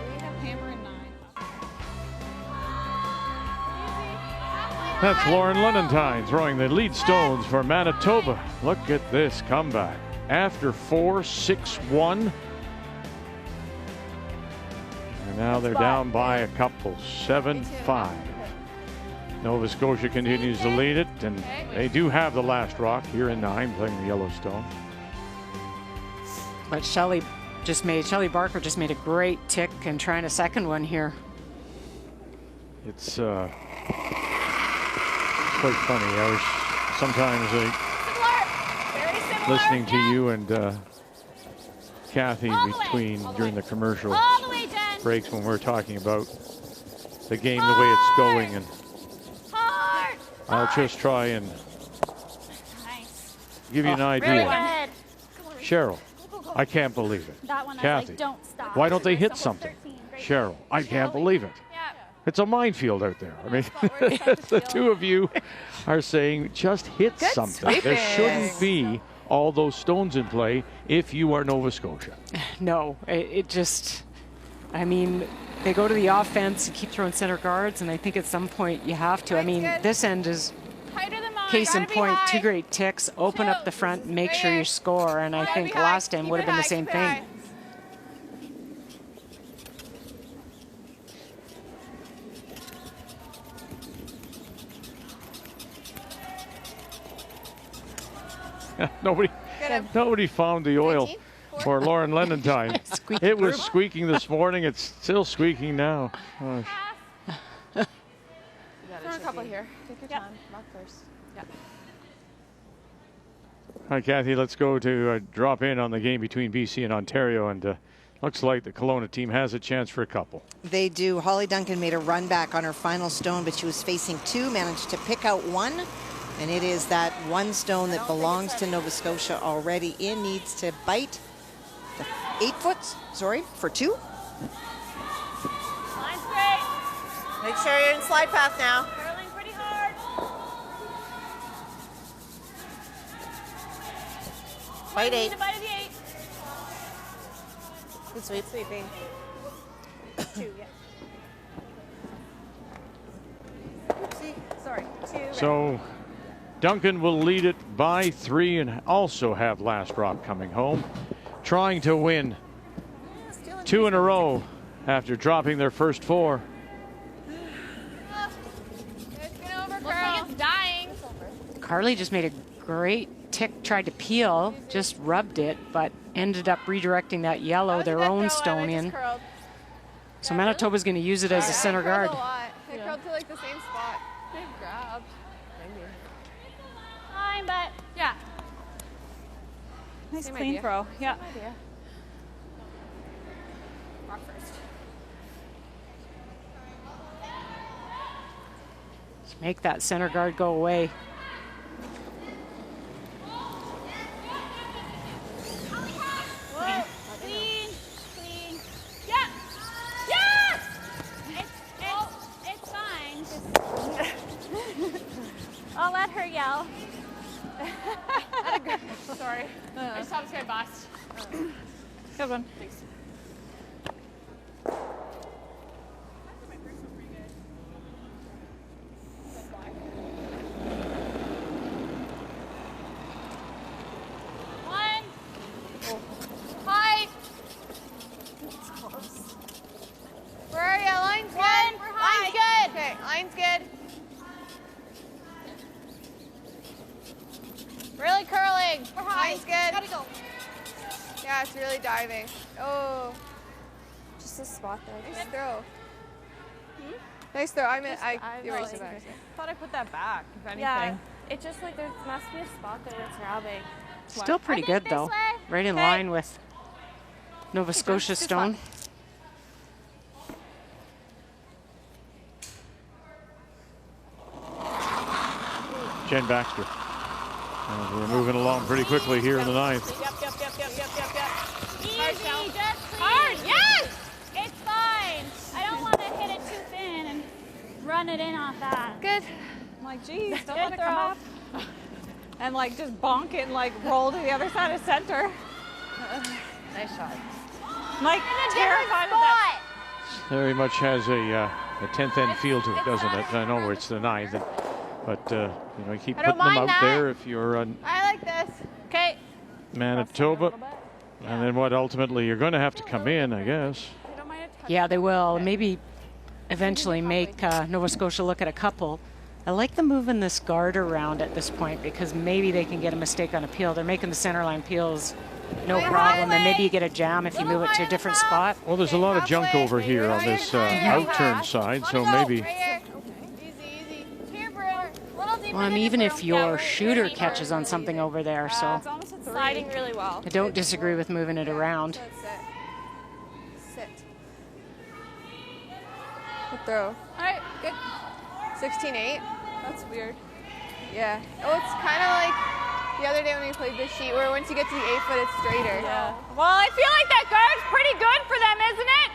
we have hammer and 9. That's Lauren Lenentine throwing the lead stones for Manitoba. Look at this comeback. After 4, 6-1. And now they're down by a couple, 7-5. Nova Scotia continues to lead it, and they do have the last rock here in 9, playing the Yellowstone. But Shelley Barker just made a great tick and trying a second one here. It's quite funny. I was sometimes listening to you and Kathy during the commercial breaks when we're talking about the game, the way it's going, and I'll just try and give you an idea. Cheryl, I can't believe it. That one, Kathy, I was like, don't stop. why don't they hit So something? 13, great. Cheryl, I can't believe it. It's a minefield out there. I mean, the 2 of you are saying just hit something. There shouldn't be all those stones in play if you are Nova Scotia. No, it just, I mean, they go to the offense and keep throwing center guards, and I think at some point you have to. I mean, this end is case in point, 2 great ticks, open up the front, make sure you score, and I think last end would have been the same thing. Nobody found the oil for Lauren Lenentine. It was squeaking this morning. It's still squeaking now. Gosh. Throw a couple here. Take your time. Mark first. Yeah. Hi, Kathy. Let's go to drop in on the game between BC and Ontario, and looks like the Kelowna team has a chance for a couple. They do. Holly Duncan made a run back on her final stone, but she was facing 2, managed to pick out 1. And it is that 1 stone that belongs to Nova Scotia already in, needs to bite the 8 foot, for 2. Line's great. Make sure you're in slide path now. Curling pretty hard. Bite 8. Bite of the 8. Good sweep. Sweeping. 2, yeah. Oopsie. Sorry. 2. So Duncan will lead it by 3 and also have last rock coming home, trying to win 2 in a row after dropping their first 4. Looks like it's dying. Carly just made a great tick, tried to peel, just rubbed it, but ended up redirecting that yellow, their own stone in. So Manitoba's going to use it as a center guard. They curled to like the same spot. They've grabbed. Maybe. Fine, but Yeah. nice Same clean idea. throw. Yeah. Same idea. Mark first. Let's make that center guard go away. Clean. I'll let her yell. Sorry. I just thought it was going to bust. Good one. Thanks. One. Hi. Where are you? Line's good. Line's good. Okay, line's good. Really curling. We're high. Line's good. Gotta go. Yeah, it's really diving. Oh. Just a spot there. Nice throw. Nice throw. I erased it back. Thought I put that back, if anything. Yeah, it just like there must be a spot there that's robbing. Still pretty good though. Right in line with Nova Scotia stone. Jen Baxter. And we're moving along pretty quickly here in the ninth. Yep. Easy, Hard, just please. Hard, yes! It's fine. I don't want to hit it too thin and run it in off that. Good. I'm like, geez, don't Good let it come up. And like just bonk it and like roll to the other side of center. Nice shot. I'm like terrified of that. Very much has a 10th end feel to it, doesn't it? I know it's the ninth, but you know, you keep I don't putting them mind out that. there if you're on I like this. Okay. Manitoba. And then what ultimately you're going to have to come in, I guess. Yeah, they will. Maybe eventually make Nova Scotia look at a couple. I like them moving this guard around at this point because maybe they can get a mistake on a peel. They're making the center line peels no problem, and maybe you get a jam if you move it to a different spot. Well, there's a lot of junk over here on this outturn side, so maybe. Well, and even if your shooter catches on something over there, so Sliding really well. I don't disagree with moving it around. Sit. Good throw. All right, good. 16-8. That's weird. Yeah. Oh, it's kind of like the other day when we played this sheet where once you get to the 8 foot, it's straighter. Yeah. Well, I feel like that guard's pretty good for them, isn't it?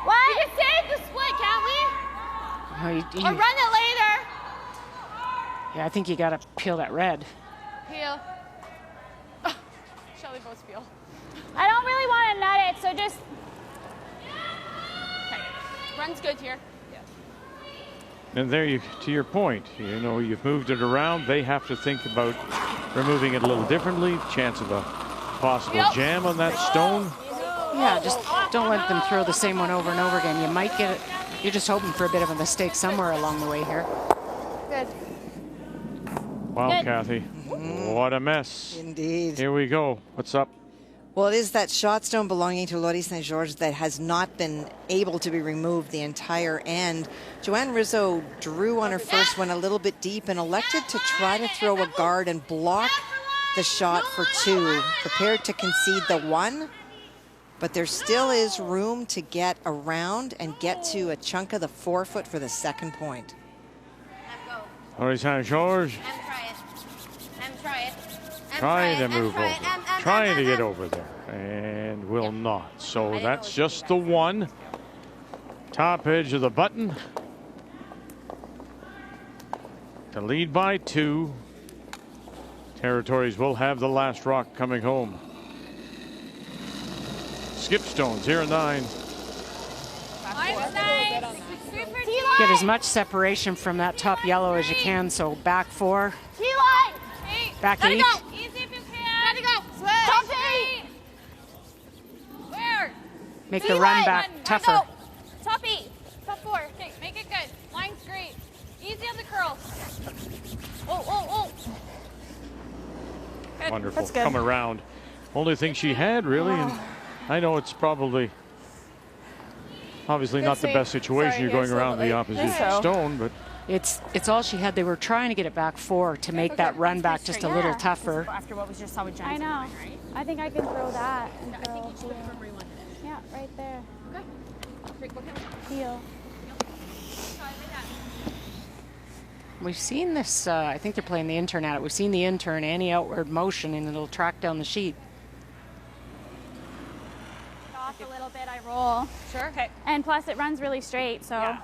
What? We can save the split, can't we? Or run it later. Yeah, I think you got to peel that red. Peel. Shall we both peel? I don't really want to nut it, so just. Okay. Run's good here. And there you, to your point, you know, you've moved it around. They have to think about removing it a little differently. Chance of a possible jam on that stone. Yeah, just don't let them throw the same one over and over again. You might get it. You're just hoping for a bit of a mistake somewhere along the way here. Good. Wow, Good. Kathy. What a mess. Indeed. Here we go. What's up? Well, it is that shot stone belonging to Lori St. George that has not been able to be removed the entire end. Joanne Rizzo drew on her first one a little bit deep and elected to try to throw a guard and block the shot for 2. Prepared to concede the 1, but there still is room to get around and get to a chunk of the 4 foot for the second point. Lori St. George trying to move over, trying to get over there, and will not. So that's just the 1. Top edge of the button to lead by 2. Territories will have the last rock coming home. Skip stones here in 9. Get as much separation from that top yellow as you can, so back 4, back 8. Make the run back tougher. Top 8. Top 4. Okay, make it good. Line's great. Easy on the curls. Oh. Good. Wonderful. Come around. Only thing she had, really, and I know it's probably obviously not the best situation. You're going around the opposite stone, but it's all she had. They were trying to get it back 4 to make that run back just a little tougher. After what was just how I know. I think I can throw that. And I think you should have from rewind. Yeah, right there. Okay. Heel. We've seen this, I think they're playing the intern at it. We've seen the intern, any outward motion, and it'll track down the sheet. Off a little bit, I roll. Sure. Okay. And plus, it runs really straight, so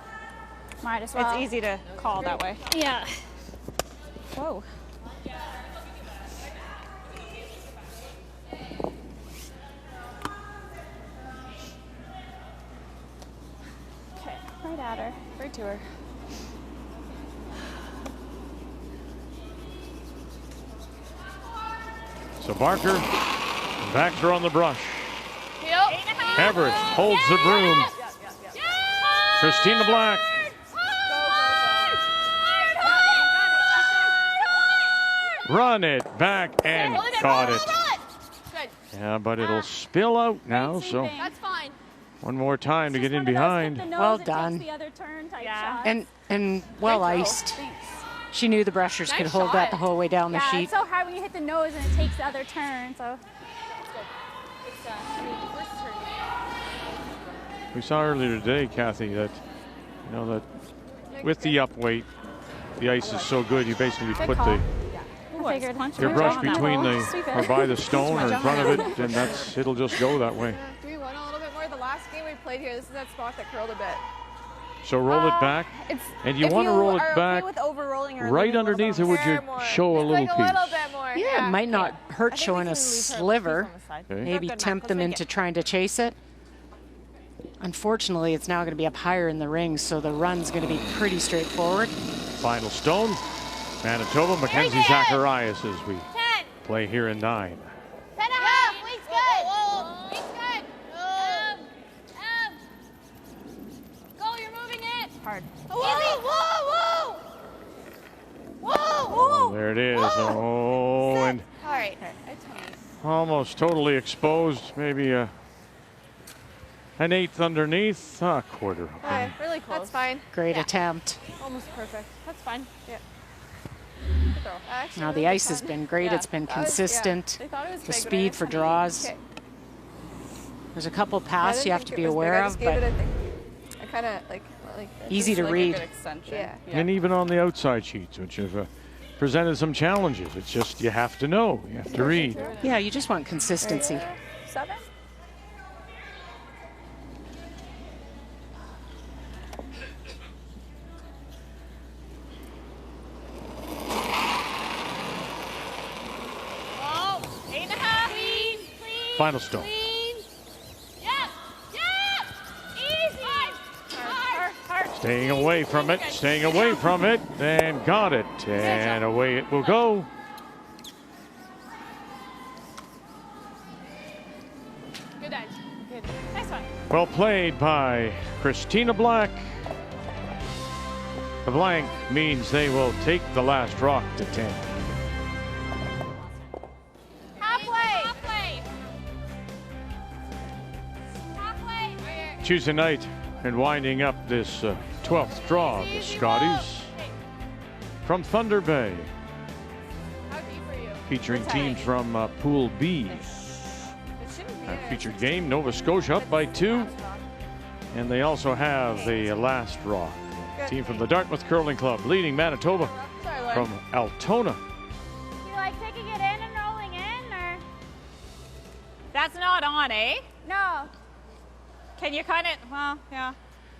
might as well. It's easy to call that way. Yeah. Whoa. Okay, right at her. Right to her. So Barker backs her on the brush. Yep. Everett holds the broom. Christina Black. Run it back and caught it. Good. Yeah, but it'll spill out now, so That's fine. one more time to get in behind. Well done. The other turn type Yeah. shot. And well iced. She knew the brushers could hold that the whole way down the Yeah, sheet. it's so hard when you hit the nose and it takes the other turn. So We saw earlier today, Kathy, that that with the up weight, the ice is so good. You basically put your brush between or by the stone or in front of it, and it'll just go that way. Do we want a little bit more? The last game we played here, this is that spot that curled a bit. So roll it back, and you want to roll it back right underneath, or would you show a little piece? Yeah, it might not hurt showing a sliver. Okay. Maybe tempt them into trying to chase it. Unfortunately, it's now going to be up higher in the ring, so the run's going to be pretty straightforward. Final stone, Manitoba, Mackenzie Zacharias as we play here in 9. 10.5. Week's good. Week's good. Go, you're moving it. Hard. Whoa, whoa, whoa. Whoa. Oh, there it is. Oh, and All right. almost totally exposed. Maybe an eighth underneath, a quarter. Okay, really close. That's fine. Great attempt. Almost perfect. That's fine. Yeah. Now the ice has been great. It's been consistent. They thought it was The big, but speed for draws. Okay. There's a couple paths you have to be I aware just of, gave it but a thing. I kind of like easy to read. Yeah. And even on the outside sheets, which have presented some challenges, it's just you have to know, you have to read. Yeah, you just want consistency. 7. Oh, 8.5. Clean. Final stone. Yep. Easy. Hard. Staying away from it, staying away from it, and got it. And away it will go. Good edge. Good. Nice one. Well played by Christina Black. The blank means they will take the last rock to 10. Halfway. Tuesday night and winding up this 12th draw of the Scotties from Thunder Bay. Featuring teams from Pool B. Featured game, Nova Scotia up by 2. And they also have the last draw. Team from the Dartmouth Curling Club leading Manitoba from Altona. you like taking it in and rolling in, or That's not on, eh? no? Can you kind of, well, yeah.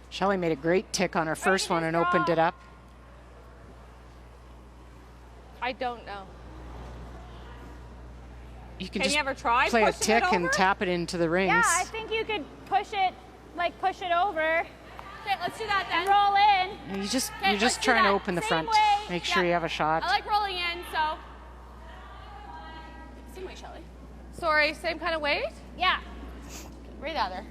Shelley made a great tick on her first one and opened it up. I don't know. You can Can just you ever try play a pushing tick it and over? tap it into the rings. Yeah, I think you could push it over. Okay, let's do that then. And roll in. And you're just let's do trying to that. open the Same front. way. Make sure you have a shot. I like rolling in, so. Same way, Shelly. Sorry, same kind of weight? Yeah. Right out there.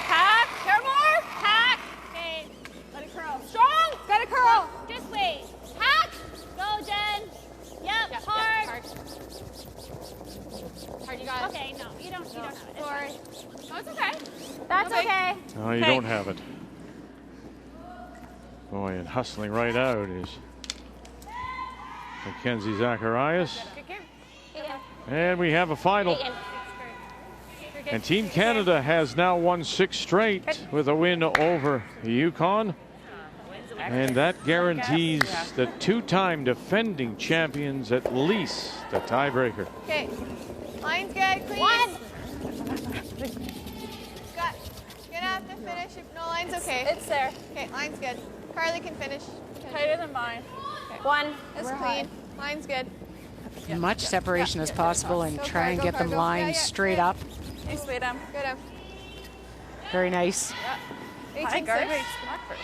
Hack, here more. Hack. Okay. Let it curl. Strong. Got a curl. This way. Hack. Go, Jen. Yep. Hard. Hard, you got it. Okay. No, you don't have it. Sorry. Oh, it's okay. That's okay. No, you don't have it. Boy, and hustling right out is Mackenzie Zacharias. And we have a final. And Team Canada has now won 6 straight with a win over the Yukon. And that guarantees the two-time defending champions at least the tiebreaker. Okay. Line's good, clean. Scott, you're gonna have to finish. If no, line's okay. It's there. Okay, line's good. Carly can finish. Tighter than mine. Okay. One. It's We're clean. high. Line's good. Much separation as possible and Go, try and go, get go, them go. lined Yeah, straight up. Nice, sweet Em. Good. Very nice. Yeah. Hi, 18 Garth. first. Come on first.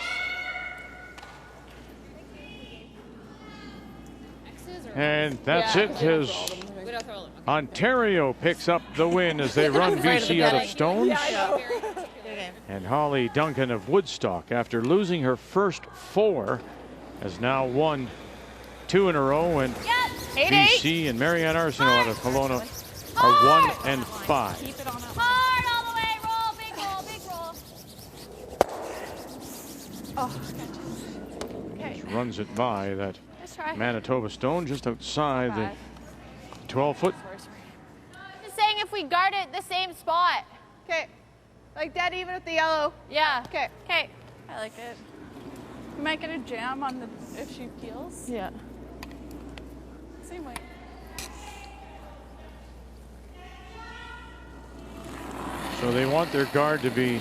And that's it, as Ontario picks up the win as they run BC out of stones. And Holly Duncan of Woodstock, after losing her first 4, has now won 2 in a row. And BC and Marianne Arsenault out of Kelowna are 1 and 5. Keep it on up. Hard all the way. Roll, big roll, big roll. Oh, gotcha. Okay. Runs it by that Let's try. Manitoba stone just outside the 12-foot. Just saying if we guard it the same spot. Okay. Like dead even with the yellow. Yeah. Okay. Okay. I like it. We might get a jam on the if she peels. Yeah. Same way. So they want their guard to be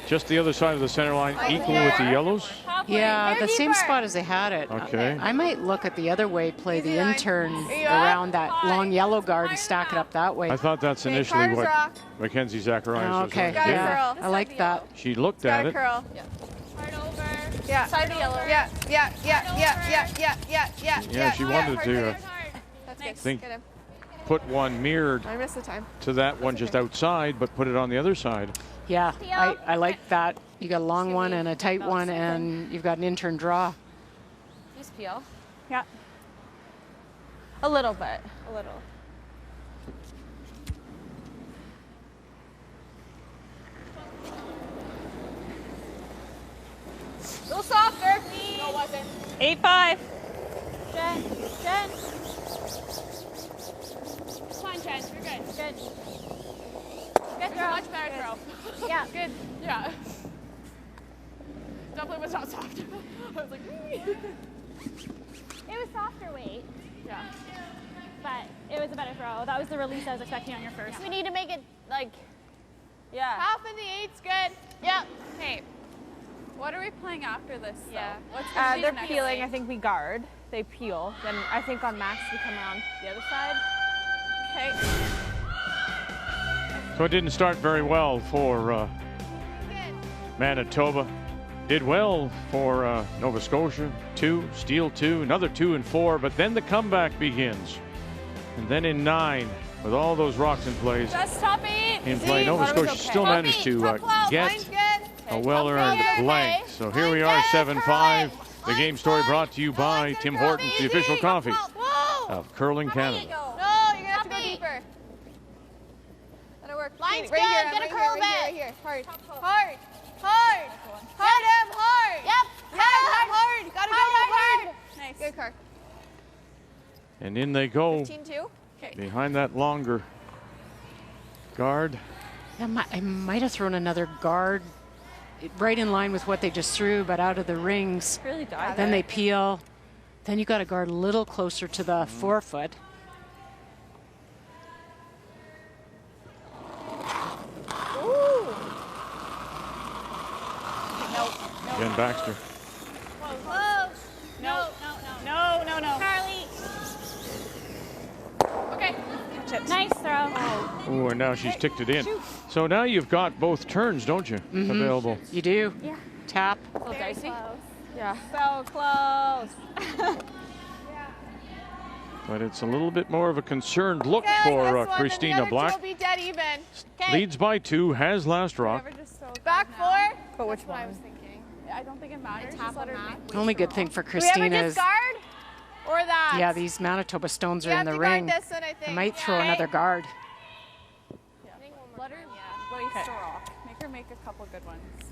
just the other side of the center line, equal with the yellows. Yeah, the same spot as they had it. Okay. I might look at the other way, play the intern around that long yellow guard and stack it up that way. I thought that's initially what Mackenzie Zacharias was okay, going to do. yeah, I like that. She looked at it. Curl. Hard over. Yeah. Side the yellow. Yeah. Yeah, she wanted to That's good. think Get him. put one mirrored I missed the time. to that one just outside, but put it on the other side. Yeah, I like that. You got a long one and a tight one, and you've got an intern draw. Just peel. Yeah. A little bit. A little. A little softer, please. No, it wasn't. 8-5. Jen. Fine, Jen. You're good. Good. Good throw. Much better throw. Yeah. Good. Yeah. Definitely was not soft. I was like, It was softer weight. Yeah. But it was a better throw. That was the release I was expecting on your first. We need to make it like, yeah. Half in the 8's good. yep. Hey, what are we playing after this? Yeah. What's They're peeling. I think we guard. They peel. Then I think on max we come around the other side. Okay. So it didn't start very well for Manitoba. Did well for Nova Scotia. 2, steal 2, another 2 and 4, but then the comeback begins. And then in 9, with all those rocks in place, Just top 8. in play, Nova Scotia still managed to get a well-earned blank. So here we are, 7-5. The game story brought to you by Tim Hortons, the official coffee of Curling Canada. No, you're gonna have to go deeper. That'll work. Line's right good. Here, Get a right curl here, bit. right here. Hard. Hard. Hard. Hard, Em. Hard. Yep. Hard. Gotta go hard. Nice. Good car. And in they go 15-2. behind that longer guard. I might have thrown another guard right in line with what they just threw, but out of the rings. Really died. Then they peel. Then you got to guard a little closer to the forefoot. Jen Baxter. Close. No. Carly. Okay. Nice throw. Oh, and now she's ticked it in. So now you've got both turns, don't you, available? You do. Yeah. Tap. A little dicey. Yeah. So close. But it's a little bit more of a concerned look for Christina Black. Be dead even. Leads by 2, has last rock. Back 4. But which one? I was thinking. I don't think it matters. Just let her make. Only good thing for We Christina ever is, discard? Or that? yeah, these Manitoba stones We are in have the to guard ring. this one, I I think. might throw another guard. Let her waste a rock. Make her make a couple good ones. Is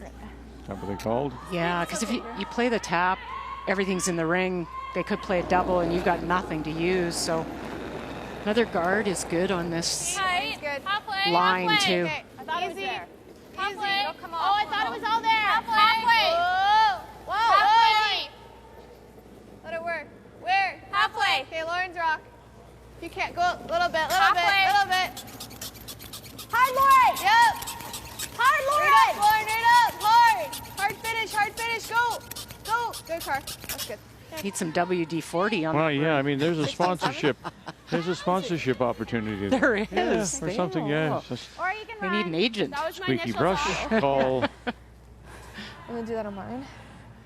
that what they called? Yeah, because if you play the tap, everything's in the ring. They could play a double, and you've got nothing to use. So another guard is good on this Tight. Halfway. line halfway. too. Okay. I thought it was Easy. there. Halfway. Easy. Don't come Oh, off. I thought it was all there. Halfway. Whoa. Whoa. Halfway. Okay, Lauren's rock. If you can't go a little bit, little bit. Hard, Lauren. Yep. Hard, Lauren. Right up, Lauren, right up. Hard finish, go. Go. Good car. That's good. Need some WD-40 on. Well, yeah, I mean, there's a sponsorship. There's a sponsorship opportunity there. There is. Yeah, or something, yeah. Or you can We run. need an agent. That was my Squeaky initial brush thought. call. I'm gonna do that on mine.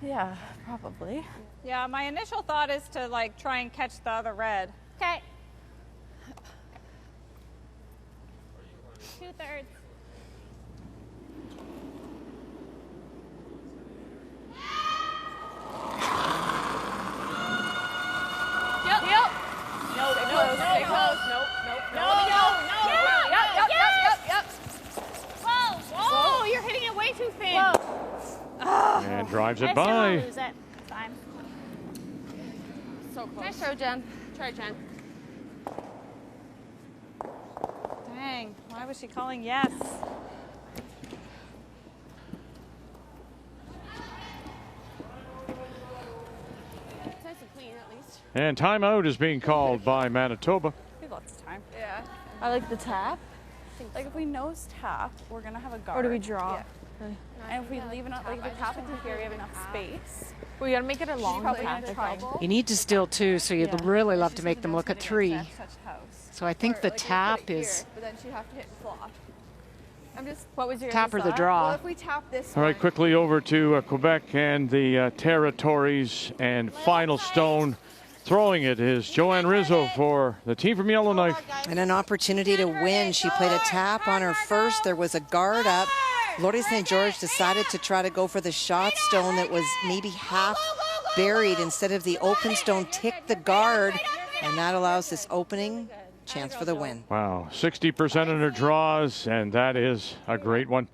Yeah, probably. Yeah, my initial thought is to like try and catch the other red. Okay. 2/3. Yep. No, Stay close. Yep. Whoa, you're hitting it way too thin. And drives it I still by. won't lose it. It's fine. So close. Nice throw, Jen. Try, Jen. Dang, why was she calling yes? It's nice and clean, at least. And timeout is being called by Manitoba. We have lots of time. Yeah. I like the tap. Like if we nose tap, we're gonna have a guard. Or do we draw? Yeah. And if we leave enough, like if we tap into here, we have enough space. We gotta make it a long probably tap. need I trouble. think. You need to still too, so you'd really love to make them look at 3. Such house. So I think the tap is But then she'd have to hit and flop. I'm just. What was your tap or the thought? draw. Well, if we tap this All right, one. quickly over to Quebec and the territories and final stone. Throwing it is Joanne Rizzo for the team from Yellowknife. And an opportunity to win. She played a tap on her first. There was a guard up. Lori St. George decided to try to go for the shot stone that was maybe half buried instead of the open stone. Ticked the guard, and that allows this opening chance for the win. Wow, 60% of her draws, and that is a great one.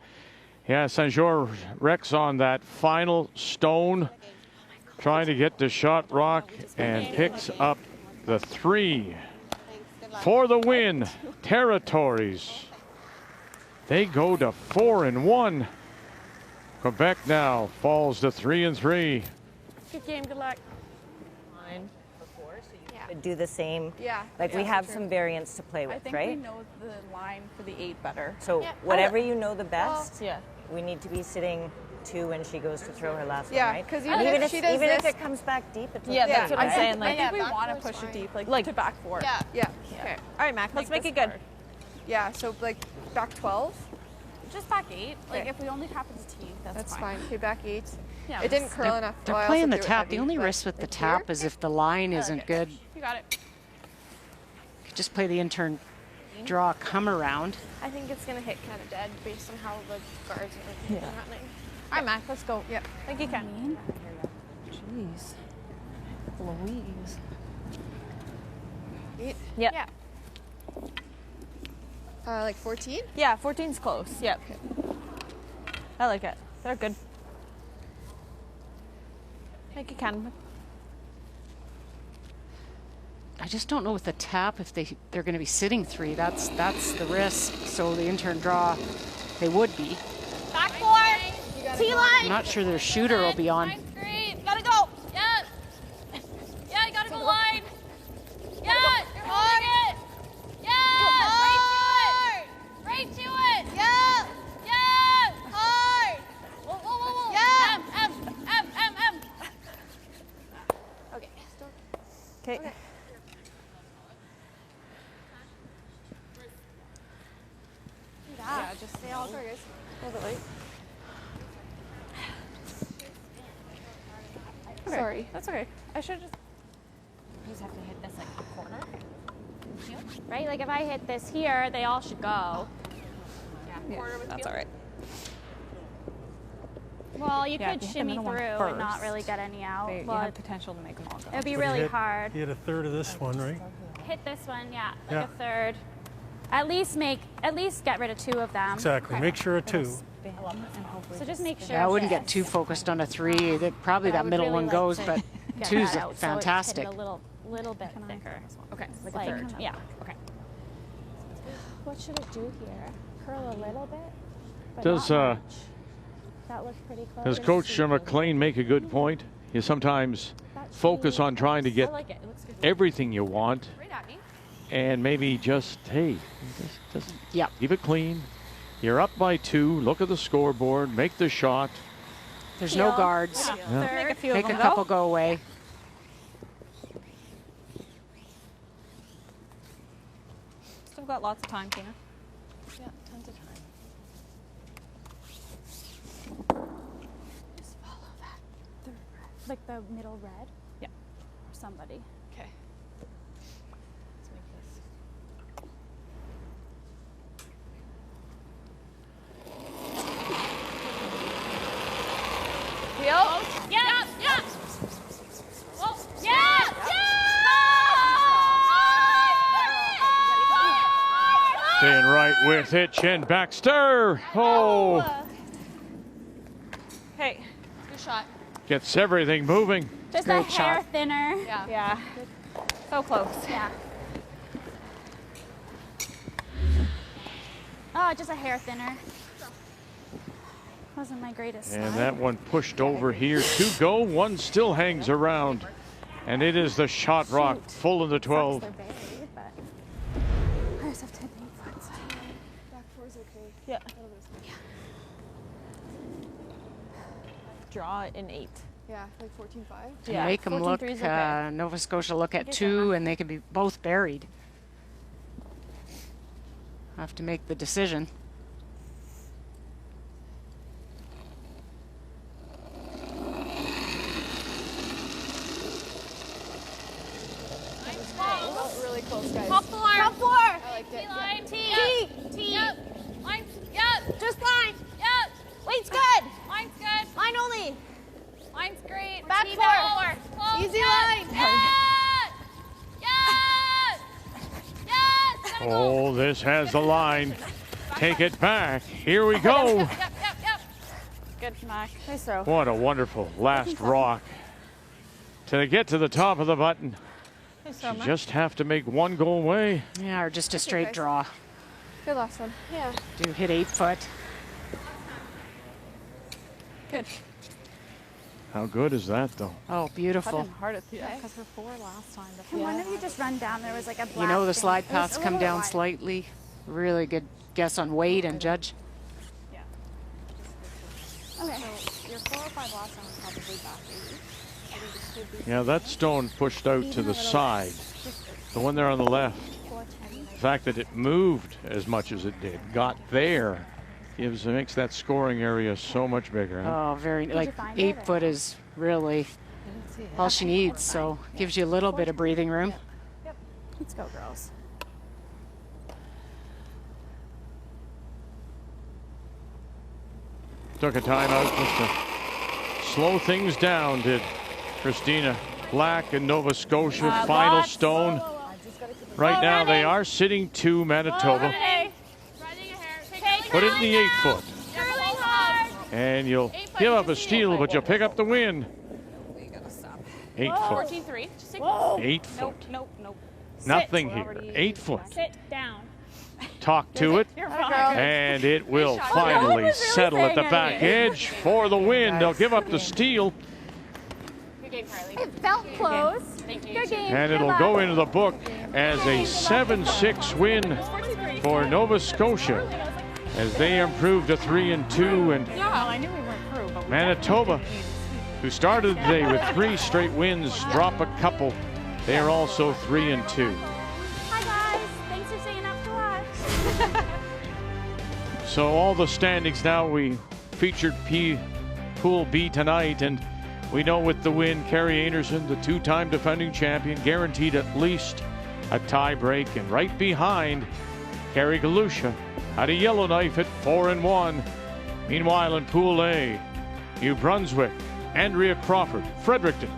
Yeah, St. George wrecks on that final stone, trying to get the shot rock, and picks up the 3 for the win. Territories, they go to 4-1. Quebec now falls to 3-3. Good game. Good luck. Could do the same. Yeah. Like we Yeah, have for some variants to play I with, think right? we know the line for the 8 better. So Yeah. whatever you know the best, Yeah. we need to be sitting 2 when she goes to throw her last Yeah, one, right? 'cause And even if she does even if this- it comes back deep, it's Yeah, okay, that's what I'm right? saying. Like, I think we back want to four's push it fine. deep, like to back 4. Yeah. Yeah. Okay. All right, Mac. Let's make it good. Yeah. So like back 12. Just back 8. Like Okay. if we only tap into T, That's fine. Okay, back 8. Yeah, It didn't curl enough. They're Well, I playing also the threw it tap. heavy, The only but risk with the like tap here? is if the line isn't good. You got it. Just play the intern draw, come around. I think it's gonna hit kind of dead based on how the guards are running. All right, Mac. Let's go. Yeah. I think you can. Jeez. Louise. 8. Yep. Yeah. Like 14. Yeah, 14's close. Yep. I like it. They're good. Make you can. I just don't know with the tap if they're going to be sitting 3. That's the risk. So the intern draw, they would be. Back 4. T-line. I'm not sure their shooter will be on. Line's great. Gotta go. Yeah. Yeah, you gotta go line. Yeah, you're holding it. Yeah. Right to it. Yeah. Yeah. Hard. Whoa, whoa, whoa, whoa. Yeah. M. Okay. Okay. Yeah. Just stay all sorry, guys. A little bit late. Okay. Sorry. That's okay. I should just. You just have to hit this like a corner. Right? Like if I hit this here, they all should go. Yeah, that's all right. Well, you Yeah, could if you hit the shimmy middle one through and not first, really get any out. You But have potential to make them all go. it'd be But really you hit- hard. You hit a third of this one, right? Hit this one, yeah, like Yeah. a third. At least get rid of 2 of them. Exactly. Make sure a 2. So just make sure. Yeah, I wouldn't get too focused on a 3. Probably But I that would middle really one like goes, to but get 2's that out, so it's fantastic. hitting a little bit thicker. Okay, like a Like, third. yeah. Okay. What should it do here? Curl a little bit? But Does not much. That looks pretty close. Does Coach McLean make a good point? You sometimes focus on trying to get everything you want, and maybe just, hey, just keep it clean. You're up by 2. Look at the scoreboard. Make the shot. There's no guards. Yeah. Make a couple go away. Still got lots of time, Tina. Yeah, tons of time. Just follow that third red. Like the middle red? Yeah. Or somebody. Okay. Let's make this. Yeah. Yeah. Oh, yeah. Staying right with it. Chen Baxter. Oh. Hey. Good shot. Gets everything moving. Just Great a hair shot. thinner. Yeah. So close. Yeah. Oh, just a hair thinner. Wasn't my greatest And slide. that one pushed over here. 2 go. 1 still hangs around. And it is the shot rock full in the 12. Sucks they're buried, but I just have to hit the 8 foot. Back 4 is okay. Yeah. Draw in 8. Yeah, like 14-5. To make them look, 14-3 is okay. Nova Scotia look at 2, and they can be both buried. Have to make the decision. Really close, guys. Top 4. I liked it. Line. Yeah. T. Yep. Line. Yep. Just line. Yep. Line's good. Line's good. Line only. Line's great. Back T 4. Close. Easy Yes. line. Yes. Yes. Yes. Oh, this has the line. Take it back. Here we go. Yep. Good, Mac. Nice throw. What a wonderful last rock. To get to the top of the button, you just have to make 1 go away. Yeah, or just a straight draw. Good last one. Yeah. Do hit 8 foot. Good. How good is that, though? Oh, beautiful. Cut in hard at the because her 4 last time. Can one of you just run down? There was like a black You know the thing. slide It was paths a come little down wide. slightly. Really good guess on Wade and Judge. Okay. So your 4 or 5 last time was probably back 8. Yeah, that stone pushed out to the side. The one there on the left. The fact that it moved as much as it did, got there, makes that scoring area so much bigger. Huh? Oh, very, like 8 foot is really all she needs, so gives you a little bit of breathing room. Yep. Let's go, girls. Took a timeout just to slow things down, did Christina Black and Nova Scotia. Final stone. Right now they are sitting 2 Manitoba. Put it in the 8 foot. And you'll give up a steal, but you'll pick up the win. 8 foot. 14-3. 8 foot. Nope. Nothing here. 8 foot. Sit down. Talk to it. And it will finally settle at the back edge for the win. They'll give up the steal. It felt close. Good game. And it'll go into the book as a 7-6 win for Nova Scotia as they improve to 3-2. And I knew we weren't through, but Manitoba, who started the day with 3 straight wins, drop a couple. They are also 3-2. Hi guys. Thanks for staying up to watch. So all the standings now, we featured Pool B tonight, and we know with the win, Carrie Anderson, the 2-time defending champion, guaranteed at least a tie break. And right behind, Carrie Galusha had a Yellowknife at 4-1. Meanwhile, in Pool A, New Brunswick, Andrea Crawford, Fredericton.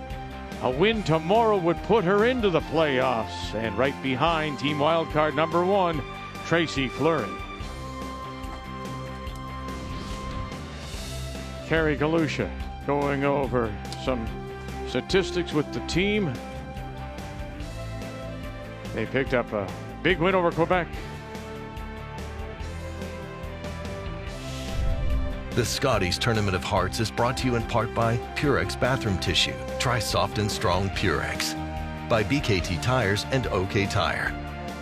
A win tomorrow would put her into the playoffs. And right behind, team wildcard number 1, Tracy Fleury. Carrie Galusha going over some statistics with the team. They picked up a big win over Quebec. The Scotties Tournament of Hearts is brought to you in part by Purex Bathroom Tissue. try Soft and Strong Purex. By BKT Tires and OK Tire.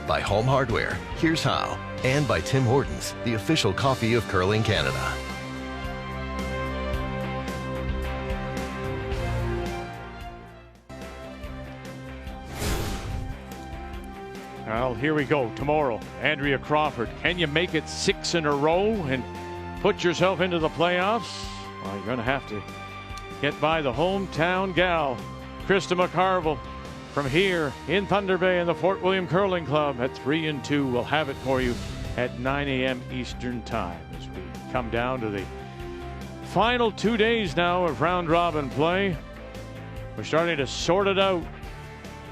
By Home Hardware, here's how. And by Tim Hortons, the official coffee of Curling Canada. Well, here we go. Tomorrow, Andrea Crawford. Can you make it 6 in a row and put yourself into the playoffs? Well, you're going to have to get by the hometown gal, Krista McCarville, from here in Thunder Bay in the Fort William Curling Club at 3 and 2. We'll have it for you at 9 a.m. Eastern Time as we come down to the final 2 days now of round robin play. We're starting to sort it out.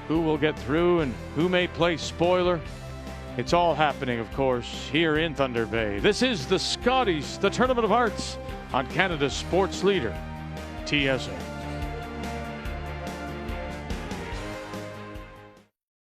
Who will get through and who may play spoiler. It's all happening, of course, here in Thunder Bay. This is the Scotties, the Tournament of Hearts on Canada's sports leader, TSN.